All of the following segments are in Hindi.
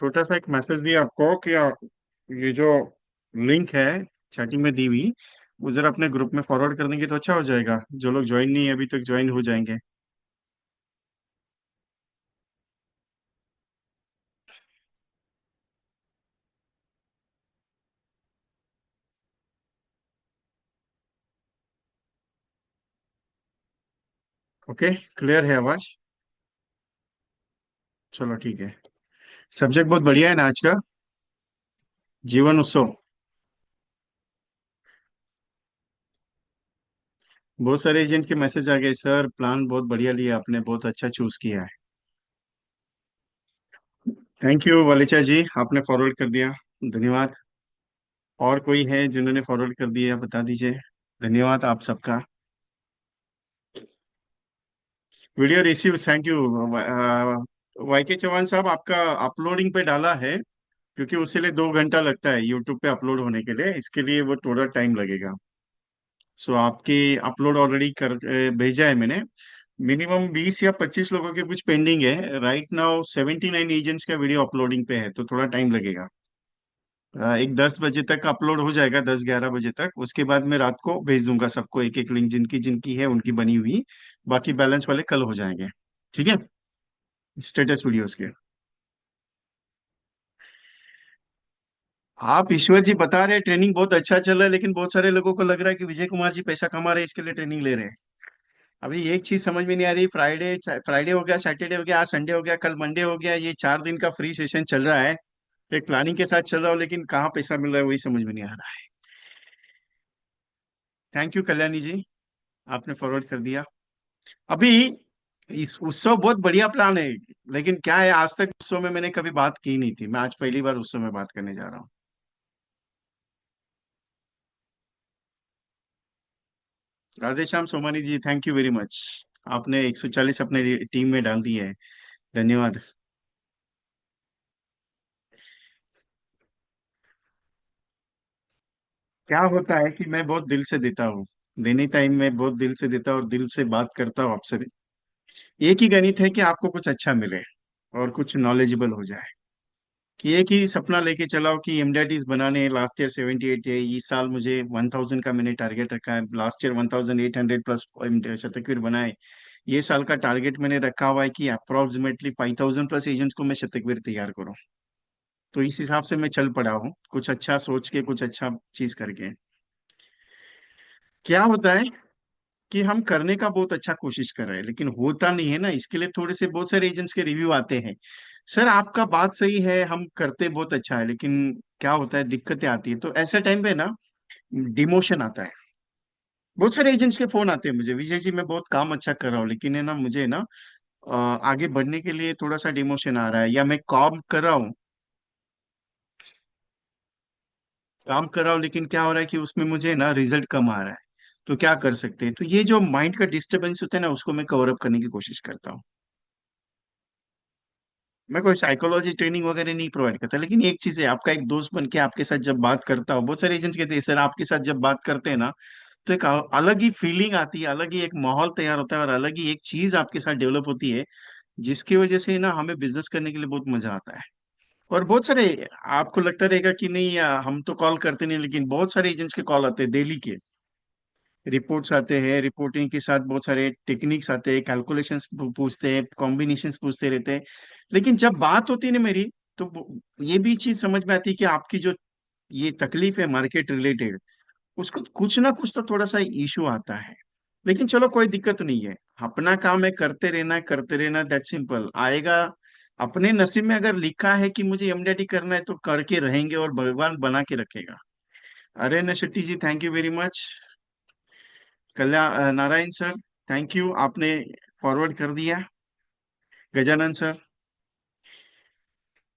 छोटा सा एक मैसेज दिया आपको कि ये जो लिंक है चैटिंग में दी हुई, वो जरा अपने ग्रुप में फॉरवर्ड कर देंगे तो अच्छा हो जाएगा। जो लोग ज्वाइन नहीं है अभी तक ज्वाइन हो जाएंगे। ओके, क्लियर है आवाज? चलो ठीक है। सब्जेक्ट बहुत बढ़िया है ना आज का। जीवन उत्सव। बहुत सारे एजेंट के मैसेज आ गए, सर प्लान बहुत बढ़िया लिया आपने, बहुत अच्छा चूज किया है। थैंक यू वालिचा जी, आपने फॉरवर्ड कर दिया। धन्यवाद। और कोई है जिन्होंने फॉरवर्ड कर दिया, बता दीजिए। धन्यवाद आप सबका। Video receive, thank you. Y K Chauhan साहब, आपका अपलोडिंग पे डाला है, क्योंकि उसके लिए 2 घंटा लगता है यूट्यूब पे अपलोड होने के लिए, इसके लिए वो थोड़ा टाइम लगेगा। सो आपकी अपलोड ऑलरेडी कर भेजा है मैंने। मिनिमम 20 या 25 लोगों के कुछ पेंडिंग है। राइट नाउ 79 एजेंट्स का वीडियो अपलोडिंग पे है, तो थोड़ा टाइम लगेगा। एक 10 बजे तक अपलोड हो जाएगा, 10-11 बजे तक। उसके बाद मैं रात को भेज दूंगा सबको एक एक लिंक, जिनकी जिनकी है उनकी बनी हुई। बाकी बैलेंस वाले कल हो जाएंगे। ठीक है। स्टेटस वीडियोस के। आप ईश्वर जी बता रहे ट्रेनिंग बहुत अच्छा चल रहा है, लेकिन बहुत सारे लोगों को लग रहा है कि विजय कुमार जी पैसा कमा रहे हैं इसके लिए ट्रेनिंग ले रहे हैं। अभी एक चीज समझ में नहीं आ रही। फ्राइडे फ्राइडे हो गया, सैटरडे हो गया, आज संडे हो गया, कल मंडे हो गया, ये 4 दिन का फ्री सेशन चल रहा है। एक प्लानिंग के साथ चल रहा हो, लेकिन कहाँ पैसा मिल रहा है वही समझ में नहीं आ रहा है। थैंक यू कल्याणी जी, आपने फॉरवर्ड कर दिया। अभी इस उत्सव बहुत बढ़िया प्लान है, लेकिन क्या है, आज तक उत्सव में मैंने कभी बात की नहीं थी। मैं आज पहली बार उत्सव में बात करने जा रहा हूँ। राधेश्याम सोमानी जी, थैंक यू वेरी मच। आपने 140 अपने टीम में डाल दिए है। धन्यवाद। क्या होता है कि मैं बहुत दिल से देता हूँ। देने टाइम में बहुत दिल से देता हूँ और दिल से बात करता हूँ आपसे भी। एक ही गणित है कि आपको कुछ अच्छा मिले और कुछ नॉलेजेबल हो जाए। कि एक ही सपना लेके चलाओ कि एमडीआईटीज बनाने हैं। लास्ट ईयर 78 है, इस साल मुझे 1000 का मैंने टारगेट रखा है। लास्ट ईयर 1800 प्लस शतकवीर बनाए। ये साल का टारगेट मैंने रखा हुआ है कि अप्रोक्सीमेटली 5000 प्लस एजेंट्स को मैं शतकवीर तैयार करूँ। तो इस हिसाब से मैं चल पड़ा हूँ, कुछ अच्छा सोच के, कुछ अच्छा चीज करके। क्या होता है कि हम करने का बहुत अच्छा कोशिश कर रहे हैं, लेकिन होता नहीं है ना। इसके लिए थोड़े से बहुत सारे एजेंट्स के रिव्यू आते हैं। सर आपका बात सही है, हम करते बहुत अच्छा है, लेकिन क्या होता है, दिक्कतें आती है। तो ऐसे टाइम पे ना डिमोशन आता है। बहुत सारे एजेंट्स के फोन आते हैं मुझे, विजय जी मैं बहुत काम अच्छा कर रहा हूँ, लेकिन है ना मुझे ना आगे बढ़ने के लिए थोड़ा सा डिमोशन आ रहा है, या मैं काम कर रहा हूँ, लेकिन क्या हो रहा है कि उसमें मुझे ना रिजल्ट कम आ रहा है। तो क्या कर सकते हैं? तो ये जो माइंड का डिस्टरबेंस होता है ना, उसको मैं कवर अप करने की कोशिश करता हूँ। मैं कोई साइकोलॉजी ट्रेनिंग वगैरह नहीं प्रोवाइड करता, लेकिन एक चीज है, आपका एक दोस्त बन के आपके साथ जब बात करता हो, बहुत सारे एजेंट्स कहते हैं सर आपके साथ जब बात करते हैं ना, तो एक अलग ही फीलिंग आती है, अलग ही एक माहौल तैयार होता है और अलग ही एक चीज आपके साथ डेवलप होती है, जिसकी वजह से ना हमें बिजनेस करने के लिए बहुत मजा आता है। और बहुत सारे, आपको लगता रहेगा कि नहीं हम तो कॉल करते नहीं, लेकिन बहुत सारे एजेंट्स के कॉल आते हैं डेली के। रिपोर्ट्स आते हैं, रिपोर्टिंग के साथ बहुत सारे टेक्निक्स आते हैं, कैलकुलेशंस पूछते हैं, कॉम्बिनेशंस पूछते रहते हैं। लेकिन जब बात होती है ना मेरी, तो ये भी चीज समझ में आती है कि आपकी जो ये तकलीफ है मार्केट रिलेटेड, उसको कुछ ना कुछ तो थोड़ा सा इशू आता है। लेकिन चलो कोई दिक्कत नहीं है। अपना काम है, करते रहना, दैट सिंपल आएगा। अपने नसीब में अगर लिखा है कि मुझे एमडीटी करना है, तो करके रहेंगे और भगवान बना के रखेगा। अरे न Shetty ji, thank you very much. Kalyan Narayan sir, thank you, आपने फॉरवर्ड कर दिया। गजानन सर,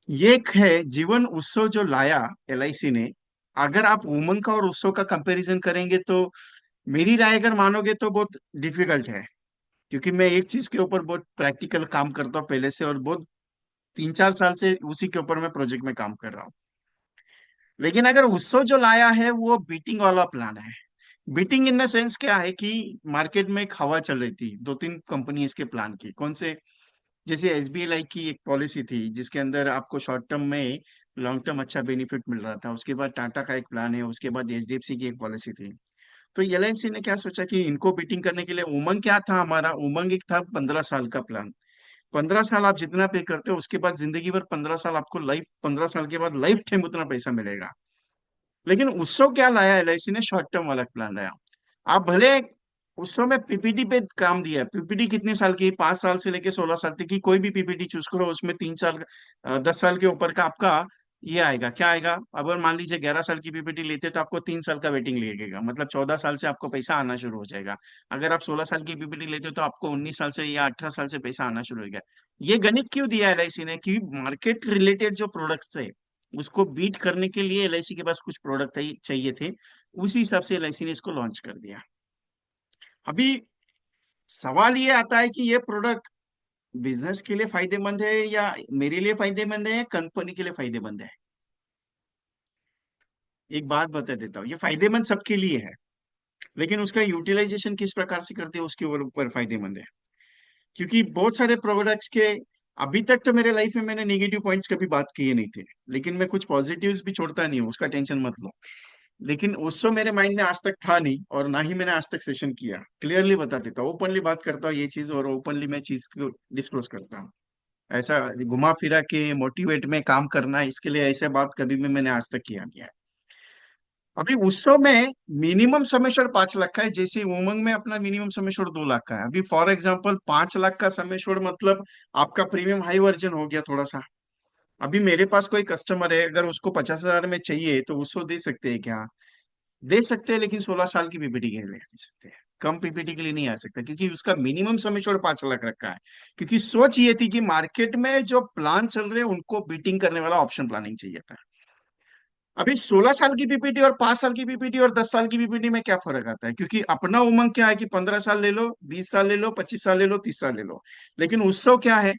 ये एक है जीवन उत्सव जो लाया एलआईसी ने। अगर आप उमंग का और उत्सव का कंपैरिजन करेंगे, तो मेरी राय अगर मानोगे तो बहुत डिफिकल्ट है। क्योंकि मैं एक चीज के ऊपर बहुत प्रैक्टिकल काम करता हूँ पहले से, और बहुत 3-4 साल से उसी के ऊपर मैं प्रोजेक्ट में काम कर रहा हूँ। लेकिन अगर उत्सव जो लाया है वो बीटिंग वाला प्लान है। बीटिंग इन द सेंस क्या है कि मार्केट में एक हवा चल रही थी 2-3 कंपनी के प्लान की। कौन से? जैसे एसबीआई की एक पॉलिसी थी जिसके अंदर आपको शॉर्ट टर्म में लॉन्ग टर्म अच्छा बेनिफिट मिल रहा था। उसके बाद टाटा का एक प्लान है, उसके बाद एचडीएफसी की एक पॉलिसी थी। तो एलआईसी ने क्या सोचा कि इनको बीटिंग करने के लिए, उमंग क्या था हमारा, उमंग एक था 15 साल का प्लान। 15 साल आप जितना पे करते हो उसके बाद जिंदगी भर 15 साल आपको लाइफ, 15 साल के बाद लाइफ टाइम उतना पैसा मिलेगा। लेकिन उससे क्या लाया एलआईसी ने, शॉर्ट टर्म वाला प्लान लाया। आप भले उस समय पीपीटी पे काम दिया है। पीपीटी कितने साल की, 5 साल से लेके 16 साल तक की कोई भी पीपीटी चूज करो, उसमें 3 साल 10 साल के ऊपर का आपका ये आएगा। क्या आएगा, अगर मान लीजिए 11 साल की पीपीटी लेते तो आपको 3 साल का वेटिंग लगेगा, मतलब 14 साल से आपको पैसा आना शुरू हो जाएगा। अगर आप 16 साल की पीपीटी लेते हो तो आपको 19 साल से या 18 साल से पैसा आना शुरू हो गया। ये गणित क्यों दिया एलआईसी ने, कि मार्केट रिलेटेड जो प्रोडक्ट्स है उसको बीट करने के लिए एलआईसी के पास कुछ प्रोडक्ट चाहिए थे। उसी हिसाब से एलआईसी ने इसको लॉन्च कर दिया। अभी सवाल ये आता है कि ये प्रोडक्ट बिजनेस के लिए फायदेमंद है या मेरे लिए फायदेमंद है या कंपनी के लिए फायदेमंद है। एक बात बता देता हूँ, ये फायदेमंद सबके लिए है, लेकिन उसका यूटिलाइजेशन किस प्रकार से करते हैं उसके ऊपर फायदेमंद है। क्योंकि बहुत सारे प्रोडक्ट्स के, अभी तक तो मेरे लाइफ में मैंने नेगेटिव पॉइंट्स कभी बात किए नहीं थे, लेकिन मैं कुछ पॉजिटिव्स भी छोड़ता नहीं हूँ, उसका टेंशन मत लो। लेकिन उसको मेरे माइंड में आज तक था नहीं, और ना ही मैंने आज तक सेशन किया। क्लियरली बता देता हूँ, ओपनली बात करता हूँ ये चीज, और ओपनली मैं चीज को डिस्क्लोज करता हूँ। ऐसा घुमा फिरा के मोटिवेट में काम करना, इसके लिए ऐसे बात कभी भी मैंने आज तक किया नहीं है। अभी उत्सव में मिनिमम समेशर 5 लाख का है, जैसे उमंग में अपना मिनिमम समेशर 2 लाख का है। अभी फॉर एग्जांपल 5 लाख का समेशर मतलब आपका प्रीमियम हाई वर्जन हो गया थोड़ा सा। अभी मेरे पास कोई कस्टमर है, अगर उसको 50,000 में चाहिए तो उसको दे सकते हैं क्या, दे सकते हैं, लेकिन 16 साल की पीपीटी के लिए दे सकते हैं, कम पीपीटी के लिए नहीं आ सकता, क्योंकि उसका मिनिमम समय छोड़ 5 लाख रखा है। क्योंकि सोच ये थी कि मार्केट में जो प्लान चल रहे हैं उनको बीटिंग करने वाला ऑप्शन प्लानिंग चाहिए था। अभी 16 साल की पीपीटी और 5 साल की पीपीटी और 10 साल की पीपीटी में क्या फर्क आता है, क्योंकि अपना उमंग क्या है कि 15 साल ले लो, 20 साल ले लो, 25 साल ले लो, 30 साल ले लो। लेकिन उत्सव क्या है,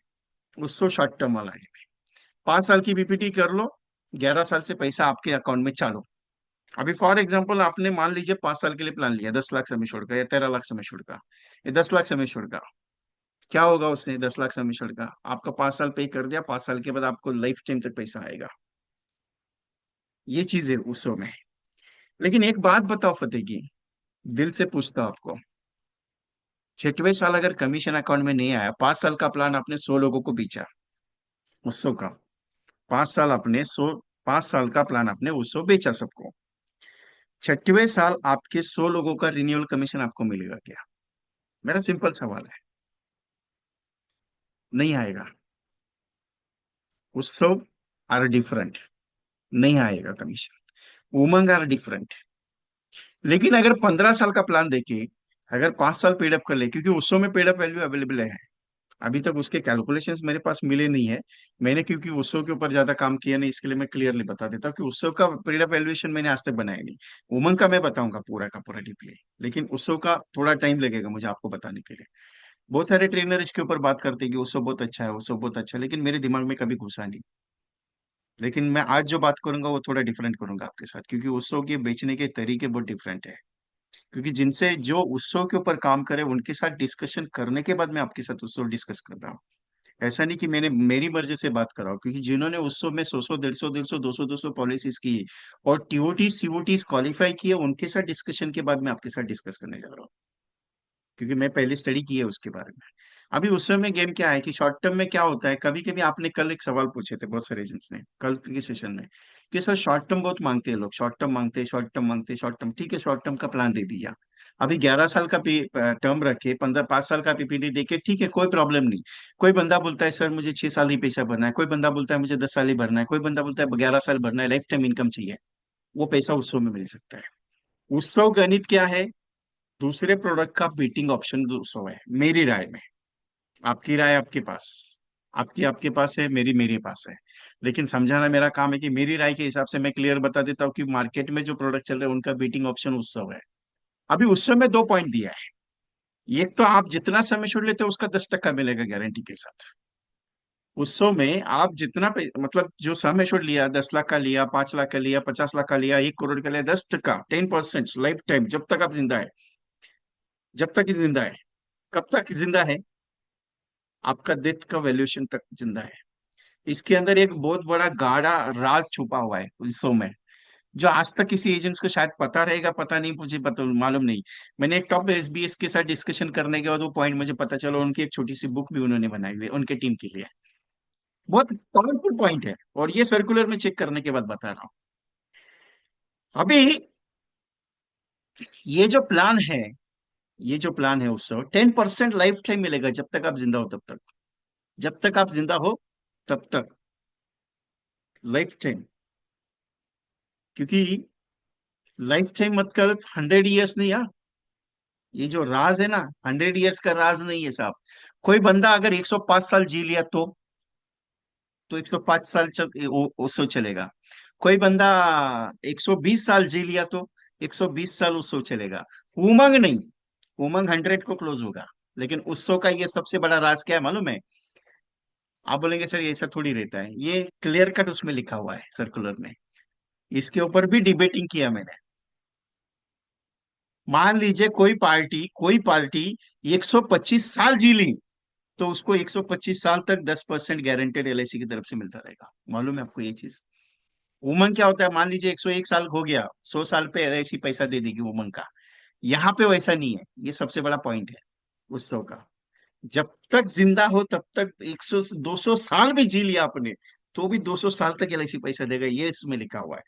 उत्सव शॉर्ट टर्म वाला है। 5 साल की पीपीटी कर लो, 11 साल से पैसा आपके अकाउंट में चालू। अभी फॉर एग्जाम्पल आपने मान लीजिए 5 साल के लिए प्लान लिया, 10 लाख समय छोड़ का या 13 लाख समय छोड़ का, ये 10 लाख समय छोड़ का। क्या होगा उसने, 10 लाख समय छोड़ का आपका 5 साल पे कर दिया, 5 साल के बाद आपको लाइफ टाइम तक पैसा आएगा। ये चीज है उस समय। लेकिन एक बात बताओ फतेह की, दिल से पूछता हूं आपको, 6वें साल अगर कमीशन अकाउंट में नहीं आया, 5 साल का प्लान आपने 100 लोगों को बेचा, उत्सव का, 5 साल आपने 5 साल का प्लान आपने उत्सव बेचा सबको, 6वें साल आपके 100 लोगों का रिन्यूअल कमीशन आपको मिलेगा क्या। मेरा सिंपल सवाल है, नहीं आएगा। उत्सव आर डिफरेंट, नहीं आएगा कमीशन। Umang are different. लेकिन अगर 15 साल का प्लान देके, अगर 5 साल पेड अप कर ले, क्योंकि उत्सव में पेड अप वैल्यू अवेलेबल है, अभी तक उसके कैलकुलेशंस मेरे पास मिले नहीं है। मैंने क्योंकि उत्सव के ऊपर ज्यादा काम किया नहीं, इसके लिए मैं क्लियरली बता देता हूँ कि उत्सव का पेड अप वैल्यूएशन मैंने आज तक बनाया नहीं। उमंग का मैं बताऊंगा पूरा का पूरा डीपली, लेकिन उत्सव का थोड़ा टाइम लगेगा मुझे आपको बताने के लिए। बहुत सारे ट्रेनर इसके ऊपर बात करते हैं कि उत्सव बहुत अच्छा है, उत्सव बहुत अच्छा है, लेकिन मेरे दिमाग में कभी घुसा नहीं। लेकिन मैं आज जो बात करूंगा वो थोड़ा डिफरेंट करूंगा आपके साथ, क्योंकि उत्सव के बेचने के तरीके बहुत डिफरेंट है। क्योंकि जिनसे जो उत्सव के ऊपर काम करे उनके साथ डिस्कशन करने के बाद मैं आपके साथ उत्सव डिस्कस कर रहा हूँ। ऐसा नहीं कि मैंने मेरी मर्जी से बात कर रहा हूँ, क्योंकि जिन्होंने उत्सव में 100 150 200 पॉलिसीज की और टीओटी सीओटी क्वालिफाई किए, उनके साथ डिस्कशन के बाद मैं आपके साथ डिस्कस करने जा रहा हूँ, क्योंकि मैं पहले स्टडी की है उसके बारे में। अभी उस समय गेम क्या है कि शॉर्ट टर्म में क्या होता है, कभी कभी आपने कल एक सवाल पूछे थे बहुत सारे एजेंट्स ने कल के सेशन में, कि सर शॉर्ट टर्म बहुत मांगते हैं लोग, शॉर्ट टर्म मांगते हैं, शॉर्ट टर्म मांगते हैं, शॉर्ट टर्म, ठीक है शॉर्ट टर्म का प्लान दे दिया। अभी 11 साल का टर्म रखे, 5 साल का पीपीडी देके, ठीक है कोई प्रॉब्लम नहीं। कोई बंदा बोलता है सर मुझे 6 साल ही पैसा भरना है, कोई बंदा बोलता है मुझे 10 साल ही भरना है, कोई बंदा बोलता है 11 साल भरना है, लाइफ टाइम इनकम चाहिए। वो पैसा उत्सव में मिल सकता है। उत्सव गणित क्या है, दूसरे प्रोडक्ट का बीटिंग ऑप्शन उत्सव है मेरी राय में। आपकी राय आपके पास, आपकी आपके पास है, मेरी मेरे पास है। लेकिन समझाना मेरा काम है कि मेरी राय के हिसाब से मैं क्लियर बता देता हूँ कि मार्केट में जो प्रोडक्ट चल रहे हैं उनका बीटिंग ऑप्शन उत्सव है। अभी उत्सव में 2 पॉइंट दिया है। एक तो आप जितना समय छोड़ लेते हो उसका 10% मिलेगा गारंटी के साथ। उत्सव में आप जितना मतलब जो समय छोड़ लिया, 10 लाख का लिया, 5 लाख का लिया, 50 लाख का लिया, 1 करोड़ का लिया, 10%, 10% लाइफ टाइम, जब तक आप जिंदा है, जब तक जिंदा है, कब तक जिंदा है, आपका डेथ का वैल्यूएशन तक जिंदा है। इसके अंदर एक बहुत बड़ा गाढ़ा राज छुपा हुआ है उस शो में, जो आज तक किसी एजेंट्स को शायद पता रहेगा, पता नहीं, मुझे पता मालूम नहीं। मैंने एक टॉप एसबीएस के साथ डिस्कशन करने के बाद वो पॉइंट मुझे पता चला, उनकी एक छोटी सी बुक भी उन्होंने बनाई हुई है उनके टीम के लिए। बहुत पावरफुल पॉइंट है, और ये सर्कुलर में चेक करने के बाद बता रहा हूँ। अभी ये जो प्लान है, ये जो प्लान है उससे 10% लाइफ टाइम मिलेगा, जब तक आप जिंदा हो तब तक। जब तक आप जिंदा हो तब तक लाइफ टाइम। क्योंकि लाइफ टाइम मतलब 100 ईयर्स नहीं। हाँ, ये जो राज है ना, 100 ईयर्स का राज नहीं है साहब। कोई बंदा अगर 105 साल जी लिया तो 105 साल उससे चलेगा। कोई बंदा 120 साल जी लिया तो 120 साल उससे चलेगा। उमंग नहीं, उमंग 100 को क्लोज होगा। लेकिन उत्सव का ये सबसे बड़ा राज क्या है मालूम है? आप बोलेंगे सर ये ऐसा थोड़ी रहता है, ये क्लियर कट उसमें लिखा हुआ है सर्कुलर में। इसके ऊपर भी डिबेटिंग किया मैंने। मान लीजिए कोई पार्टी 125 साल जी ली, तो उसको 125 साल तक 10% गारंटेड एलआईसी की तरफ से मिलता रहेगा। मालूम है आपको ये चीज? उमंग क्या होता है? मान लीजिए 101 साल हो गया, 100 साल पे एलआईसी पैसा दे देगी उमंग का। यहाँ पे वैसा नहीं है, ये सबसे बड़ा पॉइंट है उत्सव का। जब तक जिंदा हो तब तक 100 200 साल भी जी लिया आपने, तो भी 200 साल तक एलआईसी पैसा देगा, ये इसमें लिखा हुआ है।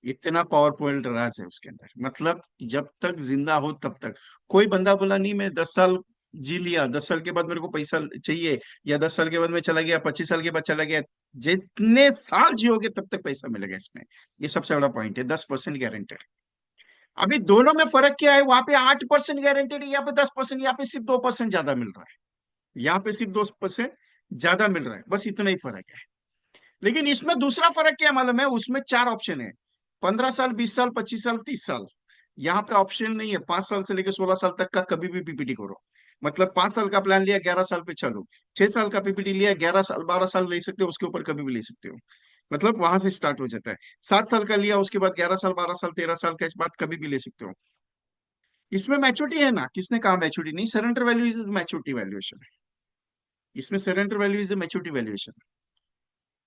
इतना पावरफुल राज है उसके अंदर, मतलब जब तक जिंदा हो तब तक। कोई बंदा बोला नहीं मैं 10 साल जी लिया, 10 साल के बाद मेरे को पैसा चाहिए, या 10 साल के बाद मैं चला गया, 25 साल के बाद चला गया, जितने साल जियोगे तब तक पैसा मिलेगा इसमें। ये सबसे बड़ा पॉइंट है, 10% गारंटेड। अभी दोनों में फर्क क्या है? वहां पे 8% गारंटेड है, यहाँ पे 10%, यहाँ पे सिर्फ 2% ज्यादा मिल रहा है। यहाँ पे सिर्फ 2% ज्यादा मिल रहा है, बस इतना ही फर्क है। लेकिन इसमें दूसरा फर्क क्या मालूम है? उसमें 4 ऑप्शन है, 15 साल, 20 साल, 25 साल, 30 साल। यहाँ पे ऑप्शन नहीं है, 5 साल से लेकर 16 साल तक का कभी भी पीपीटी करो। मतलब 5 साल का प्लान लिया, 11 साल पे चलो। 6 साल का पीपीटी लिया, 11 साल, 12 साल ले सकते हो, उसके ऊपर कभी भी ले सकते हो। मतलब वहां से स्टार्ट हो जाता है। 7 साल का लिया, उसके बाद 11 साल, 12 साल, 13 साल के बाद कभी भी ले सकते हो। इसमें मैच्योरिटी है ना, किसने कहा मैच्योरिटी नहीं? Surrender value is maturity valuation. इसमें surrender value is maturity valuation.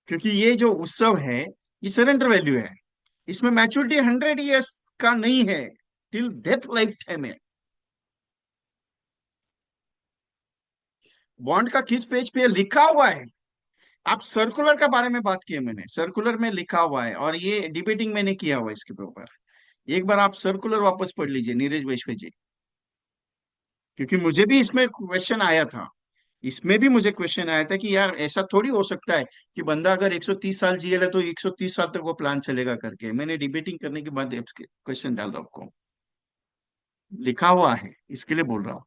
क्योंकि ये जो उत्सव है, ये सरेंडर वैल्यू है। इसमें मैच्योरिटी 100 ईयर्स का नहीं है, टिल डेथ लाइफ टाइम है। बॉन्ड का किस पेज पे लिखा हुआ है? आप सर्कुलर का बारे में बात किए, मैंने सर्कुलर में लिखा हुआ है, और ये डिबेटिंग मैंने किया हुआ है इसके ऊपर। एक बार आप सर्कुलर वापस पढ़ लीजिए नीरज वैश्वे जी। क्योंकि मुझे भी इसमें क्वेश्चन आया था, इसमें भी मुझे क्वेश्चन आया था कि यार ऐसा थोड़ी हो सकता है कि बंदा अगर 130 साल जिएगा तो 130 साल तक वो प्लान चलेगा करके। मैंने डिबेटिंग करने के बाद क्वेश्चन डाल रहा हूं आपको, लिखा हुआ है, इसके लिए बोल रहा हूँ।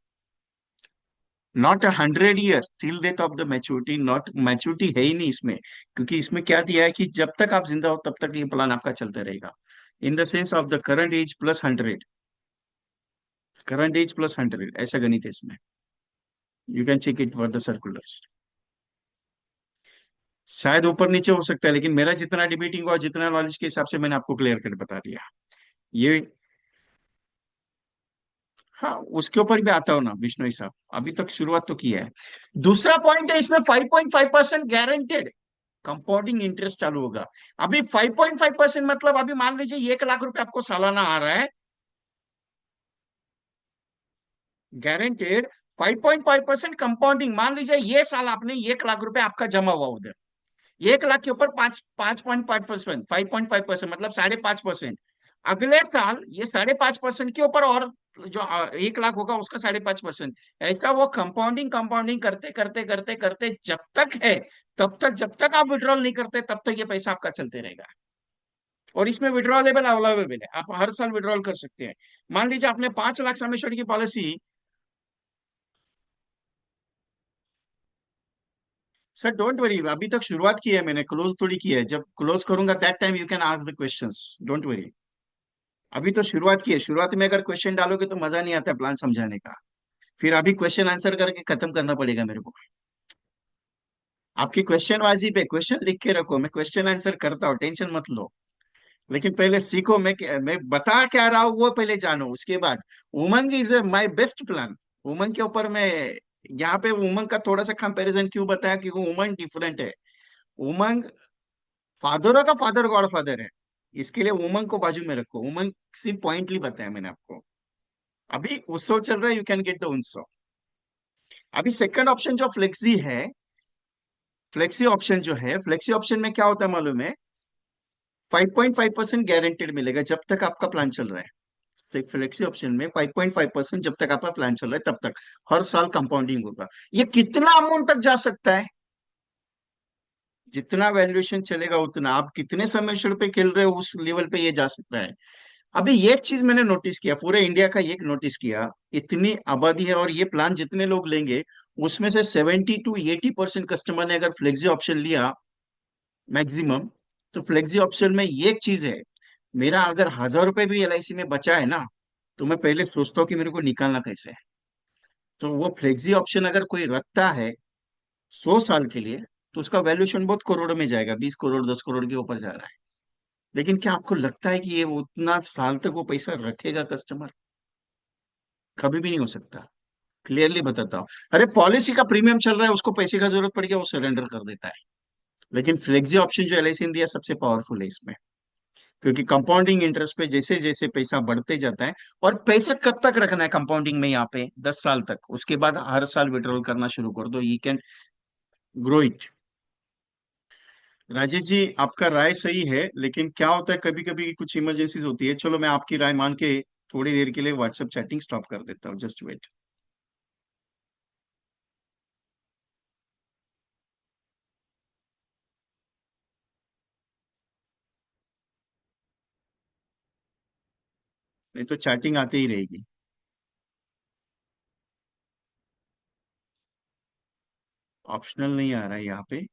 Not 100 year till date of the maturity, not maturity है ही नहीं इसमें। क्योंकि इसमें क्या दिया है कि जब तक आप जिंदा हो तब तक ये प्लान आपका चलता रहेगा। In the sense of the current age plus 100, current age plus 100, ऐसा गणित है इसमें। You can check it for the circulars. शायद ऊपर नीचे हो सकता है, लेकिन मेरा जितना डिबेटिंग और जितना नॉलेज के हिसाब से मैंने आपको क्लियर कर बता दिया ये। हाँ, उसके ऊपर भी आता हो ना बिश्नोई साहब, अभी तक शुरुआत तो किया है। दूसरा पॉइंट है इसमें, 5.5% गारंटेड कंपाउंडिंग इंटरेस्ट चालू होगा। अभी 5.5% मतलब अभी मान लीजिए 1 लाख रुपए आपको सालाना आ रहा है, गारंटेड 5.5% कंपाउंडिंग। मान लीजिए ये साल आपने 1 लाख रुपए आपका जमा हुआ उधर, 1 लाख के ऊपर 5.5%, 5.5% मतलब 5.5%। अगले साल ये 5.5% के ऊपर और जो 1 लाख होगा उसका 5.5%। ऐसा वो कंपाउंडिंग कंपाउंडिंग करते करते करते करते जब तक है तब तक, जब तक आप विड्रॉल नहीं करते तब तक ये पैसा आपका चलते रहेगा। और इसमें विड्रॉलेबल अवेलेबल है, आप हर साल विड्रॉल कर सकते हैं। मान लीजिए आपने 5 लाख समेश्वरी की पॉलिसी। सर डोंट वरी, अभी तक शुरुआत की है मैंने, क्लोज थोड़ी की है। जब क्लोज करूंगा that time you can ask the questions, don't worry. अभी तो शुरुआत की है, शुरुआत में अगर क्वेश्चन डालोगे तो मजा नहीं आता प्लान समझाने का। फिर अभी क्वेश्चन आंसर करके खत्म करना पड़ेगा मेरे को। आपकी क्वेश्चन बाजी पे क्वेश्चन लिख के रखो, मैं क्वेश्चन आंसर करता हूँ, टेंशन मत लो। लेकिन पहले सीखो, मैं बता क्या रहा हूँ वो पहले जानो, उसके बाद। उमंग इज माई बेस्ट प्लान, उमंग के ऊपर मैं यहाँ पे उमंग का थोड़ा सा कंपैरिजन क्यों बताया, क्योंकि उमंग डिफरेंट है। उमंग फादरों का फादर गॉड फादर है, इसके लिए उमंग को बाजू में रखो। उमंग सिर्फ पॉइंटली बताया मैंने आपको। अभी उत्सव चल रहा है, यू कैन गेट द उत्सव। अभी सेकंड ऑप्शन जो फ्लेक्सी है, फ्लेक्सी ऑप्शन जो है, फ्लेक्सी ऑप्शन में क्या होता है मालूम है? 5.5% गारंटेड मिलेगा जब तक आपका प्लान चल रहा है। तो फ्लेक्सी ऑप्शन में 5.5% जब तक आपका प्लान चल रहा है तब तक हर साल कंपाउंडिंग होगा। ये कितना अमाउंट तक जा सकता है? जितना वैल्यूएशन चलेगा उतना, आप कितने समय पे खेल रहे हो उस लेवल पे ये जा सकता है। अभी एक चीज मैंने नोटिस किया, पूरे इंडिया का एक नोटिस किया, इतनी आबादी है और ये प्लान जितने लोग लेंगे उसमें से 70 to 80% कस्टमर ने अगर फ्लेक्सी ऑप्शन लिया मैक्सिमम, तो फ्लेक्सी ऑप्शन में ये एक चीज है, मेरा अगर 1,000 रुपए भी एलआईसी में बचा है ना, तो मैं पहले सोचता हूँ कि मेरे को निकालना कैसे है। तो वो फ्लेक्सी ऑप्शन अगर कोई रखता है 100 साल के लिए, तो उसका वैल्यूएशन बहुत करोड़ में जाएगा, 20 करोड़ 10 करोड़ के ऊपर जा रहा है। लेकिन क्या आपको लगता है कि ये उतना साल तक वो पैसा रखेगा कस्टमर? कभी भी नहीं हो सकता। क्लियरली बताता हूँ। अरे पॉलिसी का प्रीमियम चल रहा है, उसको पैसे का जरूरत पड़ गया, वो सरेंडर कर देता है। लेकिन फ्लेक्सी ऑप्शन जो एलआईसी ने दिया सबसे पावरफुल है इसमें, क्योंकि कंपाउंडिंग इंटरेस्ट पे जैसे जैसे पैसा बढ़ते जाता है। और पैसा कब तक रखना है कंपाउंडिंग में? यहाँ पे 10 साल तक, उसके बाद हर साल विड्रॉल करना शुरू कर दो, you can grow it. Rajesh ji, आपका राय सही है, लेकिन क्या होता है कभी कभी कुछ इमरजेंसीज होती है। चलो मैं आपकी राय मान के थोड़ी देर के लिए व्हाट्सएप चैटिंग स्टॉप कर देता हूँ, जस्ट वेट। नहीं तो चैटिंग आते ही रहेगी। ऑप्शनल नहीं आ रहा है यहाँ पे,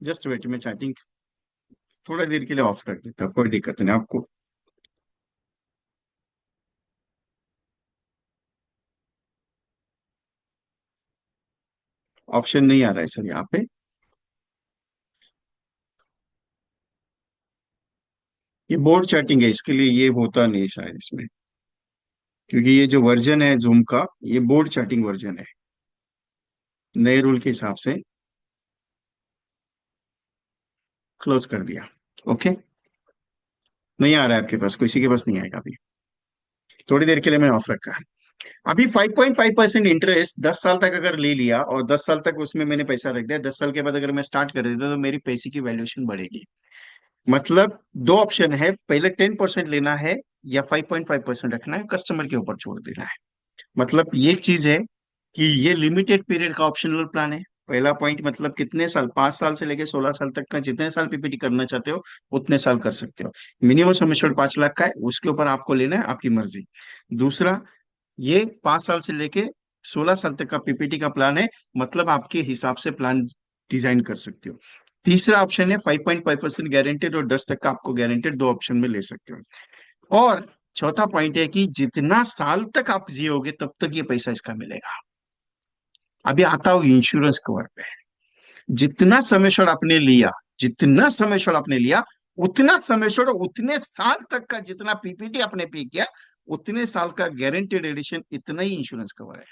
जस्ट वेट, मैं चैटिंग थोड़ा देर के लिए ऑफ कर देता हूँ, कोई दिक्कत नहीं आपको। ऑप्शन नहीं आ रहा है सर यहाँ पे। ये बोर्ड चैटिंग है, इसके लिए ये होता नहीं है शायद इसमें, क्योंकि ये जो वर्जन है जूम का, ये बोर्ड चैटिंग वर्जन है नए रूल के हिसाब से। क्लोज कर दिया। ओके। नहीं आ रहा है आपके पास, किसी के पास नहीं आएगा अभी। थोड़ी देर के लिए मैंने ऑफ रखा है। अभी 5.5% इंटरेस्ट 10 साल तक अगर ले लिया और 10 साल तक उसमें मैंने पैसा रख दिया, 10 साल के बाद अगर मैं स्टार्ट कर देता तो मेरी पैसे की वैल्यूएशन बढ़ेगी। मतलब दो ऑप्शन है, पहले 10% लेना है या 5.5% रखना है, कस्टमर के ऊपर छोड़ देना है। मतलब ये एक चीज है कि ये लिमिटेड पीरियड का ऑप्शनल प्लान है। पहला पॉइंट, मतलब कितने साल, 5 साल से लेके 16 साल तक का जितने साल पीपीटी करना चाहते हो उतने साल कर सकते हो। मिनिमम सम एश्योर्ड 5 लाख का है, उसके ऊपर आपको लेना है, आपकी मर्जी। दूसरा, ये 5 साल से लेके 16 साल तक का पीपीटी का प्लान है, मतलब आपके हिसाब से प्लान डिजाइन कर सकते हो। तीसरा ऑप्शन है 5.5% गारंटेड और 10 तक का आपको गारंटेड, दो ऑप्शन में ले सकते हो। और चौथा पॉइंट है कि जितना साल तक आप जियोगे तब तक ये पैसा इसका मिलेगा। अभी आता हूँ इंश्योरेंस कवर पे। जितना समय छोड़ आपने लिया, जितना समय छोड़ आपने लिया, उतना समय छोड़ उतने साल तक का जितना पीपीटी आपने पे किया, उतने साल का गारंटेड एडिशन, इतना ही इंश्योरेंस कवर है।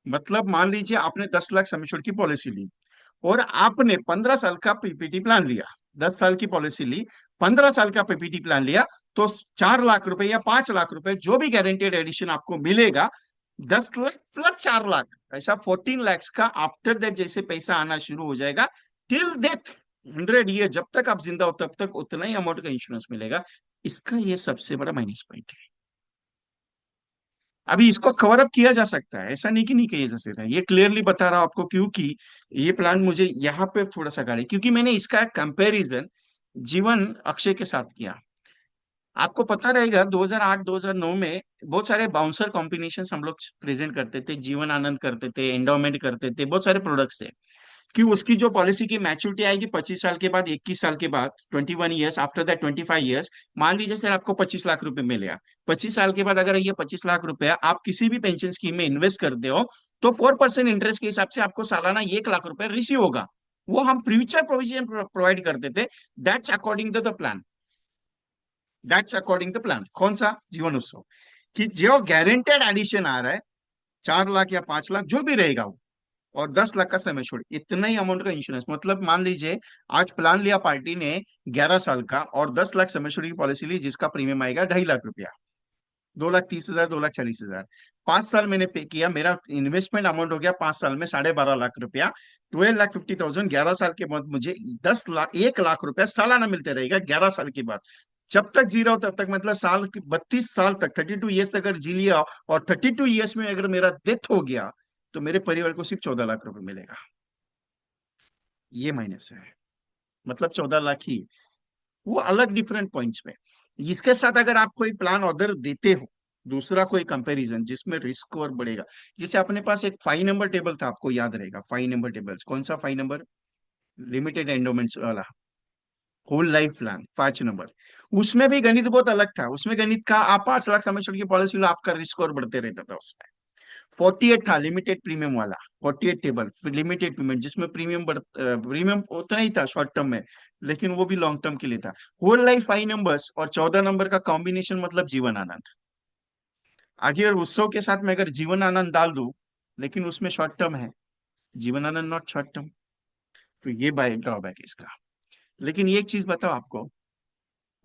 मतलब मान लीजिए आपने 10 लाख सम एश्योर्ड की पॉलिसी ली और आपने 15 साल का पीपीटी प्लान लिया। 10 साल की पॉलिसी ली, 15 साल का पीपीटी प्लान लिया, तो 4 लाख रुपए या 5 लाख रुपए जो भी गारंटेड एडिशन आपको मिलेगा, 10 लाख प्लस 4 लाख, ऐसा 14 लैक्स का आफ्टर दैट जैसे पैसा आना शुरू हो जाएगा। टिल डेथ 100 ईयर, जब तक आप जिंदा हो तब तक उतना ही अमाउंट का इंश्योरेंस मिलेगा। इसका ये सबसे बड़ा माइनस पॉइंट है। अभी इसको कवर अप किया जा सकता है, ऐसा नहीं कि नहीं किया जा सकता है, ये क्लियरली बता रहा हूं आपको, क्योंकि ये प्लान मुझे यहाँ पे थोड़ा सा गाड़ी, क्योंकि मैंने इसका कंपैरिजन जीवन अक्षय के साथ किया। आपको पता रहेगा 2008-2009 में बहुत सारे बाउंसर कॉम्बिनेशन हम लोग प्रेजेंट करते थे, जीवन आनंद करते थे, एंडोमेंट करते थे, बहुत सारे प्रोडक्ट्स थे। कि उसकी जो पॉलिसी की मैच्योरिटी आएगी 25 साल के बाद, 21 साल के बाद, 21 ईयर्स आफ्टर दैट, 25 ईयर्स। मान लीजिए सर आपको 25 लाख रुपए मिलेगा, 25 साल के बाद अगर ये 25 लाख रुपया आप किसी भी पेंशन स्कीम में इन्वेस्ट करते हो, तो 4% इंटरेस्ट के हिसाब से आपको सालाना 1 लाख रुपए रिसीव होगा। वो हम फ्यूचर प्रोविजन प्रोवाइड करते थे, that's according to the plan. That's according the plan. कौन सा? जीवन उत्सव। कि जो गारंटेड एडिशन आ रहा है, 4 लाख या 5 लाख जो भी रहेगा वो, और 10 लाख का समय छोड़, इतना ही अमाउंट का इंश्योरेंस। मतलब मान लीजिए आज प्लान लिया पार्टी ने 11 साल का, और 10 लाख समय छोड़ की पॉलिसी ली, जिसका प्रीमियम आएगा 2.5 लाख रुपया, 2,30,000, 2,40,000। 5 साल मैंने पे किया, मेरा इन्वेस्टमेंट अमाउंट हो गया 5 साल में 12.5 लाख रुपया, 12,50,000। 11 साल के बाद मुझे 10 लाख, 1 लाख रुपया सालाना मिलते रहेगा 11 साल के बाद। जब तक जी रहा हो तब तक, मतलब साल की 32 साल तक, 32 ईयर्स तक अगर जी लिया, और 32 ईयर्स में अगर मेरा डेथ हो गया, तो मेरे परिवार को सिर्फ 14 लाख रुपए मिलेगा। ये माइनस है, मतलब 14 लाख ही। वो अलग डिफरेंट पॉइंट्स पे। इसके साथ अगर आप कोई प्लान ऑर्डर देते हो, दूसरा कोई कंपैरिजन जिसमें रिस्क और बढ़ेगा, जैसे अपने पास एक 5 नंबर टेबल था, आपको याद रहेगा 5 नंबर टेबल्स। कौन सा 5 नंबर? लिमिटेड एंडोमेंट्स वाला होल लाइफ प्लान, 5 नंबर। उसमें भी गणित बहुत अलग था। उसमें गणित का, आप 5 लाख समय छोड़ की पॉलिसी लो, आपका रिस्क और बढ़ते रहता था उसमें। 48 था लिमिटेड प्रीमियम वाला, 48 टेबल लिमिटेड प्रीमियम, जिसमें प्रीमियम उतना ही था शॉर्ट टर्म में, लेकिन वो भी लॉन्ग टर्म के लिए था। होल लाइफ 5 नंबर्स और 14 नंबर का कॉम्बिनेशन, मतलब जीवन आनंद। आगे और उत्सव के साथ में अगर जीवन आनंद डाल दूं, लेकिन उसमें शॉर्ट टर्म है, Jeevan Anand not short term, तो ये बाय ड्रॉबैक है इसका। लेकिन ये एक चीज बताओ आपको,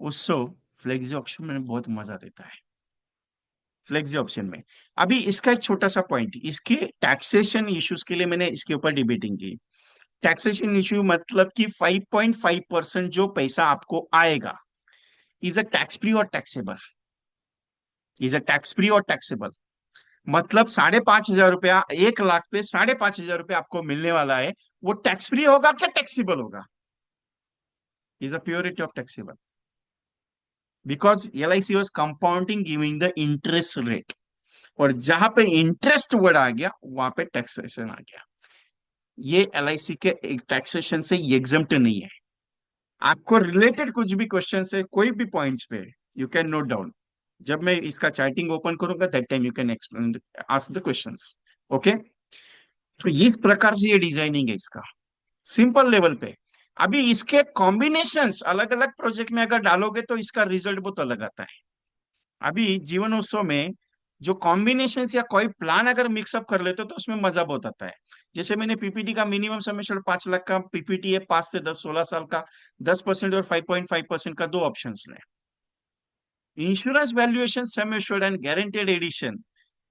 उत्सव फ्लेक्सी ऑप्शन में बहुत मजा देता है। फ्लेक्सी ऑप्शन में, अभी इसका एक छोटा सा पॉइंट, इसके टैक्सेशन इश्यूज के लिए मैंने इसके ऊपर डिबेटिंग की। टैक्सेशन इश्यू मतलब कि 5.5% जो पैसा आपको आएगा, इज अ टैक्स फ्री और taxable. Is a tax free और टैक्सेबल, मतलब 5,500 रुपया, 1 लाख पे 5,500 रुपया आपको मिलने वाला है। वो टैक्स फ्री होगा क्या टैक्सेबल होगा? Is a purity of taxable, because LIC was compounding giving the interest rate, और जहां पे इंटरेस्ट वर्ड आ गया, वहां पे टैक्सेशन आ गया। ये LIC के टैक्सेशन से एग्जम्प्ट नहीं है। आपको रिलेटेड कुछ भी क्वेश्चन है कोई भी पॉइंट्स पे, यू कैन नोट डाउन। जब मैं इसका चैटिंग ओपन करूंगा, that time you can explain, ask the questions. Okay. तो इस प्रकार से ये डिजाइनिंग है इसका, सिंपल लेवल पे। अभी इसके कॉम्बिनेशंस अलग अलग प्रोजेक्ट में अगर डालोगे तो इसका रिजल्ट बहुत अलग आता है। अभी जीवन उत्सव में जो कॉम्बिनेशंस या कोई प्लान अगर मिक्सअप कर लेते हो, तो उसमें मजा बहुत आता है। जैसे मैंने PPT का मिनिमम समेशन 5 लाख का PPT है, 5 से 10, 16 साल का, 10% और 5.5% का, दो ऑप्शन है। Insurance valuation sum assured and guaranteed addition,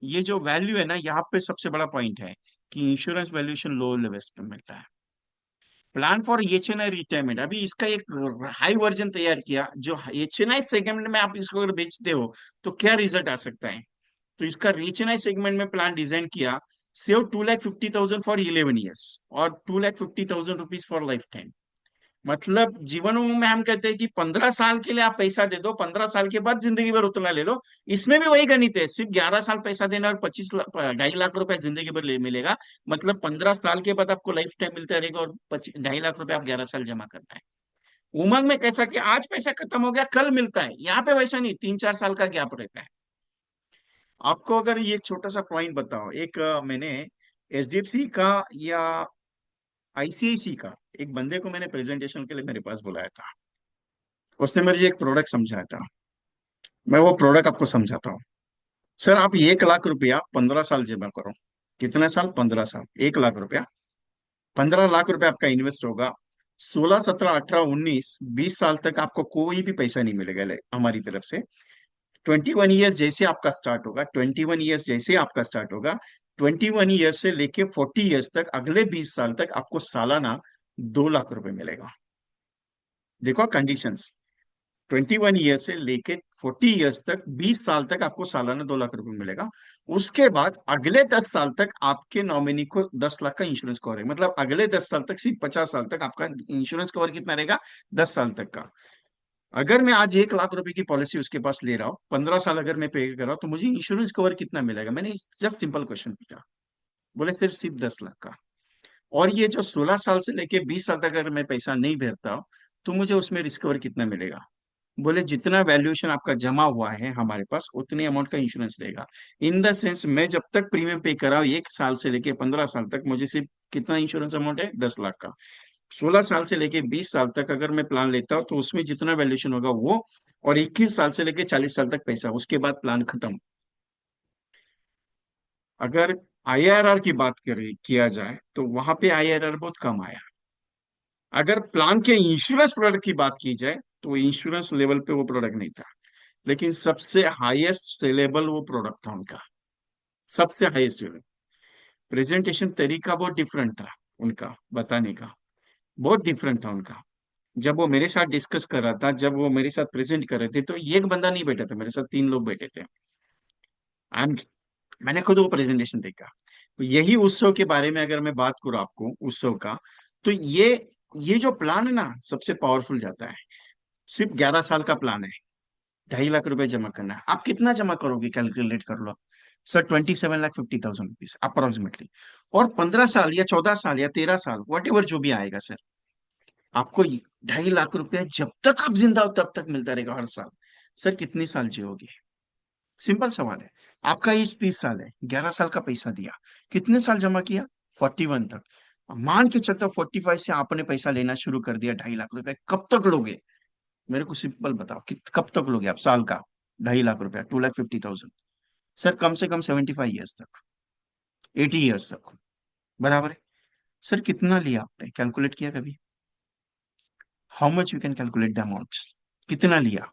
ये जो वैल्यू है ना, यहाँ पे सबसे बड़ा पॉइंट है कि इंश्योरेंस वैल्यूएशन लो लेवल पे मिलता है। प्लान फॉर HNI रिटायरमेंट, अभी इसका एक हाई वर्जन तैयार किया, जो HNI सेगमेंट में आप इसको अगर बेचते हो, तो क्या रिजल्ट आ सकता है। तो इसका HNI सेगमेंट में प्लान डिजाइन किया, सेव 2,50,000 फॉर 11 ईयर्स, और 2,50,000 रुपीज फॉर लाइफ टाइम। मतलब जीवन में हम कहते हैं कि 15 साल के लिए आप पैसा दे दो, 15 साल के बाद जिंदगी भर उतना ले लो। इसमें भी वही गणित है, सिर्फ 11 साल पैसा देना और 2,50,000 जिंदगी भर ले मिलेगा। मतलब 15 साल के बाद आपको लाइफ टाइम मिलता रहेगा, और 2,50,000 आप 11 साल जमा करना है। उमंग में कैसा कि आज पैसा खत्म हो गया, कल मिलता है, यहाँ पे वैसा नहीं, 3-4 साल का गैप रहता है। आपको अगर ये एक छोटा सा पॉइंट बताओ, एक मैंने HDFC का या ICICI का एक बंदे को मैंने प्रेजेंटेशन के लिए मेरे पास बुलाया था। उसने मुझे एक प्रोडक्ट समझाया था, मैं वो प्रोडक्ट आपको समझाता हूँ। सर, आप 1 लाख रुपया 15 साल जमा करो। कितने साल? 15 साल, 1 लाख रुपया, 15 लाख रुपया आपका इन्वेस्ट होगा। 16, 17, 18, 19, 20 साल तक आपको कोई भी पैसा नहीं मिलेगा हमारी तरफ से। 21 ईयर्स जैसे आपका स्टार्ट होगा, 21 ईयर्स जैसे आपका स्टार्ट होगा, 21 ईयर्स से लेके 40 ईयर्स तक, अगले 20 साल तक आपको सालाना 2 लाख रुपए मिलेगा। देखो कंडीशंस, 21 ईयर से लेके 40 ईयर्स तक, 20 साल तक आपको सालाना 2 लाख रुपए मिलेगा। उसके बाद अगले 10 साल तक आपके नॉमिनी को 10 लाख का इंश्योरेंस कवर है। मतलब अगले 10 साल तक, सिर्फ 50 साल तक आपका इंश्योरेंस कवर कितना रहेगा? 10 साल तक का। अगर मैं आज 1 लाख रुपए की पॉलिसी उसके पास ले रहा हूँ, 15 साल अगर मैं पे कर रहा हूँ, तो मुझे इंश्योरेंस कवर कितना मिलेगा? मैंने जस्ट सिंपल क्वेश्चन पूछा। बोले सिर्फ 10 लाख का। और ये जो 16 साल से लेके 20 साल तक अगर मैं पैसा नहीं भरता हूँ, तो मुझे उसमें रिस्क कवर कितना मिलेगा? बोले जितना वैल्यूएशन आपका जमा हुआ है हमारे पास, उतने अमाउंट का इंश्योरेंस रहेगा। इन द सेंस, मैं जब तक प्रीमियम पे कर रहा हूँ 1 साल से लेके 15 साल तक, मुझे सिर्फ कितना इंश्योरेंस अमाउंट है? 10 लाख का। 16 साल से लेके 20 साल तक अगर मैं प्लान लेता हूँ तो उसमें जितना वैल्यूएशन होगा वो, और 21 साल से लेके 40 साल तक पैसा, उसके बाद प्लान खत्म। अगर आईआरआर की बात करें किया जाए तो वहां पे आईआरआर बहुत कम आया। अगर प्लान के इंश्योरेंस प्रोडक्ट की बात की जाए तो इंश्योरेंस लेवल पे वो प्रोडक्ट नहीं था, लेकिन सबसे हाईएस्ट सेलेबल वो प्रोडक्ट था उनका, सबसे हाईएस्ट लेवल। प्रेजेंटेशन तरीका बहुत डिफरेंट था उनका, बताने का बहुत डिफरेंट था उनका। जब वो मेरे साथ डिस्कस कर रहा था, जब वो मेरे साथ प्रेजेंट कर रहे थे, तो एक बंदा नहीं बैठा था मेरे साथ, 3 लोग बैठे थे। एंड मैंने खुद वो प्रेजेंटेशन देखा। तो यही उत्सव के बारे में अगर मैं बात करूं आपको, उत्सव का, तो ये जो प्लान है ना, सबसे पावरफुल जाता है। सिर्फ 11 साल का प्लान है, 2.5 लाख रुपए जमा करना है। आप कितना जमा करोगे कैलकुलेट कर लो सर, 27,50,000 रुपीज अप्रोक्सीमेटली। और 15 साल या 14 साल या 13 साल, वट एवर जो भी आएगा सर, आपको 2.5 लाख रुपया जब तक आप जिंदा हो तब तक मिलता रहेगा हर साल। सर कितने साल जियोगे? सिंपल सवाल है। आपका एज 30 साल है, 11 साल का पैसा दिया, कितने साल जमा किया? 41 तक। मान के चलता 45 से आपने पैसा लेना शुरू कर दिया, 2.5 लाख रुपए, कब तक लोगे? मेरे को सिंपल बताओ कि कब तक लोगे आप साल का 2.5 लाख रुपया, 2,50,000? सर कम से कम 75 ईयर्स तक, 80 ईयर्स तक, बराबर है। सर कितना लिया आपने, कैलकुलेट किया कभी? How much you can calculate the amount, कितना लिया?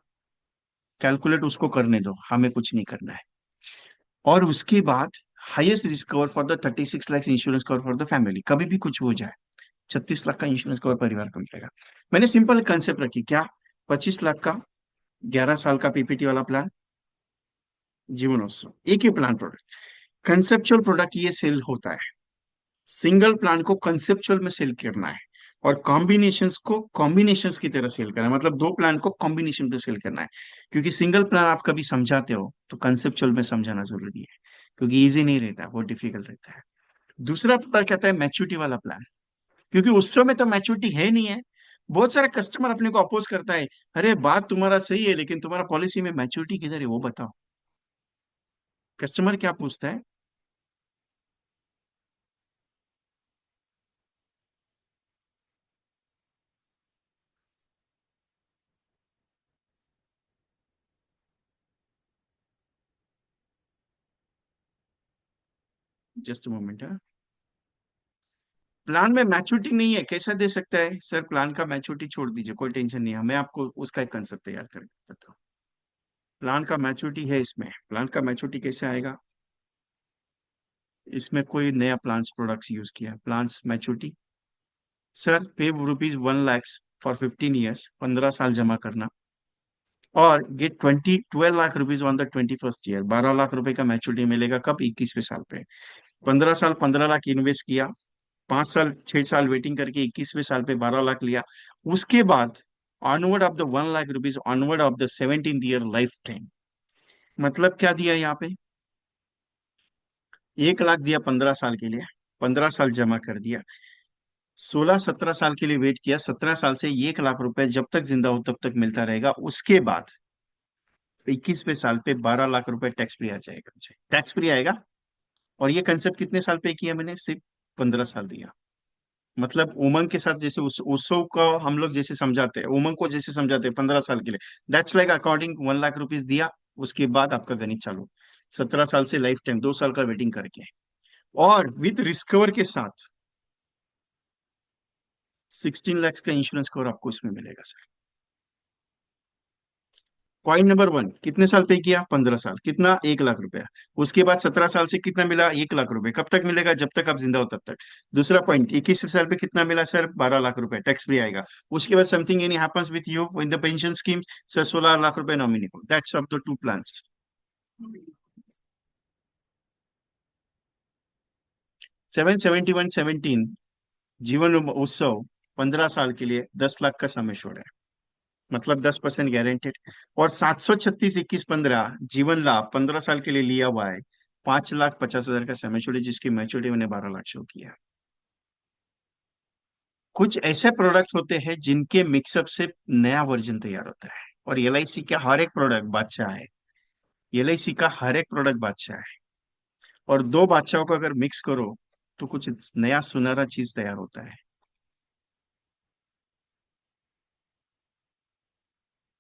कैलकुलेट उसको करने दो, हमें कुछ नहीं करना है। और उसके बाद highest risk cover for the 36 lakh insurance cover for the family, कभी भी कुछ हो जाए 36 लाख का इंश्योरेंस कवर परिवार को मिलेगा। मैंने सिंपल कंसेप्ट रखी क्या, 25 लाख का 11 साल का पीपीटी वाला प्लान, जीवनोत्सव, एक ही प्लान प्रोडक्ट। कंसेप्चुअल प्रोडक्ट ये सेल होता है, सिंगल प्लान को कंसेप्चुअल में सेल करना है, और कॉम्बिनेशंस को कॉम्बिनेशंस की तरह सेल करना है, मतलब दो प्लान को कॉम्बिनेशन पे सेल करना है। क्योंकि सिंगल प्लान आप कभी समझाते हो तो कंसेप्चुअल में समझाना जरूरी है, क्योंकि इजी नहीं रहता, बहुत डिफिकल्ट रहता है। दूसरा प्लान कहता है मैच्योरिटी वाला प्लान, क्योंकि उस समय तो मैच्योरिटी है नहीं है। बहुत सारे कस्टमर अपने को अपोज करता है, अरे बात तुम्हारा सही है लेकिन तुम्हारा पॉलिसी में मैच्योरिटी किधर है वो बताओ। कस्टमर क्या पूछता है? Just moment. प्लान में मैच्योरिटी नहीं है, कैसा दे सकता है सर? प्लान का मैच्योरिटी छोड़ दीजिए, कोई टेंशन नहीं है, मैं आपको उसका एक कंसेप्ट तैयार कर देता हूँ। प्लान का मैच्योरिटी है इसमें, प्लान का मैच्योरिटी कैसे आएगा? इसमें कोई नया प्लान्स प्रोडक्ट्स यूज किया, प्लान्स मैच्योरिटी, सर पे ₹1 लाख फॉर 15 ईयर्स, 15 साल जमा करना, और get 12 lakh rupees on the 21st year, 12 lakh रुपए का मैच्योरिटी मिलेगा कब? 21वें साल पे। 15 साल 15 लाख इन्वेस्ट किया, 5 साल 6 साल वेटिंग करके 21वें साल पे 12 लाख लिया। उसके बाद onward of the 1 lakh rupees, onward of the 17th year life time, मतलब क्या दिया यहाँ पे? 1 लाख दिया 15 साल के लिए, 15 साल जमा कर दिया, 16-17 साल के लिए वेट किया, 17 साल से 1 लाख रुपए जब तक जिंदा हो तब तक मिलता रहेगा। उसके बाद 21वें साल पे 12 लाख रुपए टैक्स फ्री आ जाएगा, मुझे टैक्स फ्री आएगा। और ये कंसेप्ट कितने साल पे किया मैंने? सिर्फ 15 साल दिया। मतलब उमंग के साथ जैसे उस उत्सव को हम लोग जैसे समझाते हैं, उमंग को जैसे समझाते हैं 15 साल के लिए, that's like according 1 lakh rupees दिया। उसके बाद आपका गणित चालू, 17 साल से लाइफ टाइम 2 साल का वेटिंग करके, और विद रिस्कवर के साथ 16 लाख का इंश्योरेंस कवर आपको इसमें मिलेगा सर। पॉइंट नंबर 1, कितने साल पे किया? 15 साल, कितना? 1 लाख रुपया। उसके बाद 17 साल से कितना मिला? 1 लाख रुपए, कब तक मिलेगा? जब तक आप जिंदा हो तब तक। दूसरा पॉइंट, 21 साल पे कितना मिला सर? 12 लाख रुपए, टैक्स फ्री आएगा। उसके बाद something any happens with you in the pension scheme, sir 16 lakh रुपए नॉमिनी को, that's of the two plans. 771-17 जीवन उत्सव 15 साल के लिए 10 लाख का सम एश्योर्ड है, मतलब 10% गारंटेड। और 736-21-15 जीवन लाभ 15 साल के लिए लिया हुआ है, 5,50,000 का सम एश्योर्ड है, जिसकी मैच्योरिटी मैंने 12 लाख शो किया है। कुछ ऐसे प्रोडक्ट होते हैं जिनके मिक्सअप से नया वर्जन तैयार होता है, और एलआईसी का हर एक प्रोडक्ट बादशाह है। एलआईसी का हर एक प्रोडक्ट बादशाह है, और दो बादशाहों को अगर मिक्स करो तो कुछ नया सुनहरा चीज तैयार होता है।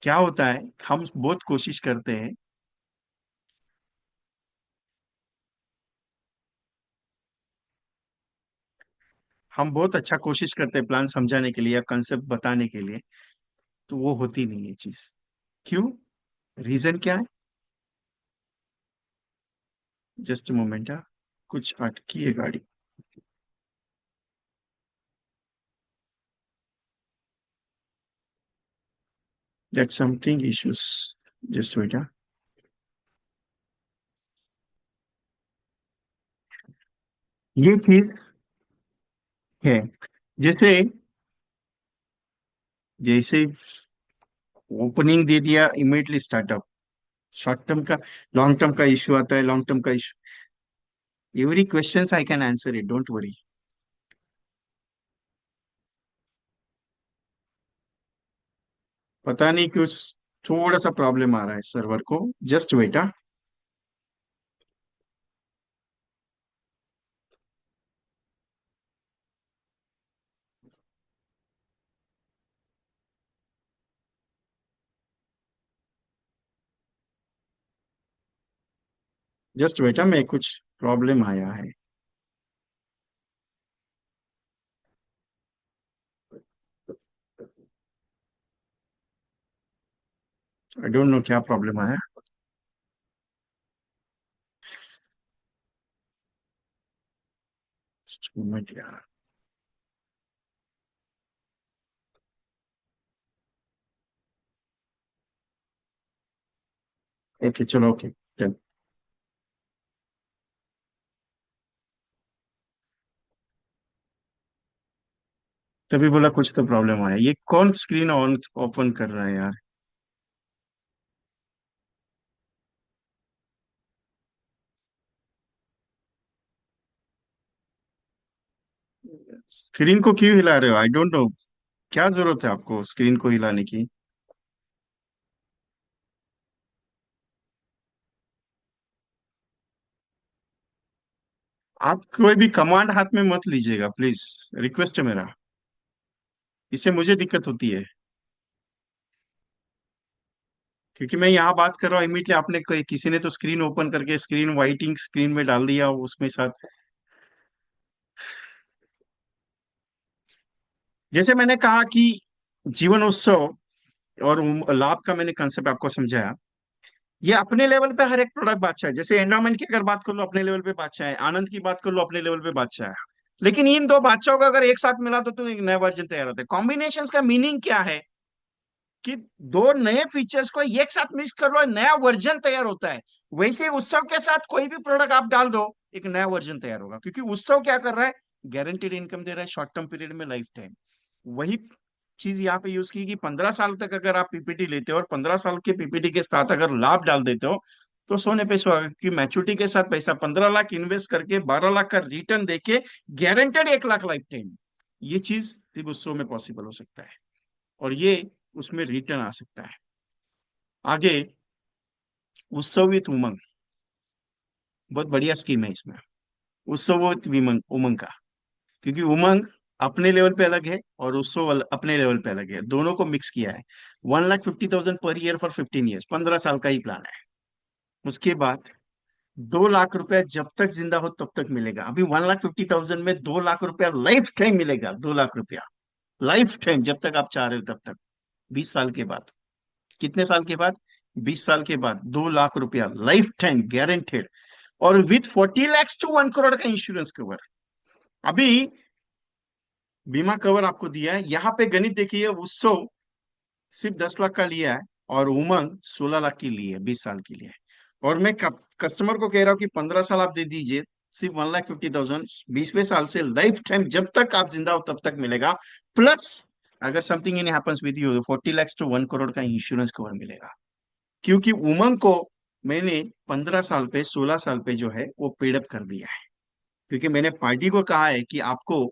क्या होता है, हम बहुत कोशिश करते हैं, हम बहुत अच्छा कोशिश करते हैं प्लान समझाने के लिए या कंसेप्ट बताने के लिए, तो वो होती नहीं है चीज। क्यों? रीजन क्या है? जस्ट मोमेंट, कुछ अटकी है गाड़ी। That something issues. Just wait. ये चीज है। जैसे जैसे ओपनिंग दे दिया, इमीडिएटली स्टार्टअप। शॉर्ट टर्म का, लॉन्ग टर्म का इशू आता है, लॉन्ग टर्म का issue. Every questions I can answer it, don't worry. पता नहीं क्यों थोड़ा सा प्रॉब्लम आ रहा है सर्वर को। जस्ट वेटा। जस्ट वेटा, मैं कुछ प्रॉब्लम आया है। आई डोंट नो क्या प्रॉब्लम आया। Just a moment यार। ओके चलो, ओके। तभी बोला कुछ तो प्रॉब्लम आया। ये कौन स्क्रीन ऑन ओपन कर रहा है यार? स्क्रीन को क्यों हिला रहे हो? I don't know. क्या जरूरत है आपको स्क्रीन को हिलाने की? आप कोई भी कमांड हाथ में मत लीजिएगा प्लीज। रिक्वेस्ट है मेरा। इससे मुझे दिक्कत होती है। क्योंकि मैं यहाँ बात कर रहा हूँ, इमीडिएटली आपने किसी ने तो स्क्रीन ओपन करके स्क्रीन वाइटिंग स्क्रीन में डाल दिया उसमें साथ। जैसे मैंने कहा कि जीवन उत्सव और लाभ का मैंने कंसेप्ट आपको समझाया। ये अपने लेवल पे हर एक प्रोडक्ट बादशाह है। जैसे एंडोमेंट की अगर बात कर लो, अपने लेवल पे बादशाह है। आनंद की बात कर लो, अपने लेवल पे बादशाह है। लेकिन इन दो बादशाहों को अगर एक साथ मिला तो एक नया वर्जन तैयार होता है। कॉम्बिनेशन का मीनिंग क्या है? कि दो नए फीचर्स को एक साथ मिक्स कर लो, नया वर्जन तैयार होता है। वैसे उत्सव के साथ कोई भी प्रोडक्ट आप डाल दो, एक नया वर्जन तैयार होगा। क्योंकि उत्सव क्या कर रहा है? गारंटीड इनकम दे रहा है शॉर्ट टर्म पीरियड में, लाइफ टाइम। वही चीज यहाँ पे यूज की कि 15 साल तक अगर आप पीपीटी लेते हो और 15 साल के पीपीटी के साथ अगर लाभ डाल देते हो, तो सोने पे सुहागा की मैच्योरिटी के साथ पैसा 15 लाख इन्वेस्ट करके 12 लाख का रिटर्न देके गारंटेड 1 लाख लाइफ टाइम। ये चीज सिर्फ उत्सव में पॉसिबल हो सकता है। और ये उसमें रिटर्न आ सकता है। आगे, उत्सव विथ उमंग, बहुत बढ़िया स्कीम है इसमें। उत्सव विथ उमंग, उमंग का। क्योंकि उमंग अपने लेवल पे अलग है और उत्सव अपने लेवल पे अलग है, दोनों को मिक्स किया है। 1,50,000 पर ईयर फॉर 15 ईयर्स, 15 साल का ही प्लान है। उसके बाद 2 लाख रुपया जब तक जिंदा हो तब तक मिलेगा। अभी 1,50,000 में 2 लाख रुपया लाइफ टाइम मिलेगा। 2 लाख रुपया लाइफ टाइम, जब तक आप चाह रहे हो तब तक। 20 साल के बाद। कितने साल के बाद? 20 साल के बाद 2 लाख रुपया लाइफ टाइम गारंटेड। और विथ 40 lakhs टू 1 करोड़ का इंश्योरेंस कवर। अभी बीमा कवर आपको दिया है। यहाँ पे गणित देखिए, उत्सव सिर्फ 10 लाख का लिया है और उमंग 16 लाख की ली है 20 साल के लिए। और मैं कस्टमर को कह रहा हूँ कि 15 साल आप दे दीजिए, सिर्फ 1,50,000 20वें साल से लाइफ टाइम जब तक आप जिंदा हो तब तक मिलेगा। प्लस अगर something in happens with you, 40 lakhs to 1 crore का इंश्योरेंस कवर मिलेगा। क्योंकि उमंग को मैंने 15 साल पे 16 साल पे जो है वो पेड अप कर दिया है। क्योंकि मैंने पार्टी को कहा है कि आपको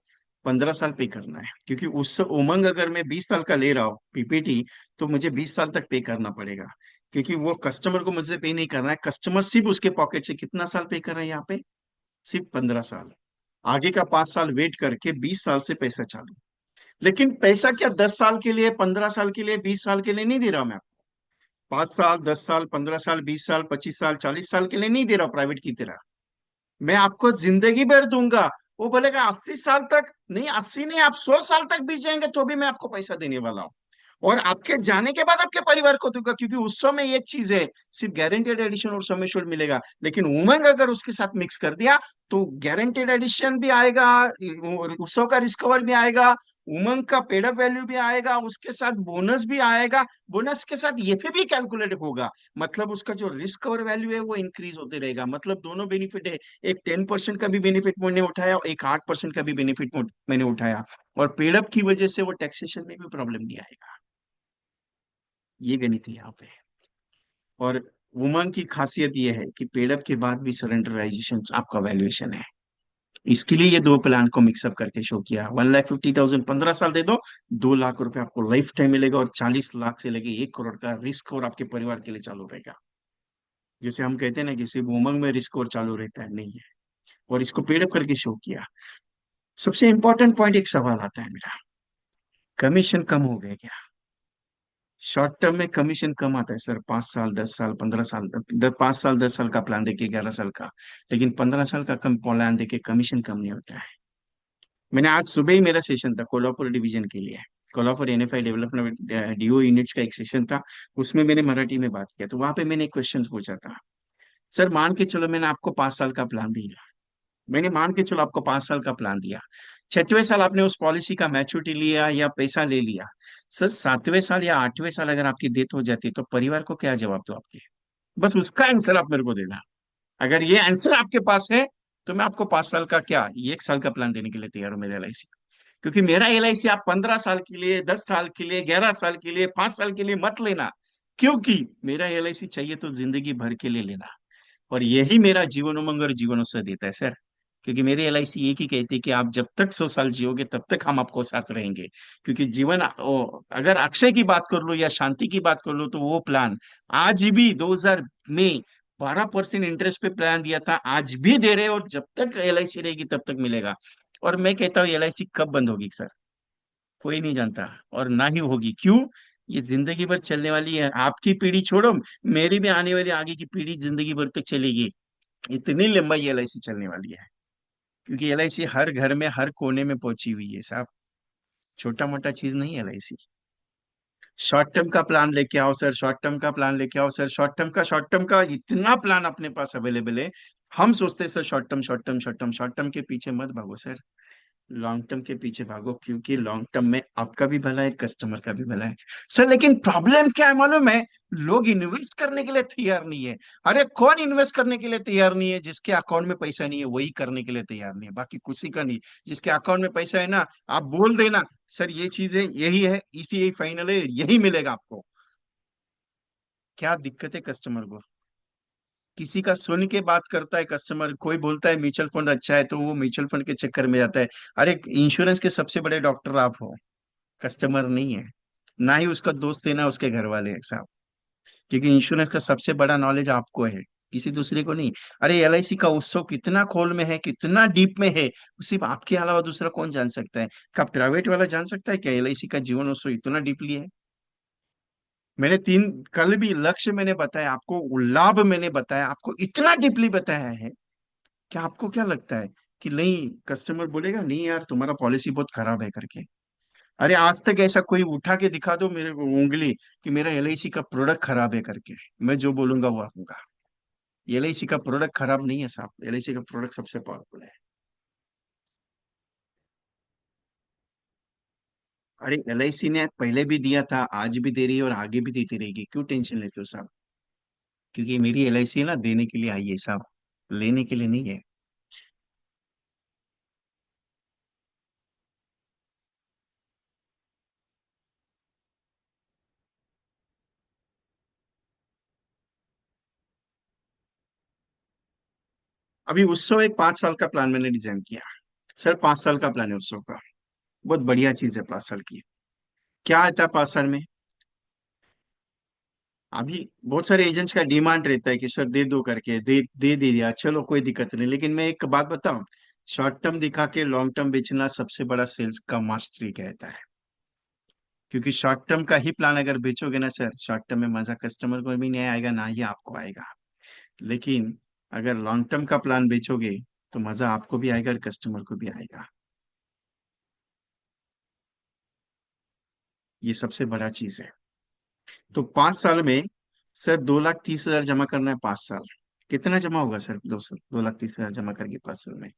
15 साल पे करना है। क्योंकि उस उमंग अगर मैं 20 साल का ले रहा हूँ पीपीटी, तो मुझे 20 साल तक पे करना पड़ेगा। क्योंकि वो कस्टमर को मुझसे पे नहीं करना है। कस्टमर सिर्फ उसके पॉकेट से कितना साल पे कर रहा है यहाँ पे? सिर्फ 15 साल। आगे का 5 साल वेट करके 20 साल से पैसा चालू। लेकिन पैसा क्या 10 साल के लिए, 15 साल के लिए, 20 साल के लिए नहीं दे रहा मैं आपको। 5 साल, 10 साल, 15 साल, 20 साल, 25 साल, 40 साल के लिए नहीं दे रहा हूं प्राइवेट की तरह। मैं आपको जिंदगी भर दूंगा। वो बोलेगा 80 साल तक नहीं, 80 नहीं, आप 100 साल तक बीत जाएंगे तो भी मैं आपको पैसा देने वाला हूँ। और आपके जाने के बाद आपके परिवार को दूंगा, क्योंकि उस समय एक चीज है, सिर्फ गारंटेड एडिशन और सम एश्योर्ड मिलेगा, लेकिन उमंग अगर उसके साथ मिक्स कर दिया तो गारंटेड एडिशन भी आएगा, और उत्सव का रिस्कवर भी आएगा, उमंग का पेड अप वैल्यू भी आएगा, उसके साथ बोनस भी आएगा, बोनस के साथ ये भी कैलकुलेट होगा। मतलब उसका जो रिस्क कवर वैल्यू है वो इंक्रीज होते रहेगा। मतलब दोनों बेनिफिट है। एक 10% का भी बेनिफिट मैंने उठाया और एक 8% का भी बेनिफिट मैंने उठाया। और पेड अप की वजह से वो टैक्सेशन में भी प्रॉब्लम नहीं आएगा। ये गणित है यहाँ पे। और उमंग की खासियत ये है कि पेडअप के बाद भी सरेंडराइजेशन आपका वैल्यूएशन है। इसके लिए ये दो प्लान को मिक्सअप करके शो किया। 1,50,000 15 साल दे दो, 2 लाख रुपए आपको लाइफ टाइम मिलेगा, और 40 लाख से लेके 1 करोड़ का रिस्क और आपके परिवार के लिए चालू रहेगा। जैसे हम कहते हैं ना कि सिर्फ उमंग में रिस्क और चालू रहता है, नहीं है। और इसको पेडअप करके शो किया। सबसे इंपॉर्टेंट पॉइंट, एक सवाल आता है मेरा, कमीशन कम हो गए क्या? शॉर्ट टर्म में कमीशन कम आता है सर, 5 साल, 10 साल, 15 साल, 5 साल 10 साल का प्लान देखिए, 11 साल का। लेकिन 15 साल का कम प्लान देखिए, कमीशन कम नहीं होता है। मैंने आज सुबह ही, मेरा सेशन था कोल्हापुर डिवीजन के लिए, Kolhapur NFI development DO units का एक सेशन था। उसमें मैंने मराठी में बात किया, तो वहां पे मैंने एक क्वेश्चन पूछा था। सर मान के चलो मैंने आपको 5 साल का प्लान दिया, मैंने मान के चलो आपको 5 साल का प्लान दिया, 6वें साल आपने उस पॉलिसी का मैच्योरिटी लिया या पैसा ले लिया, सर 7वें साल या 8वें साल अगर आपकी डेथ हो जाती है तो परिवार को क्या जवाब दो आपके? बस उसका आंसर आप मेरे को देना। अगर ये आंसर आपके पास है तो मैं आपको 5 साल का क्या, ये 1 साल का प्लान देने के लिए तैयार हूं मेरे LIC। क्योंकि मेरा LIC आप 15 साल के लिए, 10 साल के लिए, 11 साल के लिए, 5 साल के लिए मत लेना। क्योंकि मेरा LIC चाहिए तो जिंदगी भर के लिए लेना। और यही मेरा जीवन उमंग और जीवनोत्सव देता है सर। क्योंकि मेरी LIC एक ही कहती है कि आप जब तक 100 साल जियोगे तब तक हम आपको साथ रहेंगे। क्योंकि जीवन अगर अक्षय की बात कर लो या शांति की बात कर लो तो वो प्लान आज भी 2000 में 12% इंटरेस्ट पे प्लान दिया था, आज भी दे रहे हैं, और जब तक LIC रहेगी तब तक मिलेगा। और मैं कहता हूँ LIC कब बंद होगी सर, कोई नहीं जानता, और ना ही होगी। क्यों? ये जिंदगी भर चलने वाली है। आपकी पीढ़ी छोड़ो, मेरी भी आने वाली आगे की पीढ़ी जिंदगी भर तक चलेगी। इतनी लंबाई LIC चलने वाली है। क्योंकि LIC हर घर में, हर कोने में पहुंची हुई है साहब। छोटा मोटा चीज नहीं है LIC। शॉर्ट टर्म का प्लान लेके आओ सर, शॉर्ट टर्म का प्लान लेके आओ सर, शॉर्ट टर्म का इतना प्लान अपने पास अवेलेबल है। हम सोचते हैं sir short term, short term, short term, short term के पीछे मत भागो सर, लॉन्ग टर्म के पीछे भागो। क्योंकि लॉन्ग टर्म में आपका भी भला है, कस्टमर का भी भला है। सर लेकिन प्रॉब्लम क्या है मालूम है? लोग इन्वेस्ट करने के लिए तैयार नहीं है। अरे कौन इन्वेस्ट करने के लिए तैयार नहीं है? जिसके अकाउंट में पैसा नहीं है वही करने के लिए तैयार नहीं है, बाकी किसी का नहीं। जिसके अकाउंट में पैसा है ना, आप बोल देना सर ये चीज है, यही है, इसी यही फाइनल है, यही मिलेगा आपको। क्या दिक्कत है कस्टमर को? किसी का सुन के बात करता है कस्टमर, कोई बोलता है म्यूचुअल फंड अच्छा है तो वो म्यूचुअल फंड के चक्कर में जाता है। अरे इंश्योरेंस के सबसे बड़े डॉक्टर आप हो, कस्टमर नहीं है। ना ही उसका दोस्त है ना उसके घर वाले हैं साहब। क्योंकि इंश्योरेंस का सबसे बड़ा नॉलेज आपको है, किसी दूसरे को नहीं। अरे LIC का उत्सव कितना खोल में है, कितना डीप में है, सिर्फ आपके अलावा दूसरा कौन जान सकता है? क्या प्राइवेट वाला जान सकता है क्या LIC का जीवन उत्सव इतना डीपली है? मैंने तीन, कल भी लक्ष्य मैंने बताया आपको, लाभ मैंने बताया आपको, इतना डीपली बताया है। क्या आपको क्या लगता है कि नहीं कस्टमर बोलेगा नहीं यार तुम्हारा पॉलिसी बहुत खराब है करके? अरे आज तक ऐसा कोई उठा के दिखा दो मेरे को उंगली कि मेरा LIC का प्रोडक्ट खराब है करके। मैं जो बोलूंगा वो होगा। LIC का प्रोडक्ट खराब नहीं है साहब, LIC का प्रोडक्ट सबसे पावरफुल है। अरे LIC ने पहले भी दिया था, आज भी दे रही है और आगे भी देती रहेगी, क्यों टेंशन लेते हो साहब? क्योंकि मेरी LIC ना देने के लिए आई है साहब, लेने के लिए नहीं है। अभी उत्सव एक 5 साल का प्लान मैंने डिजाइन किया। सर 5 साल का प्लान है उत्सव का, बहुत बढ़िया चीज है 5 साल की। क्या आता है 5 साल में? अभी बहुत सारे एजेंट्स का डिमांड रहता है कि सर दे दो करके, दे दिया, चलो कोई दिक्कत नहीं, लेकिन मैं एक बात बताऊं, शॉर्ट टर्म दिखा के लॉन्ग टर्म बेचना सबसे बड़ा सेल्स का मास्टरी कहता है। क्योंकि शॉर्ट टर्म का ही प्लान अगर बेचोगे ना सर, शॉर्ट टर्म में मजा कस्टमर को भी नहीं आएगा, ना ही आपको आएगा। लेकिन अगर लॉन्ग टर्म का प्लान बेचोगे तो मजा आपको भी आएगा और कस्टमर को भी आएगा। ये सबसे बड़ा चीज है। तो 5 साल में सर 2,30,000 जमा करना है, 5 साल। कितना जमा होगा सर? 2 साल 2,30,000 जमा करके 5 साल में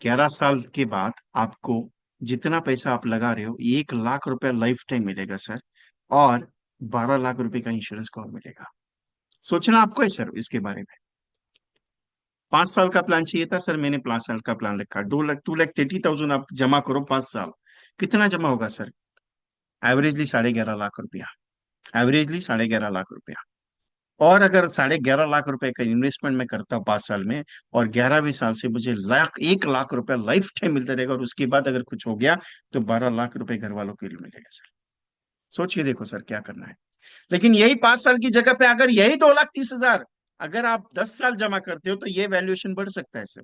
11 साल के बाद आपको जितना पैसा आप लगा रहे हो, 1 लाख रुपया लाइफ टाइम मिलेगा सर। और 12 लाख रुपए का इंश्योरेंस कवर मिलेगा। सोचना आपको है सर इसके बारे में। 5 साल का प्लान चाहिए था सर, मैंने 5 साल का प्लान रखा। 2,30,000 आप जमा करो 5 साल। कितना जमा होगा सर? एवरेजली 11.5 लाख रुपया। एवरेजली 11.5 लाख रुपया। और अगर 11.5 लाख रुपए का इन्वेस्टमेंट मैं करता हूँ 5 साल में, और 11वें साल से मुझे 1 लाख रुपया लाइफ टाइम मिलता रहेगा, और उसके बाद अगर कुछ हो गया तो 12 लाख रुपए घर वालों के लिए मिलेगा सर। सोच के देखो सर क्या करना है। लेकिन यही 5 साल की जगह पे अगर यही 2,30,000 अगर आप 10 साल जमा करते हो तो ये वैल्यूएशन बढ़ सकता है सर।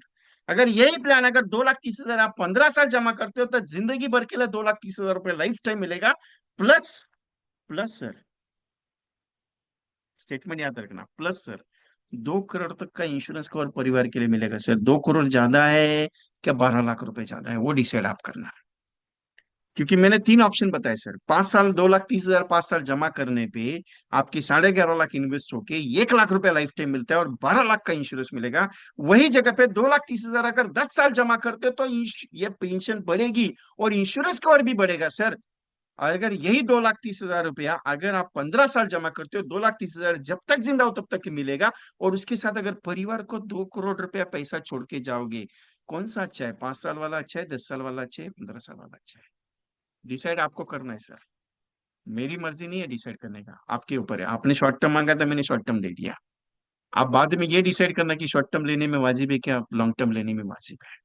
अगर यही प्लान अगर 2,30,000 आप 15 साल जमा करते हो तो जिंदगी भर के लिए 2,30,000 रुपये लाइफ टाइम मिलेगा। प्लस, प्लस सर, स्टेटमेंट याद रखना, प्लस सर 2 करोड़ तक का इंश्योरेंस कवर परिवार के लिए मिलेगा सर। 2 करोड़ ज्यादा है क्या 12 लाख रुपए ज्यादा है, वो डिसाइड आप करना है। क्योंकि मैंने 3 ऑप्शन बताए सर। 5 साल 2,30,000 5 साल जमा करने पे आपकी 11.5 लाख इन्वेस्ट होके 1 लाख रुपया लाइफ टाइम मिलता है और 12 लाख का इंश्योरेंस मिलेगा। वही जगह पे 2,30,000 अगर 10 साल जमा करते हो तो ये पेंशन बढ़ेगी और इंश्योरेंस कवर भी बढ़ेगा सर। और अगर यही 2,30,000 रुपया अगर आप 15 साल जमा करते हो, 2,30,000 जब तक जिंदा हो तब तक मिलेगा। और उसके साथ अगर परिवार को 2 करोड़ रुपया पैसा छोड़ के जाओगे, कौन सा अच्छा है? 5 साल वाला अच्छा है, 10 साल वाला अच्छा है, 15 साल वाला अच्छा है? डिसाइड आपको करना है सर। मेरी मर्जी नहीं है डिसाइड करने का, आपके ऊपर है। आपने शॉर्ट टर्म मांगा था, मैंने शॉर्ट टर्म दे दिया। आप बाद में ये डिसाइड करना कि शॉर्ट टर्म लेने में वाजिब है क्या, लॉन्ग टर्म लेने में वाजिब है।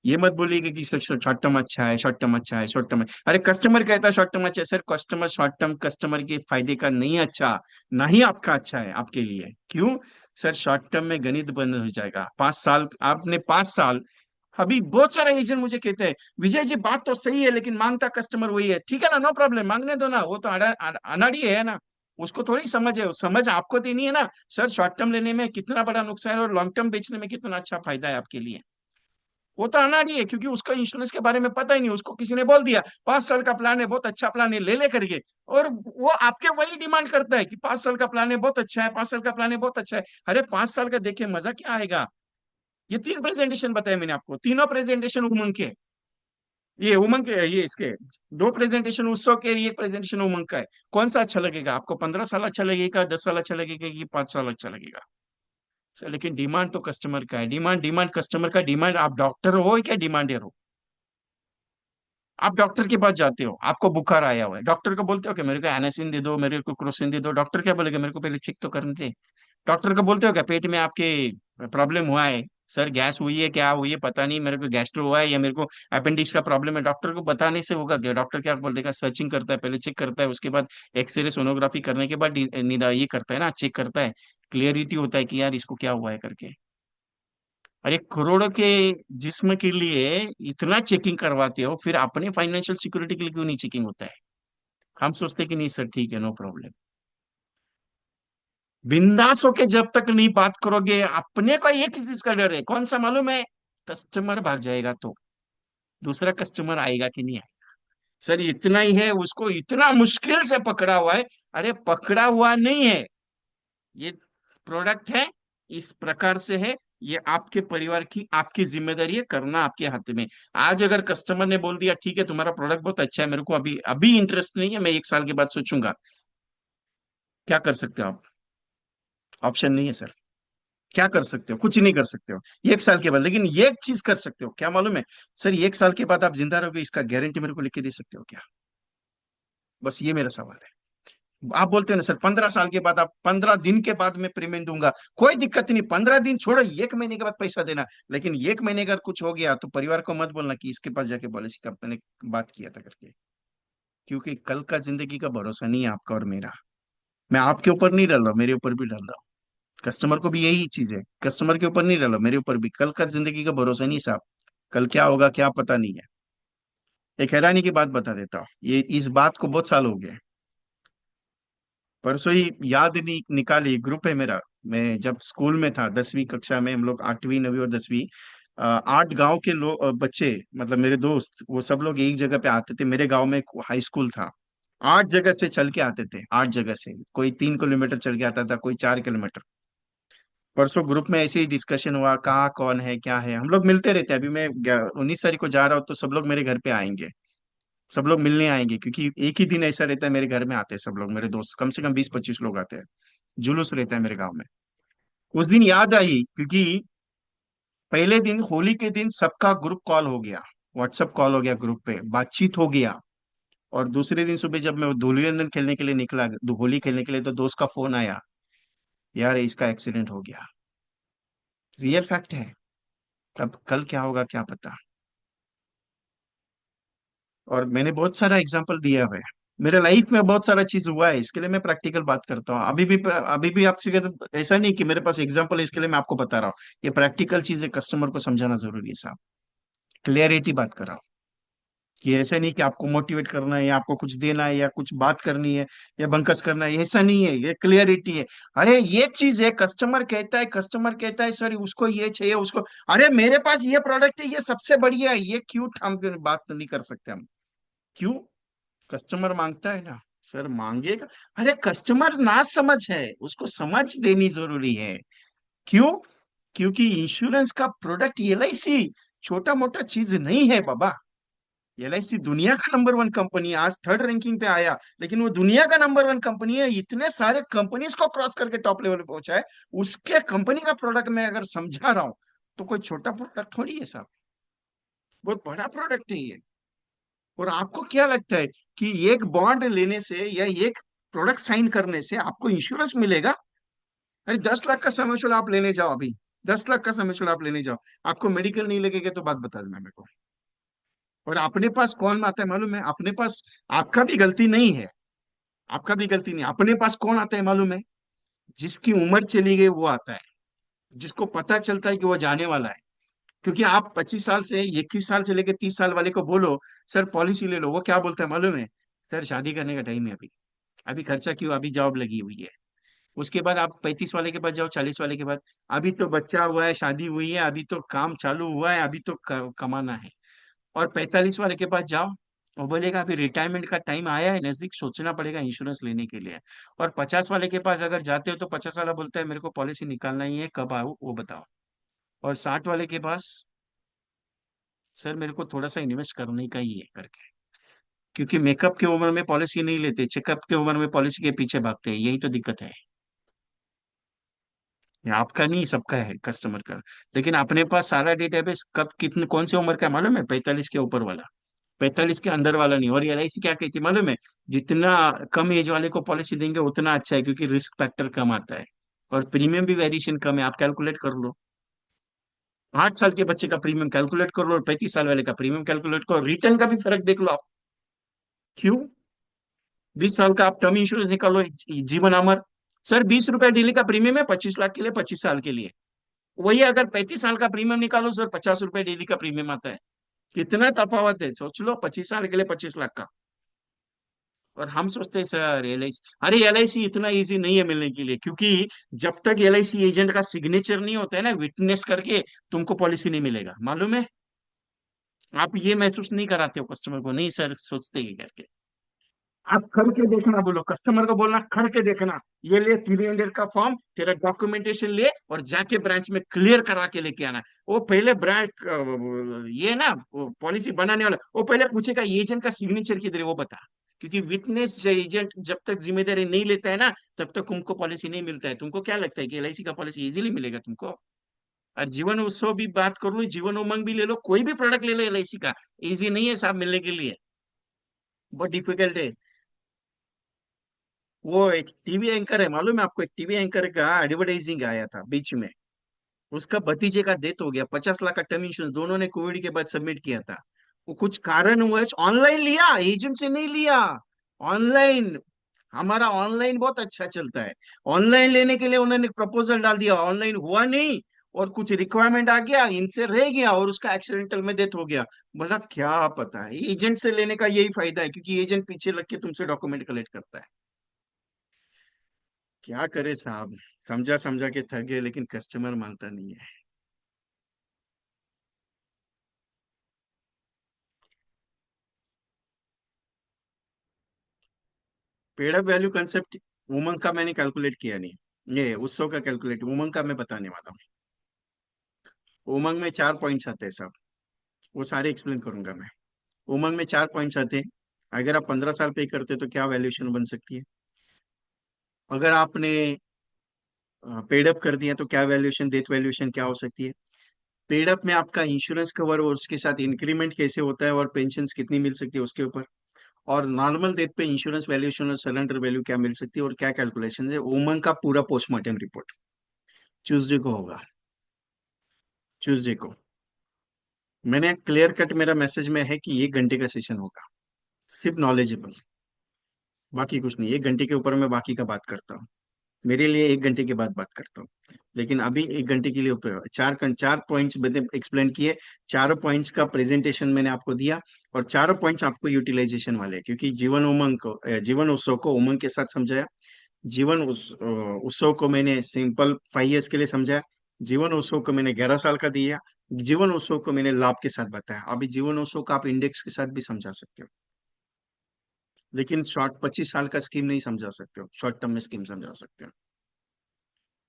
ये मत बोलिएगा कि सर शॉर्ट टर्म अच्छा है, शॉर्ट टर्म अच्छा है, शॉर्ट टर्म। अरे कस्टमर कहता है शॉर्ट टर्म अच्छा है sir, customer short term customer के फायदे का नहीं है अच्छा। ना ही आपका अच्छा है आपके लिए। क्यों? सर शॉर्ट टर्म में गणित बंद हो जाएगा। 5 साल आपने 5 साल। अभी बहुत सारे एजेंट मुझे कहते हैं विजय जी बात तो सही है लेकिन मांगता कस्टमर वही है। ठीक है ना, नो प्रॉब्लम, मांगने दो ना, वो तो अनाड़ी है ना। उसको थोड़ी समझ है, समझ आपको देनी है ना। सर शॉर्ट टर्म लेने में कितना बड़ा नुकसान है और लॉन्ग टर्म बेचने में कितना अच्छा फायदा है आपके लिए। वो तो अनाड़ी है क्योंकि उसका इंश्योरेंस के बारे में पता ही नहीं। उसको किसी ने बोल दिया 5 साल का प्लान है, बहुत अच्छा प्लान है, ले ले करके। और वो आपके वही डिमांड करता है कि 5 साल का प्लान है बहुत अच्छा है, 5 साल का प्लान है बहुत अच्छा है। अरे 5 साल का देखे मजा क्या आएगा। ये 3 प्रेजेंटेशन बताए मैंने आपको, तीनों प्रेजेंटेशन उमंग के। ये उमंग के, ये इसके 2 प्रेजेंटेशन उत्सव के, एक प्रेजेंटेशन उमंग का है। कौन सा अच्छा लगेगा आपको? 15 साल अच्छा लगेगा, 10 साल अच्छा लगेगा कि 5 साल अच्छा लगेगा? सर लेकिन डिमांड तो कस्टमर का है। डिमांड डिमांड कस्टमर का डिमांड। आप डॉक्टर हो क्या डिमांडर हो? आप डॉक्टर के पास जाते हो, आपको बुखार आया हुआ है, डॉक्टर को बोलते हो कि मेरे को एनासिन दे दो, मेरे को क्रोसिन दे दो। डॉक्टर क्या बोलेगा? मेरे को पहले चेक तो करने दे। डॉक्टर को बोलते हो क्या पेट में आपके प्रॉब्लम हुआ है? सर गैस हुई है, क्या हुई है पता नहीं, मेरे को गैस्ट्रो हुआ है या मेरे को अपेंडिक्स का प्रॉब्लम है। डॉक्टर को बताने से होगा क्या? डॉक्टर क्या बोल देगा? सर्चिंग करता है, पहले चेक करता है, उसके बाद एक्सरे सोनोग्राफी करने के बाद ये करता है ना, चेक करता है। क्लियरिटी होता है कि यार इसको क्या हुआ है करके। अरे करोड़ों के जिस्म के लिए इतना चेकिंग करवाते हो, फिर अपने फाइनेंशियल सिक्योरिटी के लिए क्यों नहीं चेकिंग होता है? हम सोचते हैं कि नहीं सर ठीक है, नो प्रॉब्लम। बिंदास होके जब तक नहीं बात करोगे, अपने को एक ही चीज का डर है, कौन सा मालूम है? कस्टमर भाग जाएगा तो दूसरा कस्टमर आएगा कि नहीं आएगा। सर इतना ही है, उसको इतना मुश्किल से पकड़ा हुआ है। अरे पकड़ा हुआ नहीं है, ये प्रोडक्ट है, इस प्रकार से है। ये आपके परिवार की आपकी जिम्मेदारी है, करना आपके हाथ में। आज अगर कस्टमर ने बोल दिया ठीक है तुम्हारा प्रोडक्ट बहुत अच्छा है, मेरे को अभी अभी इंटरेस्ट नहीं है, मैं 1 साल के बाद सोचूंगा, क्या कर सकते हो आप? ऑप्शन नहीं है सर। क्या कर सकते हो? कुछ नहीं कर सकते हो 1 साल के बाद। लेकिन ये एक चीज कर सकते हो, क्या मालूम है? सर 1 साल के बाद आप जिंदा रहोगे इसका गारंटी मेरे को लिख के दे सकते हो क्या? बस ये मेरा सवाल है। आप बोलते हैं ना सर 15 साल के बाद, आप 15 दिन के बाद मैं पेमेंट दूंगा, कोई दिक्कत नहीं, 15 दिन छोड़ो, 1 महीने के बाद पैसा देना। लेकिन 1 महीने अगर कुछ हो गया तो परिवार को मत बोलना कि इसके पास जाके पॉलिसी का मैंने बात किया था करके। क्योंकि कल का जिंदगी का भरोसा नहीं है आपका और मेरा। मैं आपके ऊपर नहीं डाल रहा हूँ, मेरे ऊपर भी डाल रहा हूँ। कस्टमर को भी यही चीज है, कस्टमर के ऊपर नहीं डालो, मेरे ऊपर भी। कल का जिंदगी का भरोसा नहीं साहब, कल क्या होगा क्या पता नहीं है। एक हैरानी की बात बता देता हूँ, ये इस बात को बहुत साल हो गए। परसों ही याद नहीं निकाली, ग्रुप है मेरा। मैं जब स्कूल में था 10वीं कक्षा में, हम लोग 8वीं 9वीं और 10वीं, 8 गांव के लोग बच्चे, मतलब मेरे दोस्त, वो सब लोग एक जगह पे आते थे। मेरे गांव में एक हाई स्कूल था। 8 जगह से चल के आते थे, 8 जगह से, कोई 3 किलोमीटर चल के आता था, कोई 4 किलोमीटर। परसों ग्रुप में ऐसे ही डिस्कशन हुआ, कहाँ कौन है क्या है, हम लोग मिलते रहते हैं। अभी मैं 19 तारीख को जा रहा हूँ, तो सब लोग मेरे घर पे आएंगे, सब लोग मिलने आएंगे, क्योंकि एक ही दिन ऐसा रहता है, मेरे घर में आते हैं सब लोग, मेरे दोस्त कम से कम 20-25 लोग आते हैं। जुलूस रहता है मेरे गांव में। उस दिन याद आई, क्योंकि पहले दिन होली के दिन सबका ग्रुप कॉल हो गया, व्हाट्सएप कॉल हो गया, ग्रुप पे बातचीत हो गया। और दूसरे दिन सुबह जब मैं धूलिवंदन खेलने के लिए निकला, होली खेलने के लिए, तो दोस्त का फोन आया, यार इसका एक्सीडेंट हो गया। रियल फैक्ट है। अब कल क्या होगा क्या पता। और मैंने बहुत सारा एग्जांपल दिया हुआ है। मेरे लाइफ में बहुत सारा चीज हुआ है, इसके लिए मैं प्रैक्टिकल बात करता हूँ। अभी भी आपसे ऐसा नहीं कि मेरे पास एग्जांपल है इसके लिए मैं आपको बता रहा हूँ। ये प्रैक्टिकल चीज है, कस्टमर को समझाना जरूरी है साहब। क्लियरिटी बात कर रहा हूँ, कि ऐसा नहीं कि आपको मोटिवेट करना है, या आपको कुछ देना है, या कुछ बात करनी है, या बंकस करना है, ऐसा नहीं है, ये क्लियरिटी है। अरे ये चीज है, कस्टमर कहता है सर उसको ये चाहिए उसको। अरे मेरे पास ये प्रोडक्ट है, ये सबसे बढ़िया है, ये क्यों हम बात नहीं कर सकते हम? क्यों? कस्टमर मांगता है ना, सर मांगेगा। अरे कस्टमर ना समझ है, उसको समझ देनी जरूरी है। क्यों? क्योंकि इंश्योरेंस का प्रोडक्ट एलआईसी छोटा मोटा चीज नहीं है बाबा। एलआईसी दुनिया का नंबर 1 कंपनी है, आज 3rd रैंकिंग पे आया, लेकिन वो दुनिया का नंबर 1 कंपनी है, इतने सारे कंपनीज को क्रॉस करके टॉप लेवल पे पहुंचा है। उसके कंपनी का प्रोडक्ट मैं अगर समझा रहा हूं, तो कोई छोटा प्रोडक्ट थोड़ी है साहब, बहुत बड़ा प्रोडक्ट है ये। और आपको क्या लगता है कि एक बॉन्ड लेने से या एक प्रोडक्ट साइन करने से आपको इंश्योरेंस मिलेगा? अरे 10 लाख का समय आप लेने जाओ अभी, 10 लाख का समय आप लेने जाओ, आपको मेडिकल नहीं लगेगा तो बात बता देना मेरे को। और अपने पास कौन आता है मालूम है? अपने पास आपका भी गलती नहीं है, आपका भी गलती नहीं, अपने पास कौन आता है मालूम है? जिसकी उम्र चली गई वो आता है, जिसको पता चलता है कि वो जाने वाला है। क्योंकि आप 25 साल से 21 साल से लेकर 30 साल वाले को बोलो सर पॉलिसी ले लो, वो क्या बोलता है मालूम है? सर शादी करने का टाइम है अभी, अभी खर्चा क्यों, अभी जॉब लगी हुई है। उसके बाद आप 35 वाले के पास जाओ, 40 वाले के बाद, अभी तो बच्चा हुआ है, शादी हुई है, अभी तो काम चालू हुआ है, अभी तो कमाना है। और 45 वाले के पास जाओ, वो बोलेगा अभी रिटायरमेंट का टाइम आया है नजदीक, सोचना पड़ेगा इंश्योरेंस लेने के लिए। और 50 वाले के पास अगर जाते हो, तो 50 वाला बोलता है मेरे को पॉलिसी निकालना ही है, कब आओ वो बताओ। और 60 वाले के पास, सर मेरे को थोड़ा सा इन्वेस्ट करने का ही है करके। क्योंकि मेकअप की उम्र में पॉलिसी नहीं लेते, चेकअप की उम्र में पॉलिसी के पीछे भागते हैं, यही तो दिक्कत है। ये आपका नहीं, सबका है कस्टमर का। लेकिन अपने पास सारा डेटाबेस कब कितने कौन सी उम्र का है मालूम है? 45 के ऊपर वाला, 45 के अंदर वाला नहीं। और एलआईसी क्या कहती है मालूम है? जितना कम एज वाले को पॉलिसी देंगे उतना अच्छा है, क्योंकि रिस्क फैक्टर कम आता है, और प्रीमियम भी वेरिएशन कम है। आप कैलकुलेट कर लो, 8 साल के बच्चे का प्रीमियम कैलकुलेट कर लो, और 35 साल वाले का प्रीमियम कैलकुलेट करो, रिटर्न का भी फर्क देख लो आप। क्यों? 20 साल का आप टर्म इंश्योरेंस निकालो, जीवन अमर, सर 20 रुपए डेली का प्रीमियम है 25 लाख के लिए, 25 साल के लिए। वही अगर 35 साल का प्रीमियम निकालो सर, 50 रुपए डेली का प्रीमियम आता है। कितना तफावत है सोच लो, 25 साल के लिए 25 लाख का। और हम सोचते हैं सर एलआईसी, अरे एलआईसी इतना इजी नहीं है मिलने के लिए, क्योंकि जब तक एलआईसी एजेंट का सिग्नेचर नहीं होता है ना विटनेस करके, तुमको पॉलिसी नहीं मिलेगा, मालूम है? आप ये महसूस नहीं कराते हो कस्टमर को, नहीं सर सोचते ही करके। आप खड़ के देखना, बोलो कस्टमर को, बोलना खड़ के देखना, ये ले 300 का फॉर्म, तेरा डॉक्यूमेंटेशन ले, और जाके ब्रांच में क्लियर करा के लेके आना। वो पहले ब्रांच ये ना, वो पॉलिसी बनाने वाला वो पहले पूछेगा एजेंट का सिग्नेचर किधर है वो बता। क्योंकि विटनेस एजेंट जब तक जिम्मेदारी नहीं लेता है ना, तब तक तुमको पॉलिसी नहीं मिलता है। तुमको क्या लगता है कि एलआईसी का पॉलिसी इजीली मिलेगा तुमको? और जीवन उत्सव भी बात कर लो, जीवन उमंग भी ले लो, कोई भी प्रोडक्ट ले लो एलआईसी का, इजी नहीं है साहब मिलने के लिए, बहुत डिफिकल्ट है। वो एक टीवी एंकर है मालूम है आपको? एक टीवी एंकर का एडवर्टाइजिंग आया था बीच में, उसका भतीजे का डेथ हो गया, 50 लाख का टर्म इंश्योरेंस दोनों ने कोविड के बाद सबमिट किया था। वो कुछ कारणवश ऑनलाइन लिया, एजेंट से नहीं लिया, ऑनलाइन। हमारा ऑनलाइन बहुत अच्छा चलता है। ऑनलाइन लेने के लिए उन्होंने प्रपोजल डाल दिया, ऑनलाइन हुआ नहीं। और कुछ रिक्वायरमेंट आ गया, इनसे रह गया और उसका एक्सीडेंटल में डेथ हो गया। बोला क्या पता है, एजेंट से लेने का यही फायदा है, क्योंकि एजेंट पीछे लग के तुमसे डॉक्यूमेंट कलेक्ट करता है। क्या करे साहब, समझा समझा के थक गए, लेकिन कस्टमर मानता नहीं है। पेड़ वैल्यू कंसेप्ट उमंग का मैंने कैलकुलेट किया नहीं, ये उत्सव का कैलकुलेट, उमंग का मैं बताने वाला हूँ। उमंग में 4 पॉइंट्स आते हैं साहब, वो सारे एक्सप्लेन करूंगा मैं। उमंग में 4 पॉइंट्स आते हैं। अगर आप 15 साल पे करते तो क्या वैल्यूएशन बन सकती है, अगर आपने पेड अप कर दिया तो क्या वैल्यूएशन, डेथ वैल्यूएशन क्या हो सकती है, पेड अप में आपका इंश्योरेंस कवर और उसके साथ इंक्रीमेंट कैसे होता है और पेंशन कितनी मिल सकती है उसके ऊपर, और नॉर्मल डेथ पे इंश्योरेंस वैल्यूएशन और सरेंडर वैल्यू क्या मिल सकती है और क्या कैलकुलेशन है, उमंग का पूरा पोस्टमार्टम रिपोर्ट ट्यूसडे को होगा। ट्यूसडे को मैंने क्लियर कट, मेरा मैसेज में है कि 1 घंटे का सेशन होगा, सिर्फ नॉलेजेबल, बाकी कुछ नहीं। 1 घंटे के ऊपर मैं बाकी का बात करता हूँ, मेरे लिए 1 घंटे के बाद बात करता हूँ। लेकिन अभी 1 घंटे के लिए ऊपर चार पॉइंट्स मैंने एक्सप्लेन किए, चारों पॉइंट्स का प्रेजेंटेशन मैंने आपको दिया, और चारों पॉइंट्स आपको यूटिलाइजेशन वाले हैं, क्योंकि जीवन उमंग को जीवन उत्सव को उमंग के साथ समझाया, उत्सव को मैंने सिंपल 5 इयर्स के लिए समझाया, जीवन उत्सव को मैंने 11 साल का दिया, जीवन उत्सव को मैंने लाभ के साथ बताया। अभी जीवन उत्सव को आप इंडेक्स के साथ भी समझा सकते हो, लेकिन शॉर्ट 25 साल का स्कीम नहीं समझा सकते हो, शॉर्ट टर्म में स्कीम समझा सकते हो।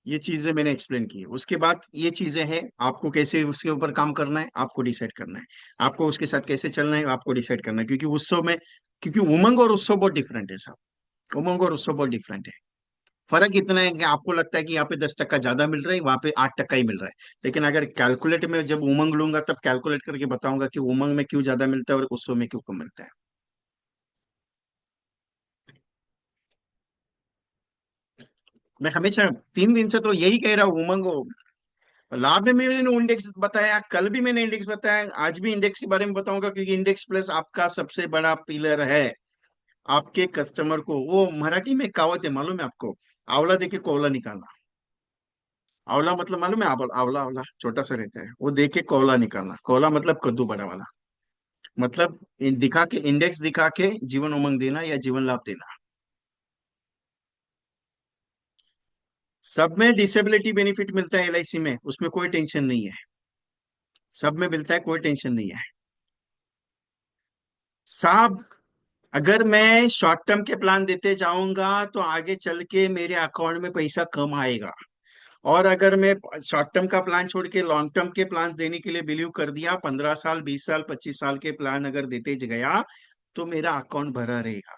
ये चीजें मैंने एक्सप्लेन की है। उसके बाद ये चीजें हैं, आपको कैसे उसके ऊपर काम करना है आपको डिसाइड करना है, आपको उसके साथ कैसे चलना है आपको डिसाइड करना है, क्योंकि उत्सव में, क्योंकि उमंग और उत्सव बहुत डिफरेंट है साहब, उमंग और उत्सव बहुत डिफरेंट है। फर्क इतना है कि आपको लगता है कि यहाँ पे 10% ज्यादा मिल रहा है, वहां पे 8% ही मिल रहा है। लेकिन अगर कैलकुलेट में जब उमंग लूंगा तब कैलकुलेट करके बताऊंगा कि उमंग में क्यों ज्यादा मिलता है और उत्सव में क्यों कम मिलता है। मैं हमेशा 3 दिन से तो यही कह रहा हूँ, उमंग लाभ में मैंने इंडेक्स बताया, कल भी मैंने इंडेक्स बताया, आज भी इंडेक्स के बारे में बताऊंगा, क्योंकि इंडेक्स प्लस आपका सबसे बड़ा पिलर है आपके कस्टमर को। वो मराठी में कहावत है, मालूम है आपको, आंवला देके कोवला निकालना। आंवला मतलब मालूम है, आंवला आंवला आंवला छोटा सा रहता है, वो देके कोवला निकालना, कोवला मतलब कद्दू बड़ा वाला, मतलब दिखा के, इंडेक्स दिखा के जीवन उमंग देना या जीवन लाभ देना। सब में डिसेबिलिटी बेनिफिट मिलता है एलआईसी में, उसमें कोई टेंशन नहीं है, सब में मिलता है, कोई टेंशन नहीं है साहब। अगर मैं शॉर्ट टर्म के प्लान देते जाऊंगा तो आगे चल के मेरे अकाउंट में पैसा कम आएगा, और अगर मैं शॉर्ट टर्म का प्लान छोड़ के लॉन्ग टर्म के प्लान देने के लिए बिलीव कर दिया, 15 साल 20 साल 25 साल के प्लान अगर देते गया, तो मेरा अकाउंट भरा रहेगा।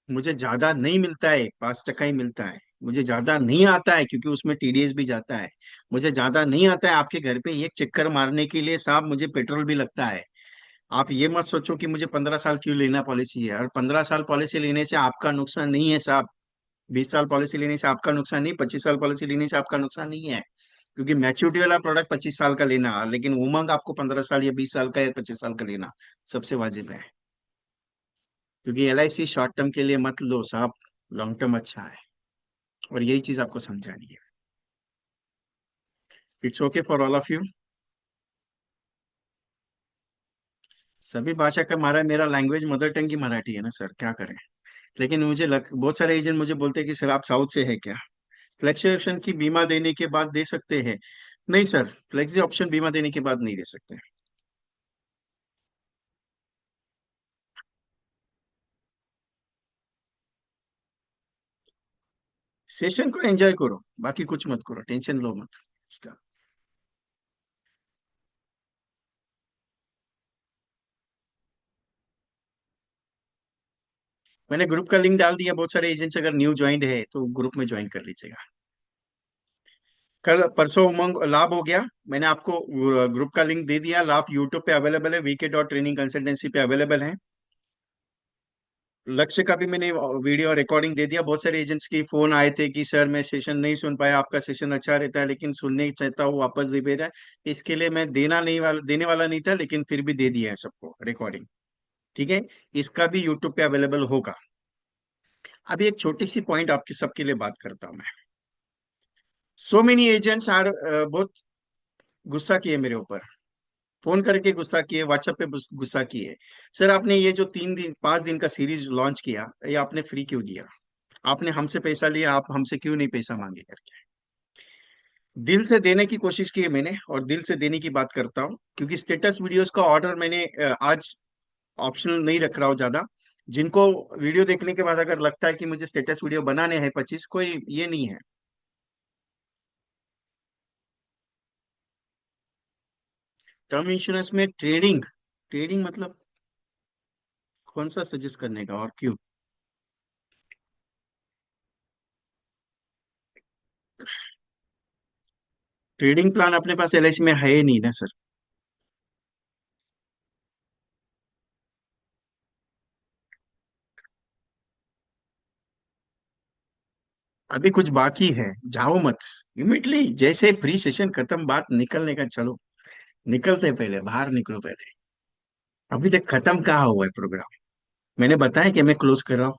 मुझे ज्यादा नहीं मिलता है, 5% ही मिलता है। मुझे ज्यादा नहीं आता है क्योंकि उसमें टीडीएस भी जाता है। मुझे ज्यादा नहीं आता है आपके घर पे एक चक्कर मारने के लिए साहब, मुझे पेट्रोल भी लगता है। आप ये मत सोचो कि मुझे 15 साल क्यों लेना पॉलिसी है, और 15 साल पॉलिसी लेने से आपका नुकसान नहीं है साहब। 20 साल पॉलिसी लेने से आपका नुकसान नहीं, 25 साल पॉलिसी लेने से आपका नुकसान नहीं है, क्योंकि मैच्योरिटी वाला प्रोडक्ट 25 साल का लेना, लेकिन उमंग आपको 15 साल या 20 साल का या 25 साल का लेना सबसे वाजिब है। क्योंकि एलआईसी शॉर्ट टर्म के लिए मत लो साहब, लॉन्ग टर्म अच्छा है, और यही चीज आपको समझानी है। It's okay for all of you. सभी भाषा का हमारा, मेरा लैंग्वेज मदर टंग की मराठी है ना सर, क्या करें। लेकिन बहुत सारे एजेंट मुझे बोलते हैं कि सर आप साउथ से है क्या, फ्लेक्सी ऑप्शन की बीमा देने के बाद दे सकते हैं। नहीं सर, फ्लेक्सी ऑप्शन बीमा देने के बाद नहीं दे सकते। सेशन को एंजॉय करो, बाकी कुछ मत करो, टेंशन लो मत इसका। मैंने ग्रुप का लिंक डाल दिया, बहुत सारे एजेंट्स अगर न्यू ज्वाइंट है तो ग्रुप में ज्वाइन कर लीजिएगा। कल परसों उमंग लाभ हो गया, मैंने आपको ग्रुप का लिंक दे दिया, लाभ यूट्यूब पे अवेलेबल है, वीके.ट्रेनिंग कंसल्टेंसी पे अवेलेबल है। लक्ष्य का भी मैंने वीडियो रिकॉर्डिंग दे दिया। बहुत सारे एजेंट्स की फोन आए थे कि सर मैं सेशन नहीं सुन पाया, आपका सेशन अच्छा रहता है लेकिन सुनने चाहता हूँ, वापस दे भेजा है। इसके लिए मैं देने वाला नहीं था, लेकिन फिर भी दे दिया है सबको रिकॉर्डिंग। ठीक है, इसका भी यूट्यूब पे अवेलेबल होगा। अभी एक छोटी सी पॉइंट आपके सबके लिए बात करता हूँ मैं। सो मेनी एजेंट्स आर बहुत गुस्सा किए मेरे ऊपर, फोन करके गुस्सा किए, व्हाट्सएप पे गुस्सा किए। सर आपने ये जो 3 दिन 5 दिन का सीरीज लॉन्च किया, ये आपने फ्री क्यों दिया? आपने हमसे पैसा लिया, आप हमसे क्यों नहीं पैसा मांगे करके। दिल से देने की कोशिश की है मैंने, और दिल से देने की बात करता हूँ, क्योंकि स्टेटस वीडियोस का ऑर्डर मैंने आज ऑप्शनल नहीं रख रहा हूँ ज्यादा। जिनको वीडियो देखने के बाद अगर लगता है कि मुझे स्टेटस वीडियो बनाने हैं 25, कोई ये नहीं है। टर्म इंश्योरेंस में ट्रेडिंग, ट्रेडिंग मतलब कौन सा सजेस्ट करने का और क्यों? ट्रेडिंग प्लान अपने पास एलआईसी में है ही नहीं ना सर। अभी कुछ बाकी है, जाओ मत इमिडिएटली, जैसे फ्री सेशन खत्म बात निकलने का चलो। निकलते पहले बाहर निकलो पहले। अभी तक खत्म कहाँ हुआ है प्रोग्राम? मैंने बताया कि मैं क्लोज कर रहा हूँ।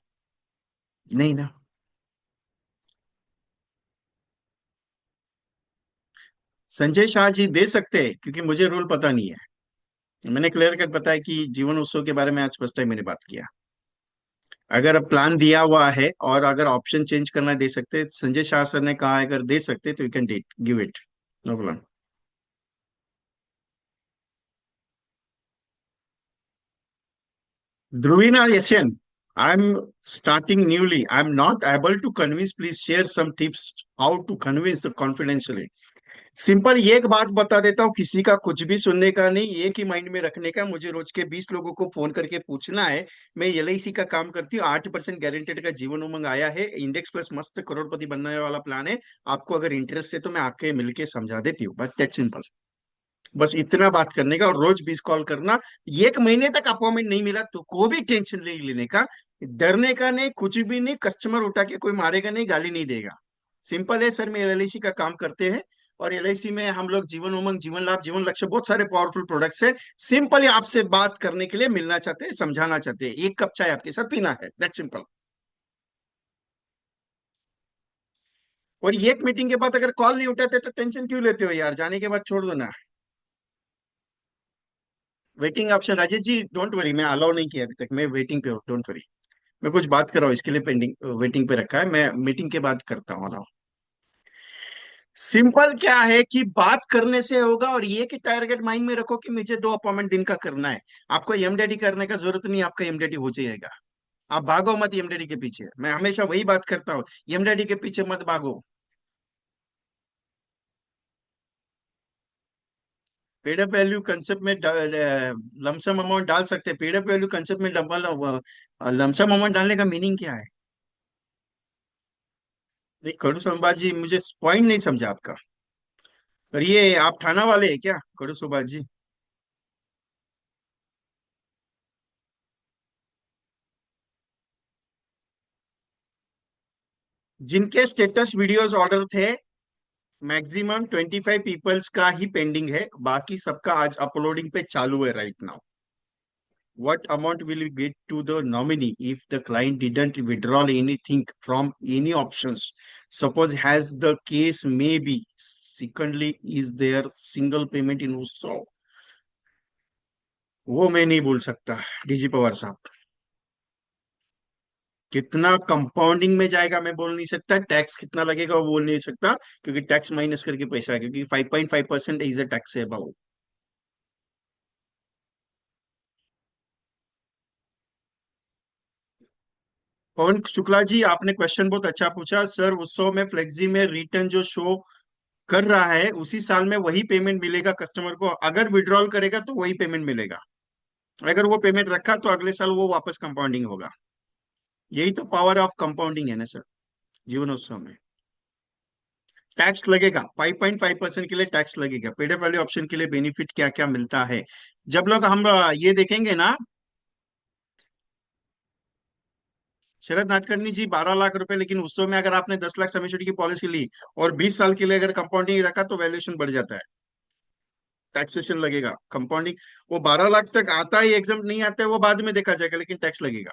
नहीं ना। संजय शाह जी दे सकते हैं, क्योंकि मुझे रूल पता नहीं है। मैंने क्लियर कट बताया कि जीवन उत्सव के बारे में आज फर्स्ट टाइम मैंने बात किया। अगर अब प्लान दिया हुआ है और अगर ऑप्शन चेंज करना दे सकते, संजय शाह सर ने कहा है, अगर दे सकते तो you can date give it, no problem. Dhruvina Yashin, I'm starting newly. I'm not able to convince. Please share some tips how to convince the confidentially. Simple ये एक बात बता देता हूँ, किसी का कुछ भी सुनने का नहीं, एक ही माइंड में रखने का। मुझे रोज के 20 लोगों को फोन करके पूछना है। मैं एलआईसी का काम करती हूँ, 8% गारंटेड का जीवन उमंग आया है, इंडेक्स प्लस मस्त करोड़पति बनने वाला प्लान है। आपको अगर इंटरेस्ट है तो मैं आके मिलके समझा देती हूँ, बस दैट सिंपल। बस इतना बात करने का और रोज 20 कॉल करना। 1 महीने तक अपॉइंटमेंट नहीं मिला तो कोई भी टेंशन नहीं लेने का, डरने का नहीं, कुछ भी नहीं। कस्टमर उठा के कोई मारेगा नहीं, गाली नहीं देगा। सिंपल है सर, मैं एलआईसी का काम करते हैं, और एलआईसी में हम लोग जीवन उमंग, जीवन लाभ, जीवन लक्ष्य, बहुत सारे पावरफुल प्रोडक्ट्स है। सिंपल आपसे बात करने के लिए मिलना चाहते हैं, समझाना चाहते हैं, एक कप चाय आपके साथ पीना है, दैट सिंपल। और ये एक मीटिंग के बाद अगर कॉल नहीं उठाते तो टेंशन क्यों लेते हो यार, जाने के बाद छोड़ दो ना। Waiting option Rajesh ji, don't worry, मैं अलाउ नहीं किया अभी तक, मैं वेटिंग पे हूँ, डोंट वरी। मैं कुछ बात कर रहा हूँ, इसके लिए पेंडिंग वेटिंग पे रखा है, मैं मीटिंग के बाद करता हूँ अलाउ। सिंपल क्या है कि बात करने से होगा, और ये कि टारगेट माइंड में रखो कि मुझे 2 अपॉइंटमेंट दिन का करना है। आपको एमडीडी करने का जरूरत नहीं, आपका एमडीडी हो जाएगा। आप भागो मत एमडीडी के पीछे, मैं हमेशा वही बात करता हूँ, एमडीडी के पीछे मत भागो। पेड वैल्यू कंसेप्ट में लमसम अमाउंट डाल सकते हैं, पेड वैल्यू कंसेप्ट में लमसम अमाउंट डालने का मीनिंग क्या है? नहीं खड़ू संभाजी, मुझे पॉइंट नहीं समझा आपका। और ये आप थाना वाले हैं क्या, खड़ू संभाजी? जिनके स्टेटस वीडियोस ऑर्डर थे, मैक्सिमम 25 पीपल्स का ही पेंडिंग है, बाकी सबका आज अपलोडिंग पे चालू है right now. What amount will you get to the nominee if the client didn't withdraw anything from any options? Suppose has the case may be. Secondly, is there single payment in USO? वो मैं नहीं बोल सकता डीजी पवार साहब। कितना कंपाउंडिंग में जाएगा मैं बोल नहीं सकता, टैक्स कितना लगेगा वो बोल नहीं सकता, क्योंकि टैक्स माइनस करके पैसा है, क्योंकि 5.5% इज अ टैक्सेबल। पवन शुक्ला जी, आपने क्वेश्चन बहुत अच्छा पूछा सर। उत्सव में फ्लेक्सी में रिटर्न जो शो कर रहा है, उसी साल में वही पेमेंट मिलेगा कस्टमर को, अगर विड्रॉल करेगा तो वही पेमेंट मिलेगा। अगर वो पेमेंट रखा तो अगले साल वो वापस कंपाउंडिंग होगा। यही तो पावर ऑफ कंपाउंडिंग है ना सर, जीवनोत्सव में। टैक्स लगेगा, 5.5% के लिए टैक्स लगेगा। पेड वाले ऑप्शन के लिए बेनिफिट क्या क्या मिलता है, जब लोग हम ये देखेंगे ना। शरद नाडकर्णी जी, 12 लाख रुपए, लेकिन उत्सव में अगर आपने 10 लाख समेशन की पॉलिसी ली और 20 साल के लिए अगर कंपाउंडिंग रखा तो वैल्यूएशन बढ़ जाता है, टैक्सेशन लगेगा कंपाउंडिंग। वो 12 लाख तक आता है, एग्जाम नहीं आता है वो बाद में देखा जाएगा, लेकिन टैक्स लगेगा।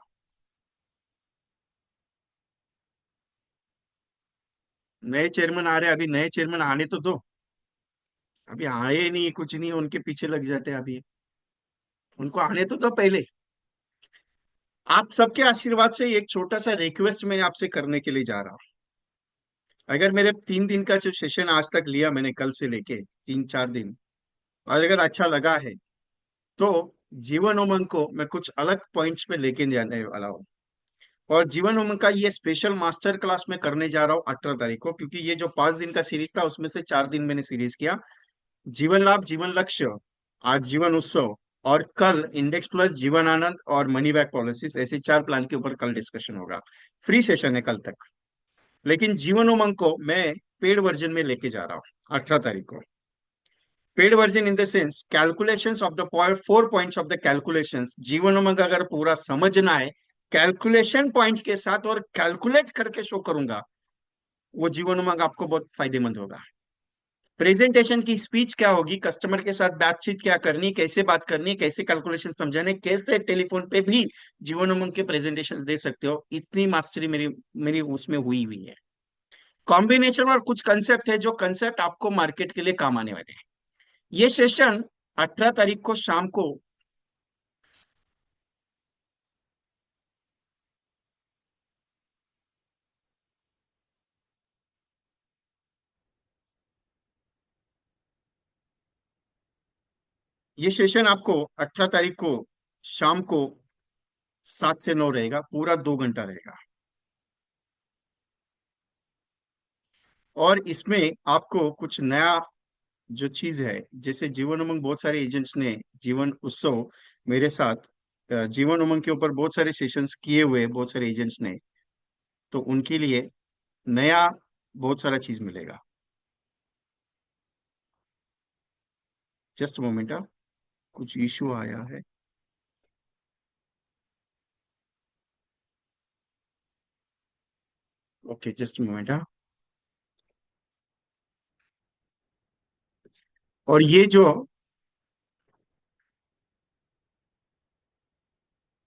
नए चेयरमैन आ रहे हैं, अभी नए चेयरमैन आने तो दो। अभी आए नहीं, कुछ नहीं, उनके पीछे लग जाते हैं अभी। उनको आने तो दो पहले। आप सबके आशीर्वाद से एक छोटा सा रिक्वेस्ट मैं आपसे करने के लिए जा रहा हूँ। अगर मेरे 3 दिन का जो सेशन आज तक लिया मैंने, कल से लेके 3-4 दिन, और अगर अच्छा लगा है, तो जीवन उमंग को मैं कुछ अलग पॉइंट्स पे लेके जाने वाला हूँ। और जीवन उमंग का ये स्पेशल मास्टर क्लास मैं करने जा रहा हूँ 18 तारीख को, क्योंकि ये जो 5 दिन का सीरीज था उसमें से 4 दिन मैंने सीरीज किया। जीवन लाभ, जीवन लक्ष्य, आज जीवन उत्सव, और कल इंडेक्स प्लस, जीवन आनंद और मनी बैक पॉलिसीज, ऐसे 4 प्लान के ऊपर कल डिस्कशन होगा। फ्री सेशन है कल तक। लेकिन जीवन उमंग को मैं पेड वर्जन में लेके जा रहा हूँ 18 तारीख को। Paid version in the sense calculations of the 4 points of the calculations, Jeevan Umang अगर पूरा समझना है कैलकुलेशन पॉइंट के साथ और कैलकुलेट करके शो करूंगा, वो जीवन उमंग आपको बहुत फायदेमंद होगा। प्रेजेंटेशन की स्पीच क्या होगी, कस्टमर के साथ बातचीत क्या करनी, कैसे बात करनी, कैसे कैलकुलेशन समझाने, कैसे टेलीफोन पे भी जीवन उमंग के प्रेजेंटेशन दे सकते हो, इतनी मास्टरी मेरी मेरी उसमें हुई हुई है। कॉम्बिनेशन और कुछ कंसेप्ट है जो कंसेप्ट आपको मार्केट के लिए काम आने वाले हैं। ये सेशन 18 तारीख को शाम को। ये सेशन आपको 18 तारीख को शाम को 7 से 9 रहेगा, पूरा 2 घंटा रहेगा। और इसमें आपको कुछ नया जो चीज है, जैसे जीवन उमंग बहुत सारे एजेंट्स ने, जीवन उत्सव मेरे साथ जीवन उमंग के ऊपर बहुत सारे सेशंस किए हुए हैं बहुत सारे एजेंट्स ने, तो उनके लिए नया बहुत सारा चीज मिलेगा। जस्ट मोमेंट, कुछ इशू आया है। Okay, just moment. और ये जो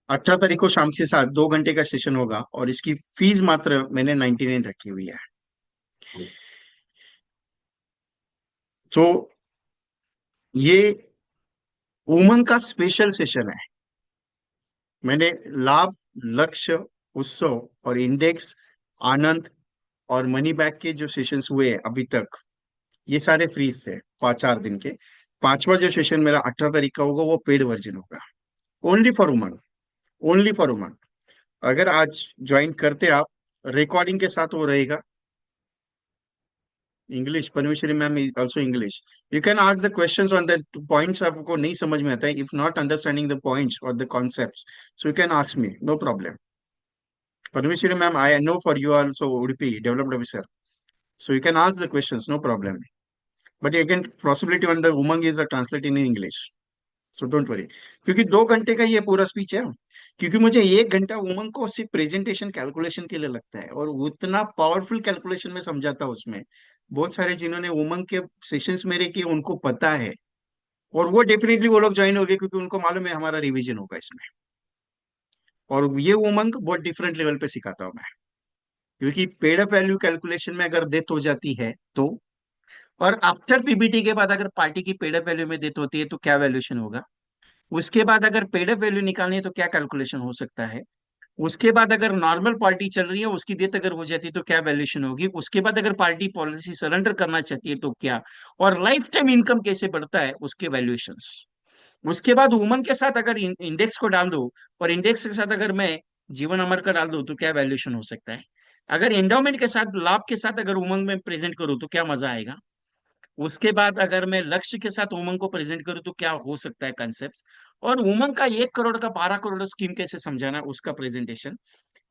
18 तारीख को शाम के साथ 2 घंटे का सेशन होगा, और इसकी फीस मात्र मैंने 99 रखी हुई है। तो ये उमंग का स्पेशल सेशन है। मैंने लाभ, लक्ष्य, उत्सव और इंडेक्स, आनंद और मनी बैक के जो सेशंस हुए हैं अभी तक, ये सारे फ्री थे 4 दिन के। पांचवा जो सेशन मेरा 18 तारीख का होगा वो पेड वर्जन होगा, only for Umang, only for Umang. अगर आज ज्वाइन करते आप, रिकॉर्डिंग के साथ वो रहेगा। English, Parameshwari ma'am is also English. You can ask the questions on the points, आपको नहीं समझ में आता है, if not understanding the points और the concepts, so you can ask me, no problem. Parameshwari ma'am, I know for you also Udupi developed officer, so you can ask the questions, no problem. But again, possibility on the umang is a translate in English, so don't worry. क्योंकि 2 घंटे का ये पूरा स्पीच है, क्योंकि मुझे 1 घंटा उमंग को सिर्फ प्रेजेंटेशन कैलकुलेशन के लिए लगता है, और उतना पावरफुल कैलकुलेशन में समझाता हूँ उसमें। बहुत सारे जिन्होंने उमंग के सेशंस मेरे किए उनको पता है, और वो डेफिनेटली वो लोग ज्वाइन हो गए, क्योंकि उनको मालूम है हमारा रिवीजन होगा इसमें। और ये उमंग बहुत डिफरेंट लेवल पे सिखाता हूँ मैं, क्योंकि पेड अप वैल्यू कैलकुलेशन में अगर डेथ हो जाती है तो, और आफ्टर पीबीटी के बाद अगर पार्टी की पेड अप वैल्यू में डेथ होती है तो क्या वैल्यूएशन होगा, उसके बाद अगर पेड अप वैल्यू निकालनी है तो क्या कैलकुलेशन हो सकता है, उसके बाद अगर नॉर्मल पार्टी चल रही है उसकी डेथ अगर हो जाती है तो क्या वैल्यूएशन होगी, उसके बाद अगर पार्टी पॉलिसी सरेंडर करना चाहती है तो क्या, और लाइफ टाइम इनकम कैसे बढ़ता है उसके वैल्यूएशंस। उसके बाद उमंग के साथ अगर इंडेक्स को डाल दो, और इंडेक्स के साथ अगर मैं जीवन अमर का डाल दो तो क्या वैल्यूएशन हो सकता है, अगर एंडोमेंट के साथ लाभ के साथ अगर उमंग में प्रेजेंट करूँ तो क्या मजा आएगा, उसके बाद अगर मैं लक्ष्य के साथ उमंग को प्रेजेंट करूँ तो क्या हो सकता है कंसेप्ट, और उमंग का 1 करोड़ का 12 करोड़ स्कीम कैसे समझाना उसका प्रेजेंटेशन।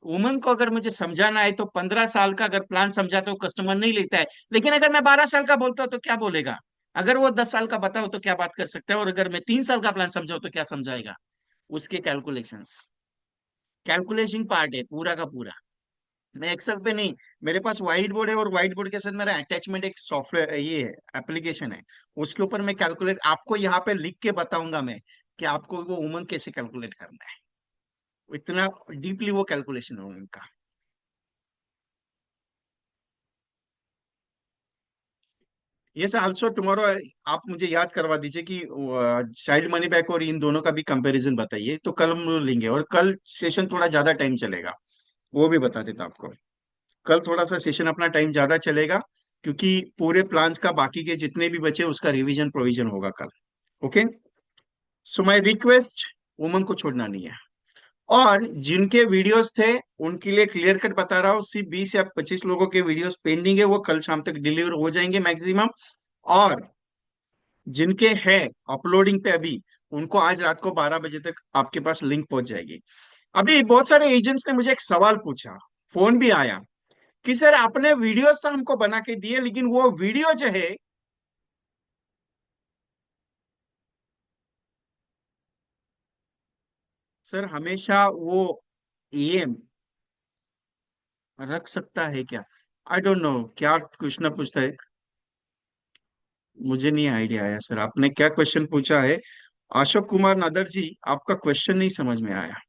उमंग को अगर मुझे समझाना है तो 15 साल का अगर प्लान समझाता हूँ कस्टमर नहीं लेता है, लेकिन अगर मैं 12 साल का बोलता हूँ तो क्या बोलेगा, अगर वो 10 साल का बताओ तो क्या बात कर सकता है, और अगर मैं 3 साल का प्लान समझाऊँ तो क्या समझाएगा। उसके कैलकुलेशंस, कैलकुलेशन पार्ट है पूरा का पूरा। मैं एक्सेल पे नहीं, मेरे पास व्हाइट बोर्ड है, और व्हाइट बोर्ड के साथ मेरा अटैचमेंट एक सॉफ्टवेयर ये है, एप्लीकेशन है, उसके ऊपर मैं कैलकुलेट आपको यहाँ पे लिख के बताऊंगा मैं, कि आपको वो उमंग कैसे कैलकुलेट करना है। इतना डीपली वो कैलकुलेशन है उनका। ये सर ऑल्सो टुमारो आप मुझे याद करवा दीजिए कि चाइल्ड मनी बैक और इन दोनों का भी कंपैरिजन बताइए, तो कल हम लोग लेंगे। और कल सेशन थोड़ा ज्यादा टाइम चलेगा, वो भी बता देता आपको। कल थोड़ा सा सेशन अपना टाइम ज्यादा चलेगा, क्योंकि पूरे प्लान्स का बाकी के जितने भी बचे उसका रिवीजन प्रोविजन होगा कल। ओके। सो माय रिक्वेस्ट, उमंग को छोड़ना नहीं है। और जिनके वीडियोस थे उनके लिए क्लियर कट बता रहा हूँ, सिर्फ 20 या 25 लोगों के वीडियोस पेंडिंग है, वो कल शाम तक डिलीवर हो जाएंगे मैक्सिमम। और जिनके है अपलोडिंग पे अभी, उनको आज रात को 12 बजे तक आपके पास लिंक पहुंच जाएगी। अभी बहुत सारे एजेंट्स ने मुझे एक सवाल पूछा, फोन भी आया, कि सर आपने वीडियोस तो हमको बना के दिए, लेकिन वो वीडियो जो है, सर हमेशा वो एम रख सकता है क्या? आई डोंट नो क्या क्वेश्चन पूछता है। मुझे नहीं आइडिया आया सर, आपने क्या क्वेश्चन पूछा है। अशोक कुमार नादर जी, आपका क्वेश्चन नहीं समझ में आया।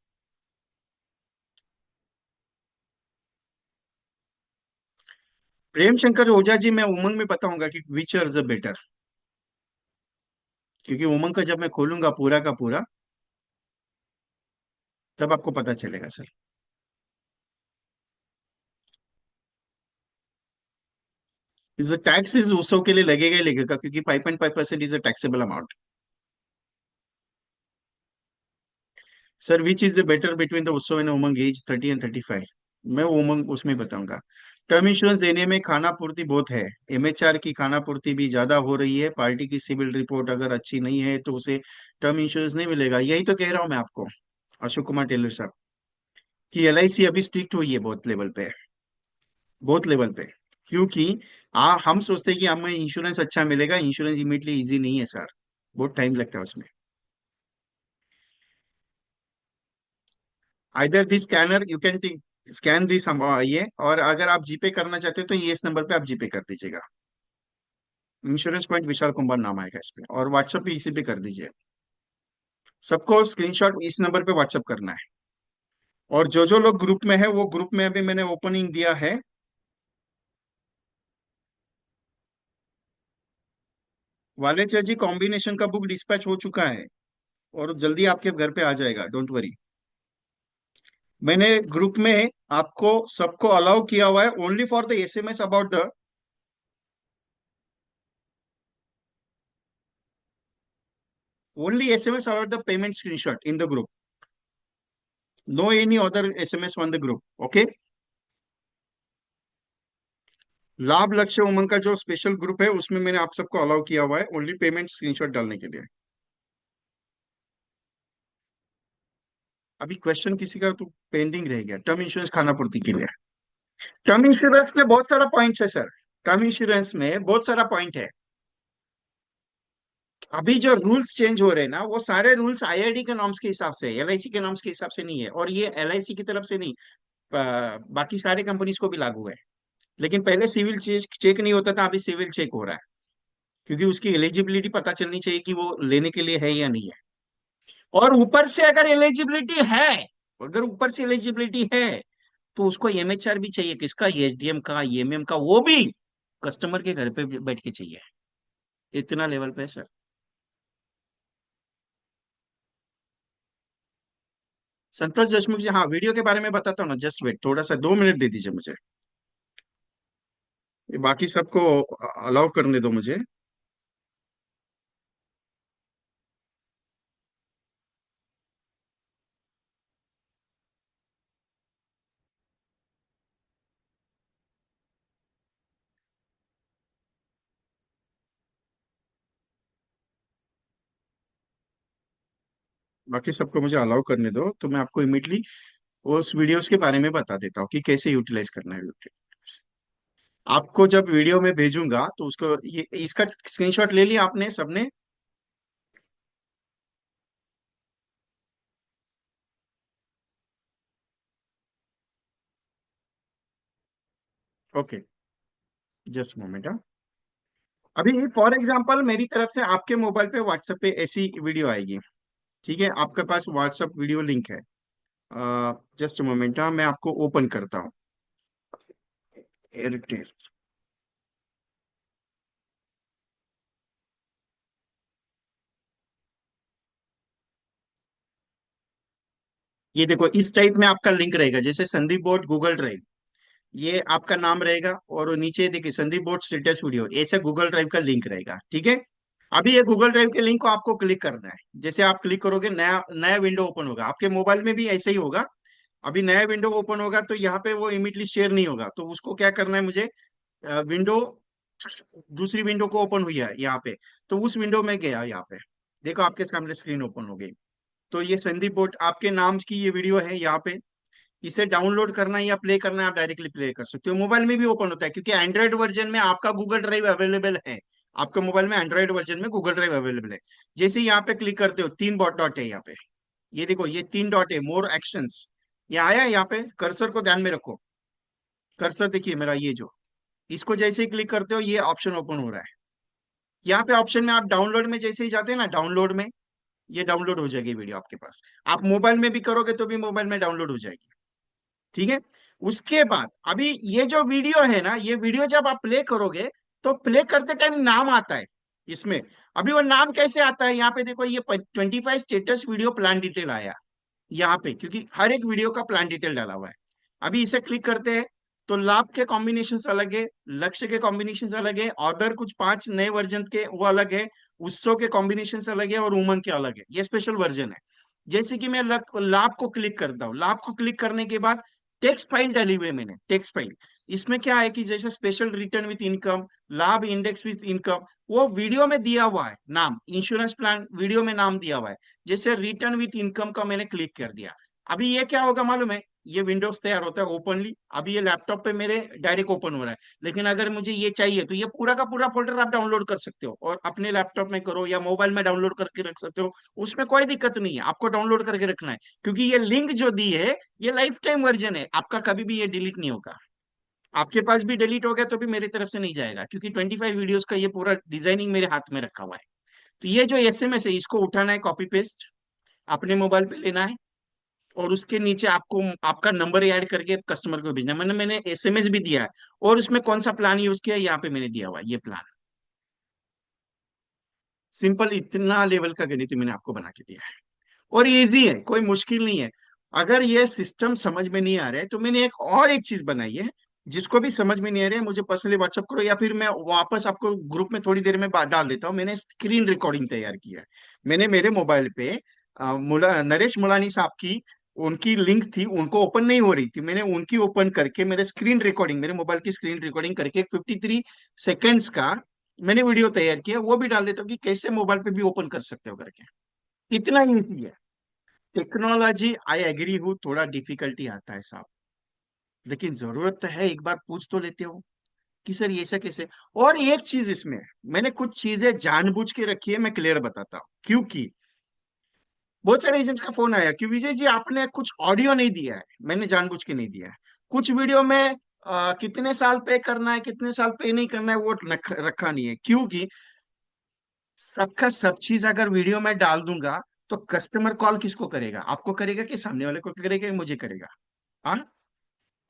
प्रेम शंकर ओझा जी, मैं उमंग में बताऊंगा कि विच आर द बेटर, क्योंकि उमंग का जब मैं खोलूंगा पूरा का पूरा, तब आपको पता चलेगा सर। इज टैक्स इज उसो के लिए लगेगा ही लगेगा, क्योंकि 5.5% is a taxable amount. Sir which is the better between the उसो एंड उमंग एज 30 and 35? मैं उमंग उसमें बताऊंगा। टर्म इंश्योरेंस देने में खाना पूर्ति बहुत है, एमएचआर की खाना पूर्ति भी ज्यादा हो रही है। पार्टी की सिविल रिपोर्ट अगर अच्छी नहीं है तो उसे टर्म इंश्योरेंस नहीं मिलेगा। यही तो कह रहा हूं मैं आपको, अशोक कुमार टेलर साहब, कि एलआईसी अभी स्ट्रिक्ट हुई है बहुत लेवल पे, बहुत लेवल पे। क्योंकि हम सोचते हैं कि हमें इंश्योरेंस अच्छा मिलेगा, इंश्योरेंस इमीडिएटली इजी नहीं है सर, बहुत टाइम लगता है उसमें। Either this scanner you can scan this, ये, और अगर आप जीपे करना चाहते हो तो ये इस नंबर पे आप जीपे कर दीजिएगा। इंश्योरेंस पॉइंट विशाल कुमार नाम आएगा इस पे, और व्हाट्सएप भी इसी पे कर दीजिए। सबको स्क्रीनशॉट इस नंबर पे व्हाट्सएप करना है। और जो जो लोग ग्रुप में है, वो ग्रुप में अभी मैंने ओपनिंग दिया है। वालेचा जी, कॉम्बिनेशन का बुक डिस्पैच हो चुका है, और जल्दी आपके घर पे आ जाएगा, डोंट वरी। मैंने ग्रुप में आपको सबको अलाउ किया हुआ है, only for the SMS about the, only SMS about the payment screenshot in the group, no any other SMS on the group. Okay. Labh Lakshya उमंग का जो स्पेशल ग्रुप है उसमें मैंने आप सबको अलाउ किया हुआ है, ओनली पेमेंट स्क्रीनशॉट डालने के लिए। अभी क्वेश्चन किसी का तो पेंडिंग रह गया, टर्म इंश्योरेंस खाना पूर्ति के लिए। टर्म इंश्योरेंस में बहुत सारा पॉइंट है सर, टर्म इंश्योरेंस में बहुत सारा पॉइंट है। अभी जो रूल्स चेंज हो रहे हैं ना, वो सारे रूल्स आईआईडी के नॉर्म्स के हिसाब से, एलआईसी के नॉर्म्स के हिसाब से नहीं है। और ये एलआईसी की तरफ से नहीं, बाकी सारे कंपनीज को भी लागू है। लेकिन पहले सिविल चेक चेक नहीं होता था, अभी सिविल चेक हो रहा है, क्योंकि उसकी एलिजिबिलिटी पता चलनी चाहिए कि वो लेने के लिए है या नहीं है। और ऊपर से अगर एलिजिबिलिटी है, अगर ऊपर से एलिजिबिलिटी है, तो उसको एमएचआर भी चाहिए, किसका, एसडीएम का, ईएमएम का, वो भी कस्टमर के घर पे बैठ के चाहिए। इतना लेवल पे है सर। संतोष देशमुख जी, हाँ वीडियो के बारे में बताता हूँ ना, जस्ट वेट, थोड़ा सा 2 मिनट दे दीजिए मुझे। ये बाकी सबको अलाउ करने दो मुझे। बाकी सबको मुझे अलाउ करने दो, तो मैं आपको इमीडिएटली उस वीडियोस के बारे में बता देता हूँ कि कैसे यूटिलाइज करना है वीडियो। आपको जब वीडियो में भेजूंगा तो उसको, ये इसका स्क्रीनशॉट ले लिया आपने सबने? Okay, just moment. अभी फॉर एग्जांपल मेरी तरफ से आपके मोबाइल पे व्हाट्सएप पे ऐसी वीडियो आएगी, ठीक है? आपके पास व्हाट्सएप वीडियो लिंक है। जस्ट मोमेंट, मैं आपको ओपन करता हूँ। एयरटेल, ये देखो इस टाइप में आपका लिंक रहेगा, जैसे संदीप बोट गूगल ड्राइव, ये आपका नाम रहेगा, और नीचे देखिए संदीप बोट स्टेटस वीडियो, ऐसे गूगल ड्राइव का लिंक रहेगा, ठीक है। अभी ये गूगल ड्राइव के लिंक को आपको क्लिक करना है, जैसे आप क्लिक करोगे नया नया विंडो ओपन होगा, आपके मोबाइल में भी ऐसे ही होगा। अभी नया विंडो ओपन होगा तो यहाँ पे वो इमीडिएटली शेयर नहीं होगा, तो उसको क्या करना है मुझे, विंडो, दूसरी विंडो को ओपन हुई है यहाँ पे, तो उस विंडो में गया यहाँ पे, देखो आपके सामने स्क्रीन ओपन हो गई। तो ये संदीप बोट आपके नाम की ये वीडियो है यहाँ पे, इसे डाउनलोड करना है या प्ले करना है, आप डायरेक्टली प्ले कर सकते हो, मोबाइल में भी ओपन होता है, क्योंकि एंड्रॉइड वर्जन में आपका गूगल ड्राइव अवेलेबल है। आपके मोबाइल में एंड्रॉइड वर्जन में गूगल ड्राइव अवेलेबल है। जैसे ही यहाँ पे क्लिक करते हो, तीन डॉट डॉट है यहाँ पे, ये देखो ये तीन डॉट है, मोर एक्शंस, ये आया है यहाँ पे, कर्सर को ध्यान में रखो, कर्सर देखिए मेरा ये जो, इसको जैसे ही क्लिक करते हो ये ऑप्शन ओपन हो रहा है। यहाँ पे ऑप्शन में आप डाउनलोड में जैसे ही जाते हैं ना, डाउनलोड में, ये डाउनलोड हो जाएगी वीडियो आपके पास। आप मोबाइल में भी करोगे तो भी मोबाइल में डाउनलोड हो जाएगी, ठीक है। उसके बाद अभी ये जो वीडियो है ना, ये वीडियो जब आप प्ले करोगे तो प्ले करते टाइम नाम आता है इसमें। अभी वो नाम कैसे आता है, यहाँ पे देखो ये 25 स्टेटस वीडियो प्लान डिटेल आया यहाँ पे, क्योंकि हर एक वीडियो का प्लान डिटेल डाला हुआ है। अभी इसे क्लिक करते हैं तो लाभ के कॉम्बिनेशन अलग है, लक्ष्य के कॉम्बिनेशन अलग है, ऑर्डर कुछ 5 नए वर्जन के वो अलग है, उत्सव के कॉम्बिनेशन अलग है, और उमंग के अलग है, ये स्पेशल वर्जन है। जैसे कि मैं लाभ को क्लिक करता हूँ, लाभ को क्लिक करने के बाद टेक्स्ट फाइल डाली हुई है मैंने, टेक्स्ट फाइल। इसमें क्या है कि जैसे स्पेशल रिटर्न विथ इनकम, लाभ इंडेक्स विथ इनकम, वो वीडियो में दिया हुआ है नाम, इंश्योरेंस प्लान वीडियो में नाम दिया हुआ है। जैसे रिटर्न विथ इनकम का मैंने क्लिक कर दिया, अभी ये क्या होगा मालूम है, ये विंडोज तैयार होता है ओपनली, अभी ये लैपटॉप पे मेरे डायरेक्ट ओपन हो रहा है। लेकिन अगर मुझे ये चाहिए तो ये पूरा का पूरा फोल्डर आप डाउनलोड कर सकते हो, और अपने लैपटॉप में करो या मोबाइल में डाउनलोड करके रख सकते हो, उसमें कोई दिक्कत नहीं है, आपको डाउनलोड करके रखना है, क्योंकि ये लिंक जो दी है ये लाइफ टाइम वर्जन है, आपका कभी भी ये डिलीट नहीं होगा। आपके पास भी डिलीट हो गया तो भी मेरी तरफ से नहीं जाएगा, क्योंकि 25 वीडियोस का ये पूरा डिजाइनिंग मेरे हाथ में रखा हुआ है। तो ये जो एसएमएस है इसको उठाना है, कॉपी पेस्ट अपने मोबाइल पे लेना है, और उसके नीचे आपको आपका नंबर ऐड करके कस्टमर को भेजना है। मैंने एसएमएस भी दिया है, और उसमें कौन सा प्लान यूज किया है यहाँ पे मैंने दिया हुआ है, ये प्लान। सिंपल, इतना लेवल का गणित मैंने आपको बना के दिया है, और इजी है, कोई मुश्किल नहीं है। अगर ये सिस्टम समझ में नहीं आ रहा है तो मैंने एक और एक चीज बनाई है, जिसको भी समझ में नहीं आ रहा है मुझे पर्सनली व्हाट्सअप करो, या फिर मैं वापस आपको ग्रुप में थोड़ी देर में डाल देता हूँ। मैंने स्क्रीन रिकॉर्डिंग तैयार किया है, मैंने मेरे मोबाइल पे नरेश मुलानी साहब की, उनकी लिंक थी, उनको ओपन नहीं हो रही थी, मैंने उनकी ओपन करके मेरे स्क्रीन रिकॉर्डिंग, मेरे मोबाइल की स्क्रीन रिकॉर्डिंग करके 53 सेकेंड्स का मैंने वीडियो तैयार किया, वो भी डाल देता हूँ कि कैसे मोबाइल पे भी ओपन कर सकते हो करके। इतना ईजी है टेक्नोलॉजी। आई एग्री हूँ थोड़ा डिफिकल्टी आता है साहब, लेकिन जरूरत तो है, एक बार पूछ तो लेते हो कि सर ये ऐसा कैसे। और एक चीज इसमें मैंने कुछ चीजें जानबूझ के रखी है, मैं क्लियर बताता हूँ, क्योंकि बहुत सारे एजेंट्स का फोन आया कि विजय जी आपने कुछ ऑडियो नहीं दिया है, मैंने जानबूझ के नहीं दिया है। कुछ वीडियो में कितने साल पे करना है, कितने साल पे नहीं करना है, वो रखा नहीं है, क्योंकि सबका सब चीज अगर वीडियो में डाल दूंगा तो कस्टमर कॉल किसको करेगा, आपको करेगा कि सामने वाले को करेगा कि मुझे करेगा। हाँ,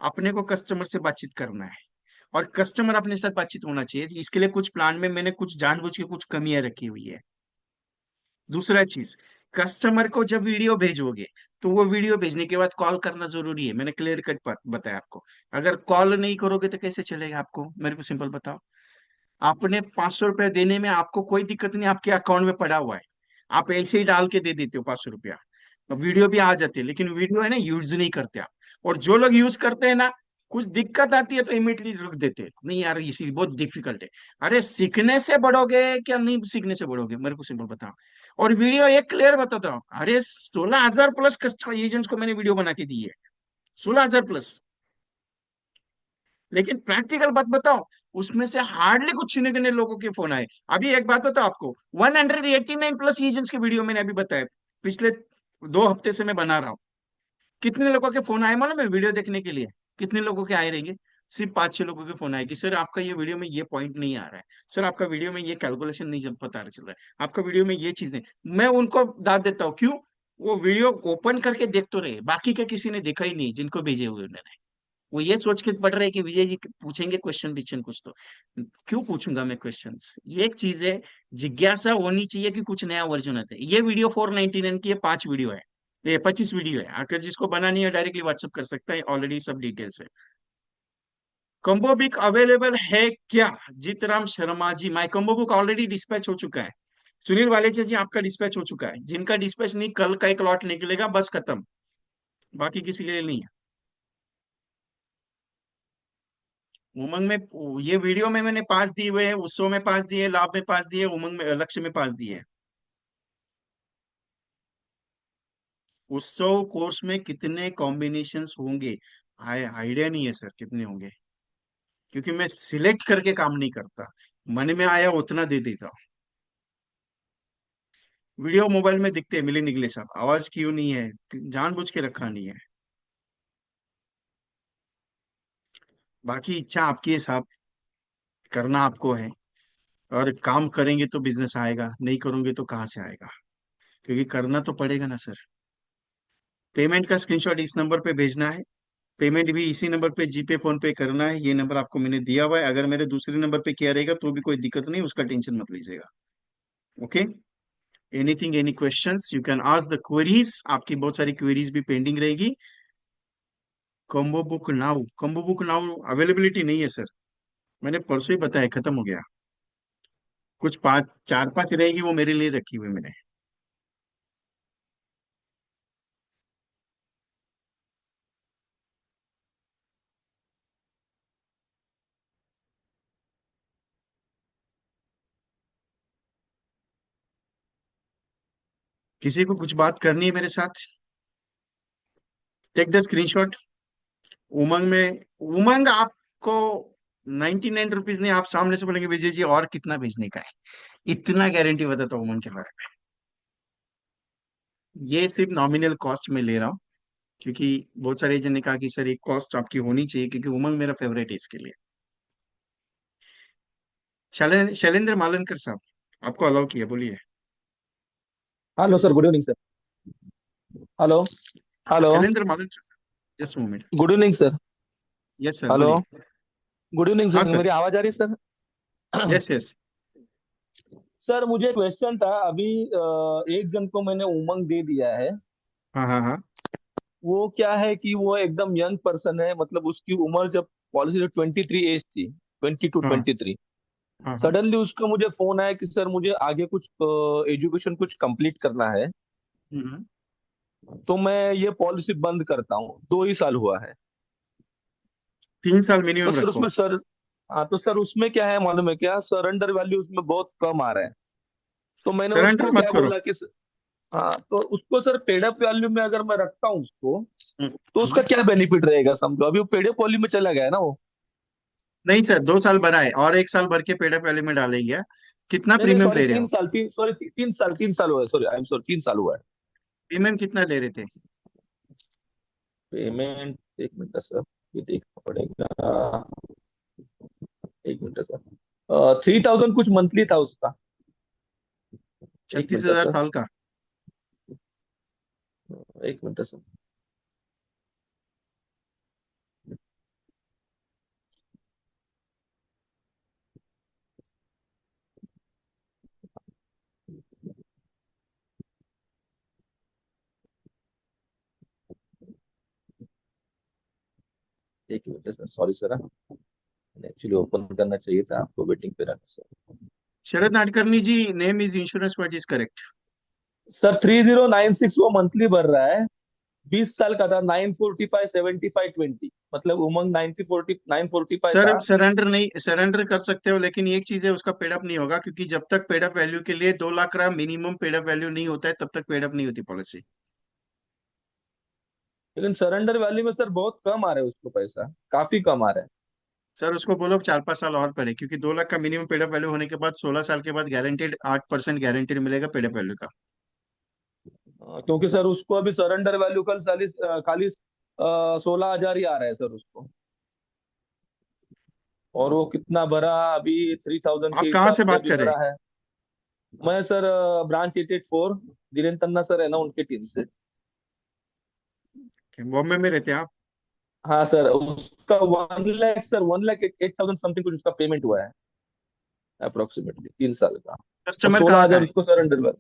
अपने को कस्टमर से बातचीत करना है, और कस्टमर अपने साथ बातचीत होना चाहिए, इसके लिए कुछ प्लान में मैंने कुछ जानबूझ के कुछ कमियां रखी हुई है। दूसरा चीज, कस्टमर को जब वीडियो भेजोगे तो वो वीडियो भेजने के बाद कॉल करना जरूरी है, मैंने क्लियर कट बताया आपको। अगर कॉल नहीं करोगे तो कैसे चलेगा, आपको मेरे को सिंपल बताओ। आपने 500 रुपया देने में आपको कोई दिक्कत नहीं, आपके अकाउंट में पड़ा हुआ है, आप ऐसे ही डाल के दे देते हो 500 रुपया, वीडियो भी आ जाती है, लेकिन वीडियो है ना यूज नहीं करते आप। और जो लोग यूज करते हैं ना, कुछ दिक्कत आती है तो इमिडिएटली रुक देते हैं, नहीं यार इसी बहुत डिफिकल्ट है। अरे सीखने से बढ़ोगे क्या नहीं सीखने से बढ़ोगे, मेरे को सिंपल बताओ। और वीडियो एक क्लियर बताता हूँ, अरे 16,000 प्लस कस्टमर एजेंट्स को मैंने वीडियो बना के दी है, 16,000 प्लस। लेकिन प्रैक्टिकल बात बताओ, उसमें से हार्डली कुछ चुने गिने लोगों के फोन आए। अभी एक बात बताओ आपको, 189 प्लस एजेंट्स के वीडियो मैंने अभी बताया, पिछले 2 हफ्ते से मैं बना रहा हूँ। कितने लोगों के फोन आए मालूम है वीडियो देखने के लिए, कितने लोगों के आए रहेंगे, सिर्फ 5-6 लोगों के फोन आए कि सर आपका ये वीडियो में ये पॉइंट नहीं आ रहा है, सर आपका वीडियो में ये कैलकुलेशन नहीं पता चल रहा है, आपका वीडियो में ये चीज नहीं। मैं उनको दाद देता हूँ, क्यों, वो वीडियो ओपन करके देख तो रहे, बाकी का किसी ने देखा ही नहीं जिनको भेजे हुए उन्होंने। वो ये सोच के पढ़ रहे हैं कि विजय जी पूछेंगे क्वेश्चन विश्चन कुछ तो। क्यों पूछूंगा मैं क्वेश्चंस, ये एक चीज है, जिज्ञासा होनी चाहिए कि कुछ नया वर्जन आता है। ये वीडियो 499 की है, 5 वीडियो है, ये 25 वीडियो है, अगर जिसको बनानी है डायरेक्टली व्हाट्सअप कर सकता है, ऑलरेडी सब डिटेल्स है। कॉम्बो बुक अवेलेबल है क्या? जीतराम शर्मा जी, माई कॉम्बो बुक ऑलरेडी डिस्पैच हो चुका है। सुनील वालेचा जी, आपका डिस्पैच हो चुका है। जिनका डिस्पैच नहीं, कल का एक लॉट निकलेगा, बस खत्म। बाकी किसी के लिए नहीं है। उमंग में, ये वीडियो में मैंने 5 दिए हुए हैं, उत्सव में 5 दिए, लाभ में 5 दिए, उमंग में, लक्ष्य में 5 दिए। उत्सव कोर्स में कितने कॉम्बिनेशंस होंगे? आइडिया नहीं है सर कितने होंगे, क्योंकि मैं सिलेक्ट करके काम नहीं करता, मन में आया उतना दे देता हूँ। वीडियो मोबाइल में दिखते हैं मिलिंद निकले साहब, आवाज क्यों नहीं है? जानबूझ के रखा नहीं है। बाकी इच्छा आपकी है साहब, करना आपको है। और काम करेंगे तो बिजनेस आएगा, नहीं करोगे तो कहाँ से आएगा? क्योंकि करना तो पड़ेगा ना सर। पेमेंट का स्क्रीनशॉट इस नंबर पे भेजना है। पेमेंट भी इसी नंबर पे जीपे फोन पे करना है। ये नंबर आपको मैंने दिया हुआ है, अगर मेरे दूसरे नंबर पे किया रहेगा तो भी कोई दिक्कत नहीं, उसका टेंशन मत लीजिएगा। Okay. Anything, any questions you can ask the queries, आपकी बहुत सारी क्वेरीज भी पेंडिंग रहेगी। Combo book now, combo book now availability नहीं है सर, मैंने परसों ही बताया, खत्म हो गया। कुछ पांच, 4-5 रहेगी, वो मेरे लिए रखी हुई मैंने। किसी को कुछ बात करनी है मेरे साथ? Take the screenshot. उमंग में, उमंग आपको 99 रुपीज नहीं, आप सामने से बोलेंगे विजय जी और कितना भेजने का है, इतना गारंटी बताता हूँ उमंग के बारे में। ये सिर्फ नॉमिनल कॉस्ट में ले रहा हूँ, क्योंकि बहुत सारे एजेंट ने कहा कि सर एक कॉस्ट आपकी होनी चाहिए, क्योंकि उमंग मेरा फेवरेट है इसके लिए। शैलेंद्र मालनकर साहब, आपको अलाउ किया, बोलिए। Hello sir, good evening sir. Hello. Hello. Shailendra Malankar साहब, just moment. Good evening sir. Yes sir, hello. बोलिए। गुड इवनिंग हाँ सर, सर। मेरी आवाज आ रही है सर? Yes yes. सर मुझे क्वेश्चन था अभी। एक जन को मैंने उमंग दे दिया है। हाँ हाँ हाँ। वो क्या है कि वो एकदम यंग पर्सन है, मतलब उसकी उम्र जब पॉलिसी जो 23 एज थी, 22-23। हाँ हाँ। सडनली उसका मुझे फोन आया कि सर मुझे आगे कुछ एजुकेशन कुछ कंप्लीट करना है, हम्म। तो मैं ये पॉलिसी बंद करता हूँ। 2 ही साल हुआ है। 3 साल तो मिनिमम सर रखो। उसमें सर, हाँ तो सर उसमें क्या है मालूम है क्या, सरेंडर वैल्यू उसमें बहुत कम आ रहा है। तो मैंने सरेंडर उसको मत क्या करो। बोला कि हाँ तो उसको सर पेड अप वैल्यू में अगर मैं रखता हूँ उसको, हम्म, तो उसका हम्म। क्या बेनिफिट रहेगा? समझो अभी वो पेड अप वैल्यू में चला गया है ना वो। नहीं सर, 2 साल भरा है और 1 साल भर के पेड अप वैल्यू में डालेंगे। कितना नहीं नहीं, प्रीमियम सॉरी ले रहे तीन हो? साल तीन सॉरी 3 साल 3 साल हुआ है, सॉरी आई एम सॉरी 3 साल हुआ है। प्रीमियम कितना ले रहे थे? पेमेंट एक मिनट सर, ये देखना पड़ेगा। एक मिनट सर, 3000 कुछ मंथली था उसका। एक छत्तीस मिनट हजार सर, साल का? एक मिनट सर, एक minute sir, sorry sir. Actually open करना चाहिए था आपको, वेटिंग पे रखा sir. Sharad Nadkarni ji, name is insurance, what is correct? Sir 3096 वो मंथली भर रहा है। 20 साल का था। 945 75 20, मतलब उमंग 945 सर था। सरेंडर नहीं, सरेंडर कर सकते हो, लेकिन एक चीज है, उसका पेडअप नहीं होगा, क्योंकि जब तक पेडअप वैल्यू के लिए 2 लाख का मिनिमम पेडअप वैल्यू नहीं होता है, तब तक पेडअप नहीं होती पॉलिसी। लेकिन सरेंडर वैल्यू में सर बहुत कम आ रहा है उसको पैसा, काफी कम आ रहा है। सर उसको बोलो 4-5 साल और पड़े, क्योंकि 2 लाख का मिनिमम पेडअप वैल्यू होने के बाद 16 साल के बाद गारंटेड 8% गारंटेड मिलेगा पेडअप वैल्यू का। क्योंकि सर उसको अभी सरेंडर वैल्यू कल खाली खाली 16,000 ही आ रहा है सर उसको। और वो कितना भरा अभी, 3000 के आप कहाँ हिसाब से से बात अभी कर रहे हैं? भरा है। मैं सर ब्रांच 884, धीरेन्द्र तन्ना सर है ना, उनके टीम से। बॉम्बे में रहते हैं आप? हाँ सर, उसका 1 लाख सर, 1,08,000 समथिंग कुछ उसका पेमेंट हुआ है, अप्रोक्सीमेटली 3 साल का। और कस्टमर कहाँ का 16,000 है? उसको सरेंडर।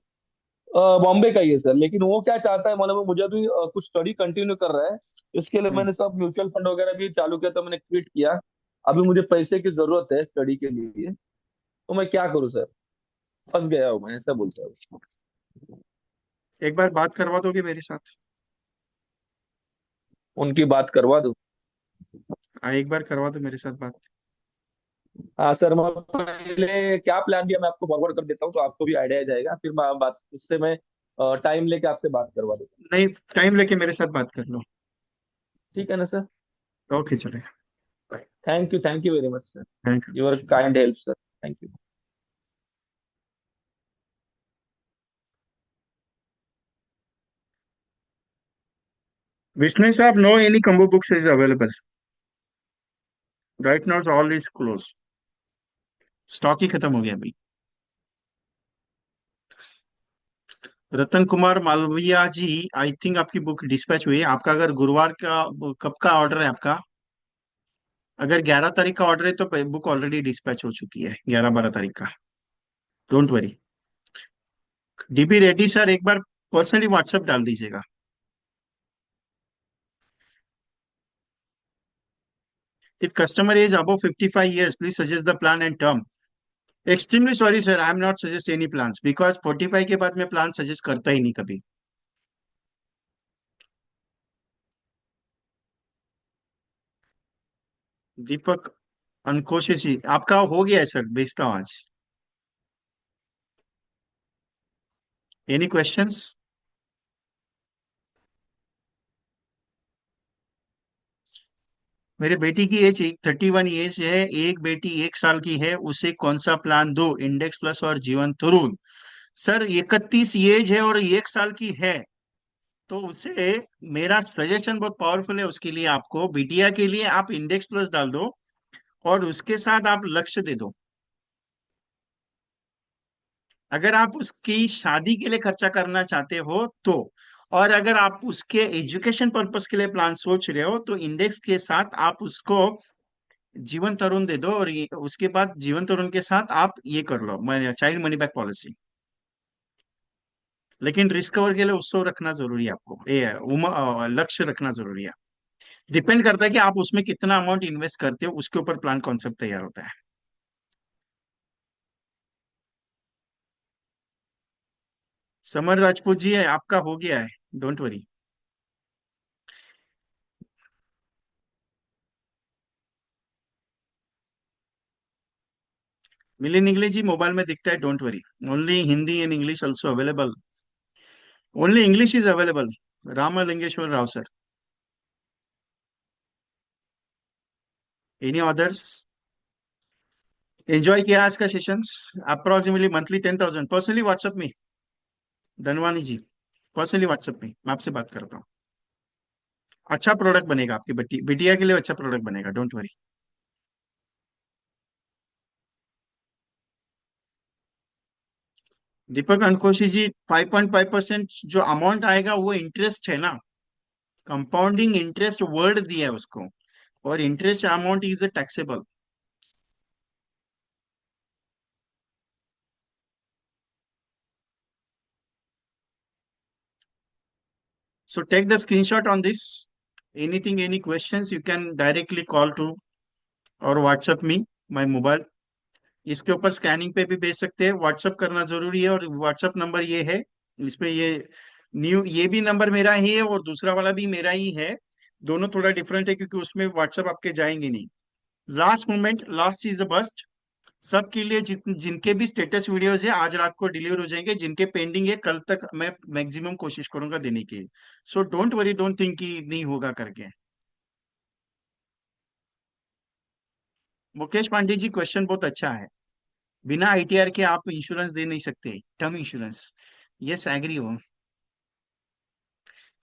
बॉम्बे का ही है सर, लेकिन वो क्या चाहता है मालूम है मुझे, अभी कुछ स्टडी कंटिन्यू कर रहा है। इसके लिए हम्म। मैंने सब म्यूचुअल फंड वगैरह भी चालू किया, तो मैंने क्विट किया। अभी मुझे पैसे की जरूरत है स्टडी के लिए, तो मैं क्या करूँ सर? फंस गया हूँ मैं, ऐसा बोलता हूँ। एक बार बात करवा दोगे मेरे साथ? उनकी बात करवा दूं? एक बार करवा दो मेरे साथ बात। हाँ सर, मैं पहले क्या प्लान किया मैं आपको फॉरवर्ड कर देता हूँ, तो आपको भी आइडिया आ जाएगा, फिर मैं बात उससे मैं टाइम लेके आपसे बात करवा दूँ। नहीं, टाइम लेके मेरे साथ बात कर लो। ठीक है ना सर? ओके चलेगा। Bye. Thank you very much sir. Thank your you. Kind help sir. Thank you. Vishnu साहब, no any combo books is available right now, all is closed। Stock ही खत्म हो गया अभी। रतन कुमार मालविया जी, आई थिंक आपकी बुक डिस्पैच हुई है। आपका अगर गुरुवार का, कब का ऑर्डर है आपका? अगर 11 तारीख का ऑर्डर है तो बुक ऑलरेडी डिस्पैच हो चुकी है, 11-12 तारीख का। Don't worry. DB Reddy sir, एक बार पर्सनली व्हाट्सएप डाल दीजिएगा। If customer age above 55 years, please suggest the plan and term. Extremely sorry sir, I am not suggest any plan, because 45 के बाद मैं प्लान सजेस्ट करता ही नहीं कभी। दीपक अनकोशिशी, आपका हो गया है सर, भेजता हूँ आज। Any questions? मेरे बेटी की एज 31 एज है, एक बेटी 1 साल की है, उसे कौन सा प्लान दो, इंडेक्स प्लस और जीवन तरुण? सर 31 एज है और 1 साल की है, तो उसे मेरा सजेशन बहुत पावरफुल है। उसके लिए आपको, बिटिया के लिए आप इंडेक्स प्लस डाल दो और उसके साथ आप लक्ष्य दे दो। अगर आप उसकी शादी के लिए खर्चा करना चाहते हो तो, और अगर आप उसके एजुकेशन पर्पस के लिए प्लान सोच रहे हो तो इंडेक्स के साथ आप उसको जीवन तरुण दे दो, और उसके बाद जीवन तरुण के साथ आप ये कर लो, चाइल्ड मनी बैक पॉलिसी। लेकिन रिस्क कवर के लिए उत्सव रखना जरूरी है आपको, ये लक्ष्य रखना जरूरी है। डिपेंड करता है कि आप उसमें कितना अमाउंट इन्वेस्ट करते हो, उसके ऊपर प्लान कॉन्सेप्ट तैयार होता है। समर राजपूत जी है, आपका हो गया है, डोंट वरी। मिलिन इंग्लिश जी मोबाइल में दिखता है, don't worry. Only Hindi and English also available. Only English is available. Ramalingeshwar Rao sir. Any others? Enjoy किया आज का sessions? Approximately monthly 10,000 personally WhatsApp में। धनवानी जी, पर्सनली व्हाट्सएप में मैं आपसे बात करता हूँ। अच्छा प्रोडक्ट बनेगा आपकी बिटिया के लिए, अच्छा प्रोडक्ट बनेगा, डोंट वरी। दीपक अंकोशी जी, 5.5% जो अमाउंट आएगा वो इंटरेस्ट है ना। कंपाउंडिंग इंटरेस्ट वर्ड दिया है उसको, और interest amount is taxable. So take the screenshot on this. Anything, any questions, you can directly call to और व्हाट्सएप मी, माई मोबाइल। इसके ऊपर स्कैनिंग पे भी भेज सकते हैं, व्हाट्सएप करना जरूरी है। और व्हाट्सएप नंबर ये है, इस पे ये न्यू, ये भी नंबर मेरा ही है और दूसरा वाला भी मेरा ही है। दोनों थोड़ा डिफरेंट है क्योंकि उसमें व्हाट्सएप आपके जाएंगे नहीं। Last moment, last is the best. सबके लिए जिनके भी स्टेटस वीडियोस है आज रात को डिलीवर हो जाएंगे, जिनके पेंडिंग है कल तक मैं मैक्सिमम कोशिश करूंगा देने की। So don't worry, don't think कि नहीं होगा करके। मुकेश पांडे जी, क्वेश्चन बहुत अच्छा है। बिना आईटीआर के आप इंश्योरेंस दे नहीं सकते, टर्म इंश्योरेंस। यस, एग्री हो।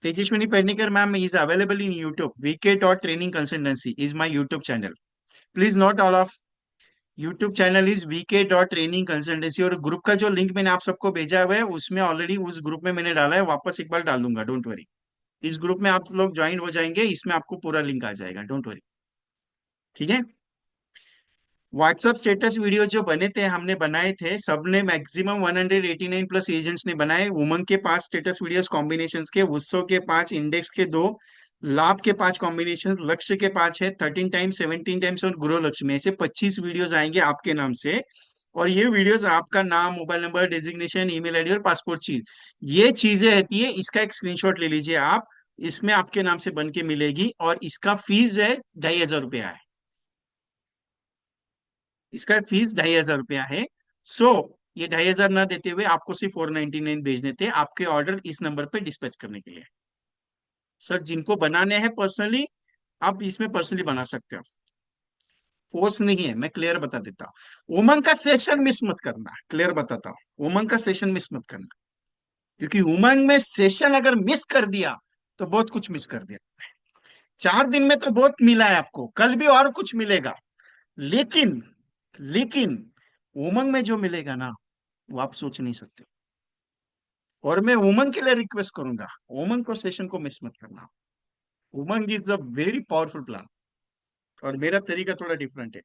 Tejaswini Pednekar ma'am is available in YouTube, vk.training consultancy is my YouTube channel. Please note all of YouTube channel is vk.training consultancy, और ग्रुप का जो लिंक मैंने आप सबको भेजा हुआ है उसमें ऑलरेडी, उस ग्रुप में मैंने डाला है, वापस एक बार डाल दूंगा, डोंट वरी। इस ग्रुप में आप लोग ज्वाइन हो जाएंगे, इसमें आपको पूरा लिंक आ जाएगा, डोंट वरी। ठीक है। व्हाट्सएप स्टेटस वीडियो जो बने थे, हमने बनाए थे, सबने मैक्सिमम 189 प्लस एजेंट्स ने बनाए। उमंग के 5 स्टेटस वीडियोस कॉम्बिनेशंस के, उत्सव के 5, इंडेक्स के 2, लाभ के 5 कॉम्बिनेशन, लक्ष्य के 5 है, 13 टाइम्स, 17 टाइम्स और गुरु लक्ष्य में, ऐसे 25 वीडियोस आएंगे आपके नाम से। और ये वीडियोस आपका नाम, mobile number, designation, email ID और पासपोर्ट चीज, ये चीजें रहती है। इसका एक स्क्रीनशॉट ले लीजिए आप, इसमें आपके नाम से बन के मिलेगी। और इसका फीस है 2,500 रुपया है। इसका फीस 2,500 रुपया है। सो ये 2,500 ना देते हुए आपको सिर्फ 499 भेजने थे, आपके ऑर्डर इस नंबर पे डिस्पैच करने के लिए। सर जिनको बनाने हैं पर्सनली, आप इसमें पर्सनली बना सकते हो, फोर्स नहीं है। मैं क्लियर बता देता हूँ, उमंग का सेशन मिस मत करना, क्लियर बताता हूँ, उमंग का सेशन मिस मत करना। क्योंकि उमंग में सेशन अगर मिस कर दिया तो बहुत कुछ मिस कर दिया। 4 दिन में तो बहुत मिला है आपको, कल भी और कुछ मिलेगा। लेकिन लेकिन उमंग में जो मिलेगा ना, वो आप सोच नहीं सकते। और मैं उमंग के लिए रिक्वेस्ट करूंगा, उमंग को सेशन को मिस मत करना। Umang is a very powerful plan, और मेरा तरीका थोड़ा डिफरेंट है।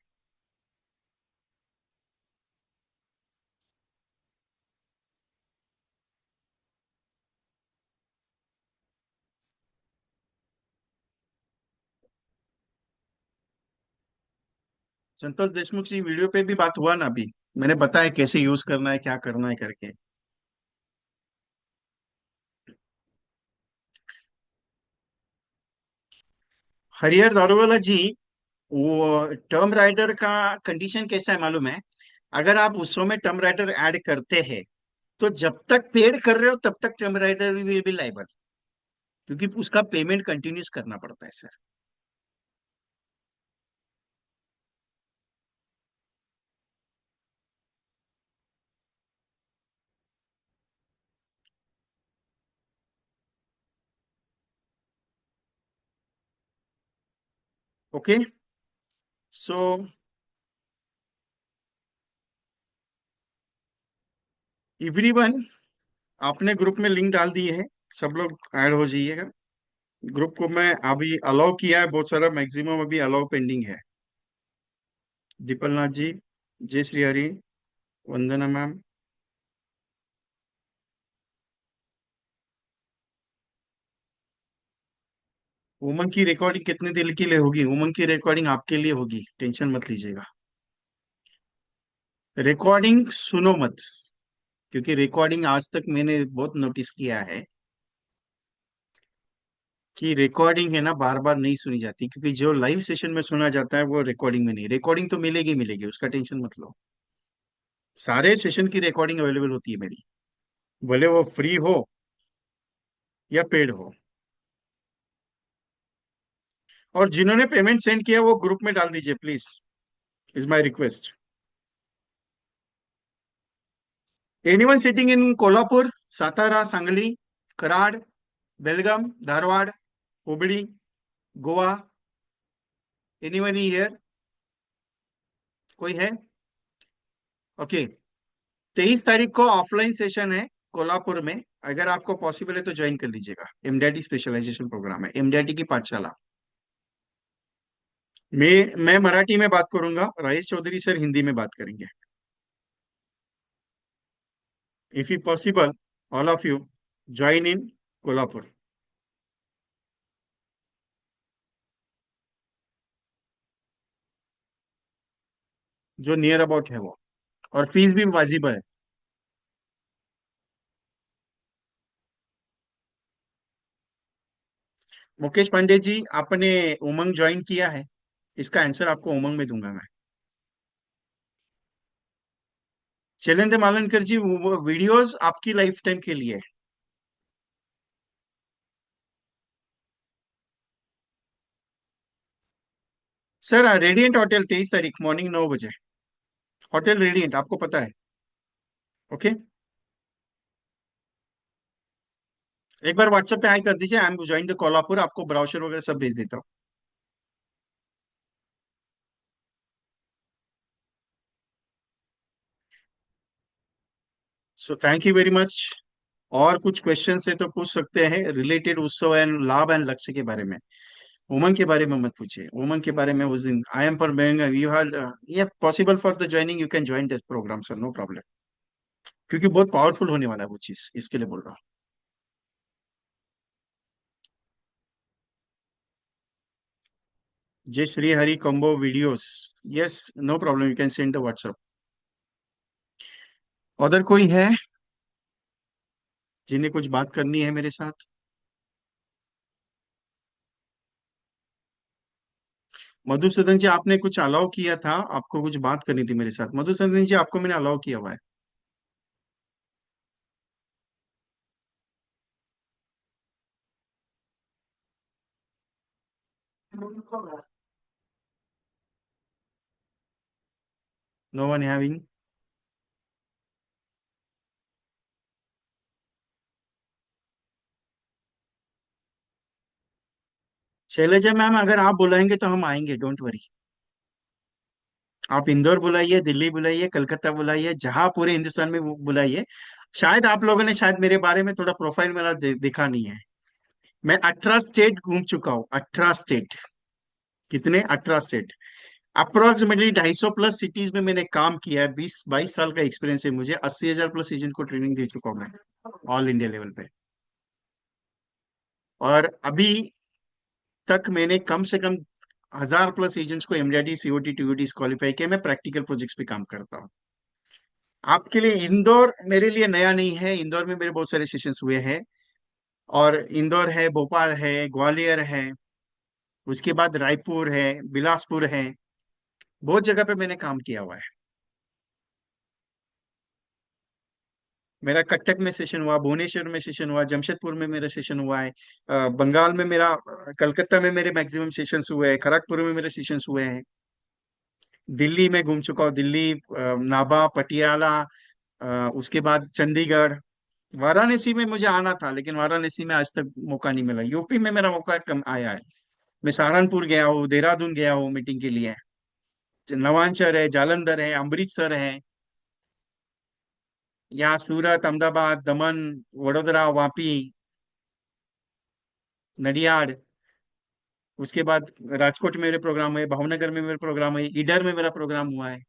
संतोष देशमुख जी वीडियो पे भी बात हुआ ना अभी, मैंने बताया कैसे यूज करना है, क्या करना है करके। हरिहर दारूवाला जी, वो टर्म राइडर का कंडीशन कैसा है मालूम है? अगर आप उसमें में टर्म राइडर ऐड करते हैं, तो जब तक पेड कर रहे हो तब तक term rider will be liable, क्योंकि उसका पेमेंट कंटिन्यूस करना पड़ता है सर। ओके। सो एवरीवन, आपने ग्रुप में लिंक डाल दिए है, सब लोग ऐड हो जाइएगा। ग्रुप को मैं अभी अलाउ किया है, बहुत सारा मैक्सिमम अभी अलाउ पेंडिंग है। दीपल नाथ जी, जय श्री हरि, वंदना मैम। उमंग की रिकॉर्डिंग कितने दिन के लिए होगी? उमंग की रिकॉर्डिंग आपके लिए होगी, टेंशन मत लीजिएगा। रिकॉर्डिंग सुनो मत, क्योंकि रिकॉर्डिंग आज तक मैंने बहुत नोटिस किया है कि रिकॉर्डिंग है ना, बार बार नहीं सुनी जाती, क्योंकि जो लाइव सेशन में सुना जाता है वो रिकॉर्डिंग में नहीं। रिकॉर्डिंग तो मिलेगी मिलेगी, उसका टेंशन मत लो। सारे सेशन की रिकॉर्डिंग अवेलेबल होती है मेरी, भले वो फ्री हो या पेड हो। और जिन्होंने पेमेंट सेंड किया वो ग्रुप में डाल दीजिए please, is my request. Anyone sitting in Kolhapur, Satara, Sangli, Karad, Belgaum, Dharwad, Hubli, Goa, anyone here? कोई है? ओके। 23 तारीख को ऑफलाइन सेशन है कोल्हापुर में। अगर आपको पॉसिबल है तो ज्वाइन कर लीजिएगा, एमडीआईटी स्पेशलाइजेशन प्रोग्राम है, एमडीआईटी की पाठशाला। मैं मराठी में बात करूंगा, राजेश चौधरी सर हिंदी में बात करेंगे। If you possible, all of you join in Kolhapur, जो नियर अबाउट है वो। और फीस भी वाजिब है। मुकेश पांडे जी, आपने उमंग ज्वाइन किया है? इसका आंसर आपको उमंग में दूंगा मैं। शैलेंद्र मालनकर जी, वो वीडियोस आपकी लाइफ टाइम के लिए है। सर रेडियंट होटल, 23 तारीख मॉर्निंग 9 बजे, होटल रेडियंट, आपको पता है। ओके। एक बार व्हाट्सएप पे हाई कर दीजिए, I am join the Kolhapur, आपको ब्राउचर वगैरह सब भेज देता हूँ। सो थैंक यू वेरी मच। और कुछ क्वेश्चन है तो पूछ सकते हैं, रिलेटेड उत्सव एंड लाभ एंड लक्ष्य के बारे में। उमंग के बारे में मत पूछिए, उमंग के बारे में उस दिन आई एम पर यू हैव, ये possible for the joining, you can join this program sir, no problem. क्योंकि बहुत पावरफुल होने वाला है वो चीज, इसके लिए बोल रहा हूँ। जय Shri Hari combo videos, yes, no problem, you can send the WhatsApp. Other कोई है जिन्हें कुछ बात करनी है मेरे साथ? मधुसूदन जी, आपने कुछ अलाउ किया था, आपको कुछ बात करनी थी मेरे साथ, मधुसूदन जी, आपको मैंने अलाउ किया हुआ है। No one having. Shailja ma'am, अगर आप बुलाएंगे तो हम आएंगे, डोंट वरी। आप इंदौर बुलाइए, दिल्ली बुलाइए, कलकत्ता बुलाइए, जहां पूरे हिंदुस्तान में बुलाइए। शायद आप लोगों ने शायद मेरे बारे में थोड़ा प्रोफाइल मेरा देखा नहीं है। मैं 18 स्टेट घूम चुका हूँ, 18 स्टेट। कितने? 18 स्टेट। अप्रोक्सीमेटली 250 सिटीज में मैंने काम किया है, 20-22 साल का एक्सपीरियंस है मुझे, 80,000+ एजेंट को ट्रेनिंग दे चुका हूँ मैं, ऑल इंडिया लेवल पे। और अभी तक मैंने कम से कम 1,000+ एजेंट्स को एमडीआरटी, सीओटी, टीओटी क्वालिफाई किया। मैं प्रैक्टिकल प्रोजेक्ट्स पे काम करता हूँ। आपके लिए इंदौर मेरे लिए नया नहीं है, इंदौर में मेरे बहुत सारे सेशंस हुए हैं। और इंदौर है, भोपाल है, ग्वालियर है, उसके बाद रायपुर है, बिलासपुर है, बहुत जगह पे मैंने काम किया हुआ है। मेरा कटक में सेशन हुआ, भुवनेश्वर में सेशन हुआ, जमशेदपुर में मेरा सेशन हुआ है, बंगाल में मेरा, कलकत्ता में मेरे मैक्सिमम सेशंस हुए हैं, खड़गपुर में मेरे सेशंस हुए हैं। दिल्ली में घूम चुका हूँ, दिल्ली, नाभा, पटियाला, उसके बाद चंडीगढ़। वाराणसी में मुझे आना था, लेकिन वाराणसी में आज तक मौका नहीं मिला। यूपी में मेरा मौका कम आया है। मैं सहारनपुर गया हूँ, देहरादून गया हूँ मीटिंग के लिए। नवांशर है, जालंधर है, अमृतसर है, यहाँ सूरत, अहमदाबाद, दमन, वडोदरा, वापी, नडियाड। उसके बाद राजकोट में मेरे प्रोग्राम हुए, भावनगर में मेरे प्रोग्राम हुए, ईडर में मेरा प्रोग्राम हुआ है।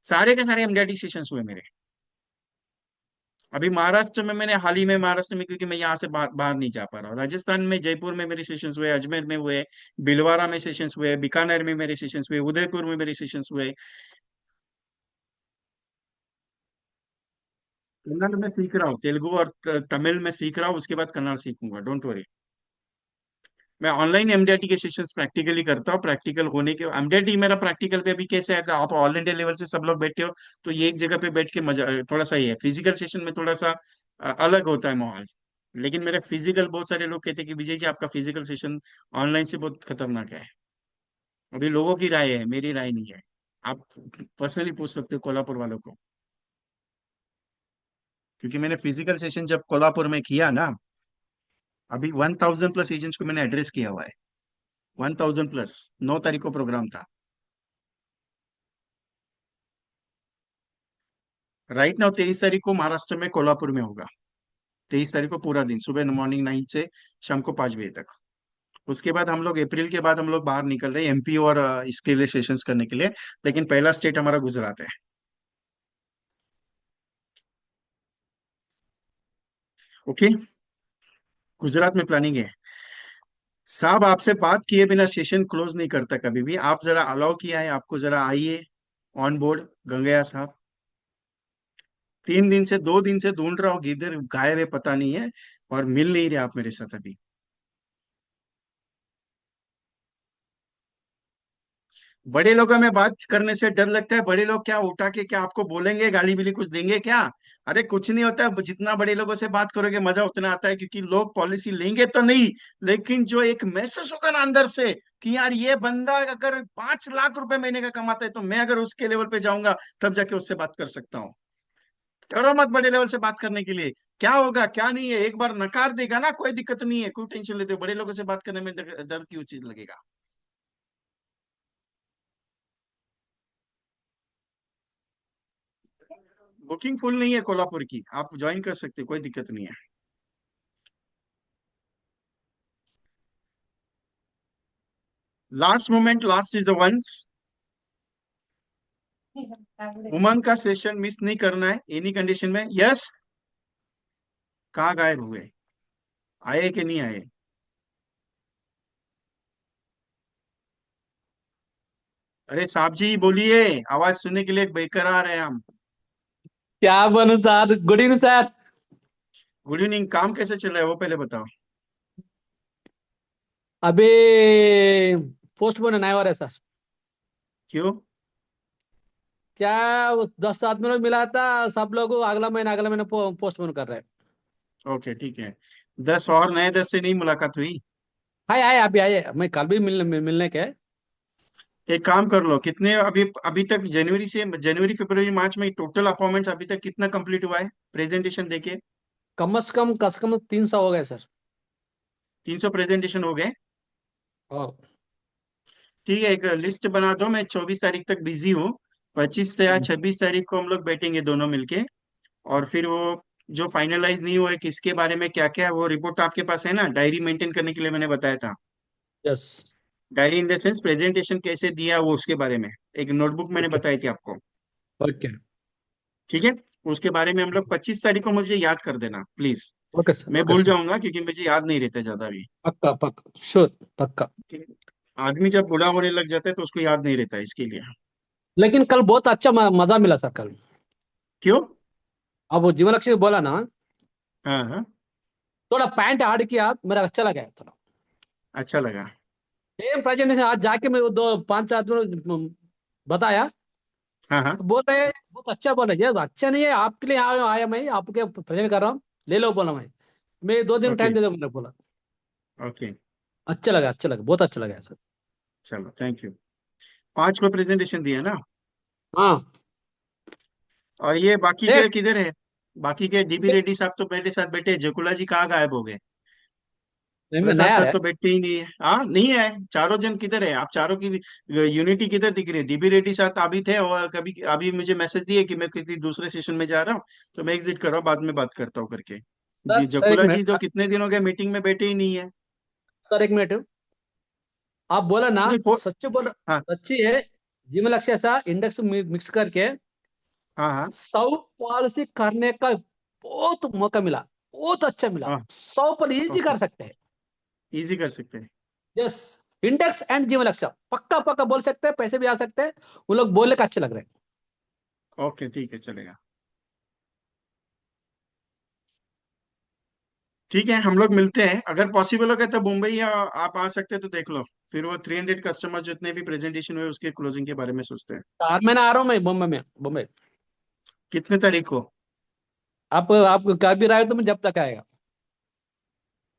सारे के सारे एमडीआरटी सेशंस हुए मेरे। अभी महाराष्ट्र में मैंने हाल ही में, महाराष्ट्र में, क्योंकि मैं यहाँ से बाहर नहीं जा पा रहा हूँ, राजस्थान में जयपुर में मेरे सेशंस हुए, अजमेर में हुए, भीलवाड़ा में सेशंस हुए, बीकानेर में मेरे सेशंस हुए, उदयपुर में मेरे सेशंस हुए। कन्नड़ में सीख रहा हूँ, तेलुगु और तमिल में सीख रहा हूँ, उसके बाद कन्नड़ सीखूंगा, डोंट वरी। मैं ऑनलाइन एमडीआरटी के सेशंस प्रैक्टिकली करता हूँ, प्रैक्टिकल होने के एमडीआरटी मेरा प्रैक्टिकल पे भी कैसे है, अगर आप ऑल इंडिया लेवल से सब लोग बैठे हो तो ये एक जगह पे बैठ के मजा थोड़ा सा ही है। फिजिकल सेशन में थोड़ा सा अलग होता है माहौल। लेकिन मेरे फिजिकल, बहुत सारे लोग कहते हैं कि विजय जी आपका फिजिकल सेशन ऑनलाइन से बहुत खतरनाक है। अभी लोगों की राय है, मेरी राय नहीं है। आप पर्सनली पूछ सकते हो कोल्हापुर वालों को। क्योंकि मैंने फिजिकल सेशन जब कोल्हापुर में किया ना, अभी 1,000+ एजेंट्स को मैंने एड्रेस किया हुआ है। 1,000+, 9 तारीख को प्रोग्राम था। राइट नाउ 23 तारीख को महाराष्ट्र में कोल्हापुर में होगा। 23 तारीख को पूरा दिन, सुबह मॉर्निंग 9 से शाम को 5 बजे तक। उसके बाद हम लोग अप्रैल के बाद हम लोग बाहर निकल रहे हैं एमपी और इसके लिए सेशंस करने के लिए। लेकिन पहला स्टेट हमारा गुजरात है। ओके, गुजरात में प्लानिंग है। साहब, आपसे बात किए बिना सेशन क्लोज नहीं करता कभी भी। आप जरा अलाउ किया है, आपको जरा आइए ऑन बोर्ड, गंगैया साहब। 3 दिन से, 2 दिन से ढूंढ रहा हूँ, किधर गायब है पता नहीं है, और मिल नहीं रहे आप मेरे साथ अभी। बड़े लोगों में बात करने से डर लगता है। बड़े लोग क्या उठा के क्या आपको बोलेंगे, गाली बिली कुछ देंगे क्या? अरे कुछ नहीं होता है, जितना बड़े लोगों से बात करोगे मजा उतना आता है, क्योंकि लोग पॉलिसी लेंगे तो नहीं, लेकिन जो एक मैसेज होगा ना अंदर से कि यार ये बंदा अगर 5 लाख रुपए महीने का कमाता है तो मैं अगर उसके लेवल पे जाऊंगा तब जाके उससे बात कर सकता हूँ। डरो मत बड़े लेवल से बात करने के लिए। क्या होगा क्या नहीं है, एक बार नकार देगा ना, कोई दिक्कत नहीं है, कोई टेंशन लेते हो, बड़े लोगों से बात करने में डर डर क्यों चीज लगेगा? बुकिंग फुल नहीं है कोल्हापुर की, आप ज्वाइन कर सकते हो, कोई दिक्कत नहीं है। Last moment, last is the ones. Umang का सेशन मिस नहीं करना है एनी कंडीशन में। यस। कहाँ गायब हुए? आए कि नहीं आए? अरे साहब जी बोलिए, आवाज सुनने के लिए बेकरार है हम। क्या बनू sir? Good evening sir. Good evening. काम कैसे चल रहा है वो पहले बताओ। अभी पोस्ट पोन नहीं हो रहा है सर। क्यों? क्या? उस 10 आदमी लोग मिला था, सब लोग अगला महीने पोस्ट पोन कर रहे हैं। ओके ठीक है। 10 और नए 10 से नहीं मुलाकात हुई? आए आए अभी आए, मैं कल भी मिलने के। एक काम कर लो, कितने अभी अभी तक जनवरी से, जनवरी फरवरी मार्च में टोटल अपॉइंटमेंट्स अभी तक कितना कंप्लीट हुआ है प्रेजेंटेशन देके? कम से कम 300 हो गए सर। 300 प्रेजेंटेशन हो गए? हाँ। ठीक है, एक लिस्ट बना दो। मैं 24 तारीख तक बिजी हूँ। 25 से या 26 तारीख को हम लोग बैठेंगे दोनों मिलके। और फिर वो जो फाइनलाइज नहीं हुआ है किसके बारे में क्या क्या, वो रिपोर्ट आपके पास है ना, डायरी मेंटेन करने के लिए मैंने बताया था। Yes. Diary in the sense presentation कैसे दिया वो, उसके बारे में एक नोटबुक मैंने ओके। बताई थी आपको। ओके। ठीक है। उसके बारे में हम लोग 25 तारीख को, मुझे याद कर देना प्लीज। Okay sir. मैं ओके भूल सर। जाऊंगा क्योंकि मुझे याद नहीं रहता ज्यादा अभी। पक्का पक्का श्योर। पक्का। ठीक है? आदमी जब बूढ़ा होने लग जाता है तो उसको याद नहीं रहता, इसके लिए। लेकिन कल बहुत अच्छा मजा मिला सर कल। क्यों? अब वो जीवन लक्ष्य बोला ना, हाँ हाँ। थोड़ा पैंट ऐड किया, मेरा अच्छा लगा है थोड़ा। अच्छा लगा। सेम प्रेजेंटेशन आज जाके मैं वो दो पांच आदमी बताया, हाँ हाँ। तो बोल रहे हैं बहुत अच्छा, बोला ये अच्छा नहीं है आपके लिए आया आया मैं आपके प्रेजेंट कर रहा हूँ, ले लो बोला मैं 2 दिन ओके टाइम दे दो मैंने बोला। ओके। अच्छा लगा बहुत अच्छा लगा सर। चलो थैंक यू। 5 को प्रेजेंटेशन दिया ना? हाँ। और ये बाकी के देख, किधर है? बाकी के डीबी रेड्डी साहब तो मेरे साथ बैठे, जकुला जी कहाँ गायब हो गए? मैं प्रसाद नया सर है। तो बैठते ही नहीं है। हाँ नहीं है, चारों जन किधर है? आप चारों की यूनिटी किधर दिख रही है? डीबी रेड्डी साहब अभी थे और कभी अभी मुझे मैसेज दिए कि मैं किसी दूसरे सेशन में जा रहा हूँ, तो मैं एग्जिट कर रहा हूँ, बाद में बात करता हूँ करके। सर जी सर एक जकुला जी मिनट। तो कितने दिनों के मीटिंग में बैठे ही नहीं है। सर एक मिनट, आप बोला ना, नहीं सच्ची बोला। हाँ सच्ची है। जीवन लक्ष्य ऐसा इंडेक्स मिक्स करके हाँ हाँ 100 पॉलिसी करने का बहुत मौका मिला, बहुत अच्छा मिला। हाँ। 100 पर इजी ओके। कर सकते हैं। इजी कर सकते हैं। यस। इंडेक्स एंड जीवन लक्ष्य पक्का पक्का बोल सकते हैं, पैसे भी आ सकते हैं। वो लोग बोलने का अच्छे लग रहे हैं। ओके ठीक है चलेगा। ठीक है, हम लोग मिलते हैं, अगर पॉसिबल हो गया तो मुंबई या आप आ सकते हैं तो देख लो। फिर वो 300 कस्टमर जितने भी प्रेजेंटेशन हुए उसके क्लोजिंग के बारे में सोचते हैं। 4 महीना आ रहा हूँ मैं बॉम्बे में, बॉम्बे। कितने तारीख को? आप कब भी रहे हो तो मैं जब तक आएगा।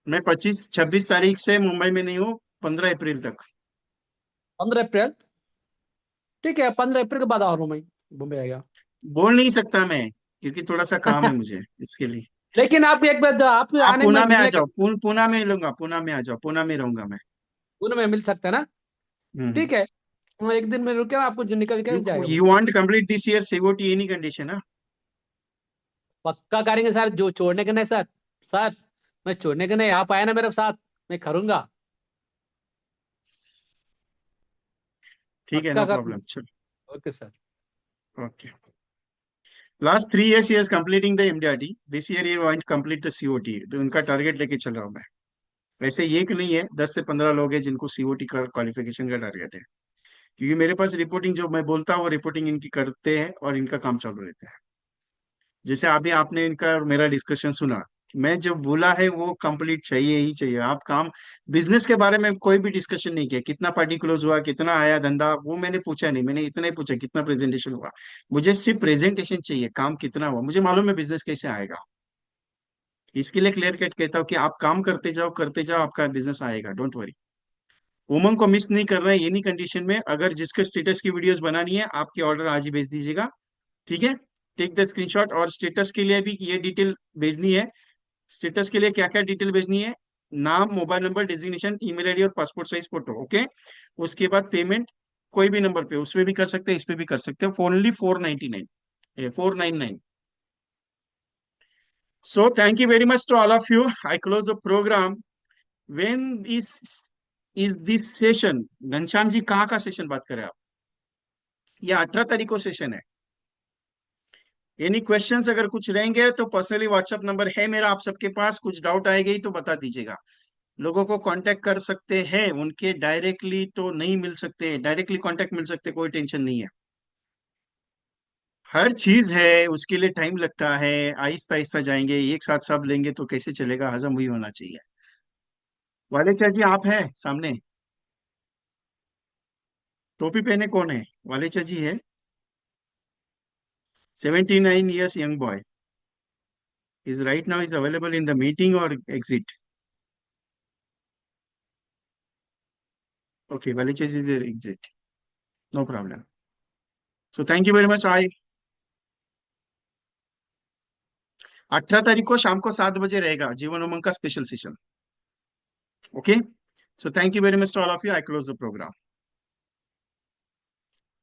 मैं 25 26 तारीख से मुंबई में नहीं हूँ, 15 अप्रैल तक। 15 अप्रैल। ठीक है, 15 अप्रैल के बाद आ रहा हूँ मैं, बॉम्बे आएगा। बोल नहीं सकता मैं, क्योंकि थोड़ा सा काम है मुझे इसके लिए। लेकिन आप एक बार आप आप आने में पूना में आ मिलने के, जाओ, पूना में लूंगा, पूना में आ जाओ, पूना में रहूंगा मैं। उन में मिल सकते हैं ना? हम्म। ठीक है। मैं एक दिन में रुके, आपको जो निकल के यू जाएगा मैं। You want complete this year COT any condition? हाँ पक्का करेंगे सर, जो छोड़ने के नहीं सर। सर, मैं छोड़ने के नहीं, आप आए ना मेरे साथ, मैं करूंगा। ठीक है, पक्का नो करूंगा। प्रॉब्लम, चलो। Okay sir. Okay. Last 3 years he is completing the MDRT. This year he want to complete the COT, तो उनका टारगेट लेके चल रहा हूँ मैं। वैसे ये कि नहीं है, 10 से 15 लोग हैं जिनको सीओटी का क्वालिफिकेशन का टारगेट है। क्योंकि मेरे पास रिपोर्टिंग जो मैं बोलता हूँ वो रिपोर्टिंग इनकी करते हैं और इनका काम चालू रहता है। जैसे अभी आपने इनका और मेरा डिस्कशन सुना, कि मैं जो बोला है वो कंप्लीट चाहिए ही चाहिए। आप काम, बिजनेस के बारे में कोई भी डिस्कशन नहीं किया, कितना पार्टी क्लोज हुआ, कितना आया धंधा, वो मैंने पूछा नहीं। मैंने इतना ही पूछा कितना प्रेजेंटेशन हुआ। मुझे सिर्फ प्रेजेंटेशन चाहिए, काम कितना हुआ मुझे मालूम है, बिजनेस कैसे आएगा। इसके लिए क्लियर कट कहता हूँ कि आप काम करते जाओ, आपका बिजनेस आएगा, डोंट वरी। उमंग को मिस नहीं कर रहे हैं एनी कंडीशन में। अगर जिसको स्टेटस की वीडियोस बनानी है, आपके ऑर्डर आज ही भेज दीजिएगा। ठीक है। टेक द स्क्रीनशॉट, और स्टेटस के लिए भी ये डिटेल भेजनी है। स्टेटस के लिए क्या क्या डिटेल भेजनी है? नाम, mobile number, designation, email ID और पासपोर्ट साइज फोटो। ओके। उसके बाद पेमेंट कोई भी नंबर पे, उसमें भी कर सकते हैं, इस पे भी कर सकते हैं, for only 499, 499। So thank you very much to all of you. I close the program. When is is this session, Ghanshyam ji कहाँ का सेशन बात करें आप? ये 18 तारीख को सेशन है। एनी क्वेश्चंस अगर कुछ रहेंगे तो पर्सनली व्हाट्सएप नंबर है मेरा आप सबके पास, कुछ डाउट आएगी तो बता दीजिएगा। लोगों को कांटेक्ट कर सकते हैं, उनके डायरेक्टली तो नहीं मिल सकते, डायरेक्टली कांटेक्ट मिल सकते, कोई टेंशन नहीं है। हर चीज है उसके लिए टाइम लगता है, आहिस्ता आहिस्ता जाएंगे, एक साथ सब लेंगे तो कैसे चलेगा, हजम हुई होना चाहिए। वालेचा जी आप है सामने? टोपी पहने कौन है? वालेचा जी है। 79 years young boy is right now is available in the meeting or exit? Okay, Walichay is a exit, no problem. So thank you very much. I 18 तारीख को शाम को 7 बजे रहेगा जीवन उमंग का special session. Okay, so thank you very much to all of you. I close the programme.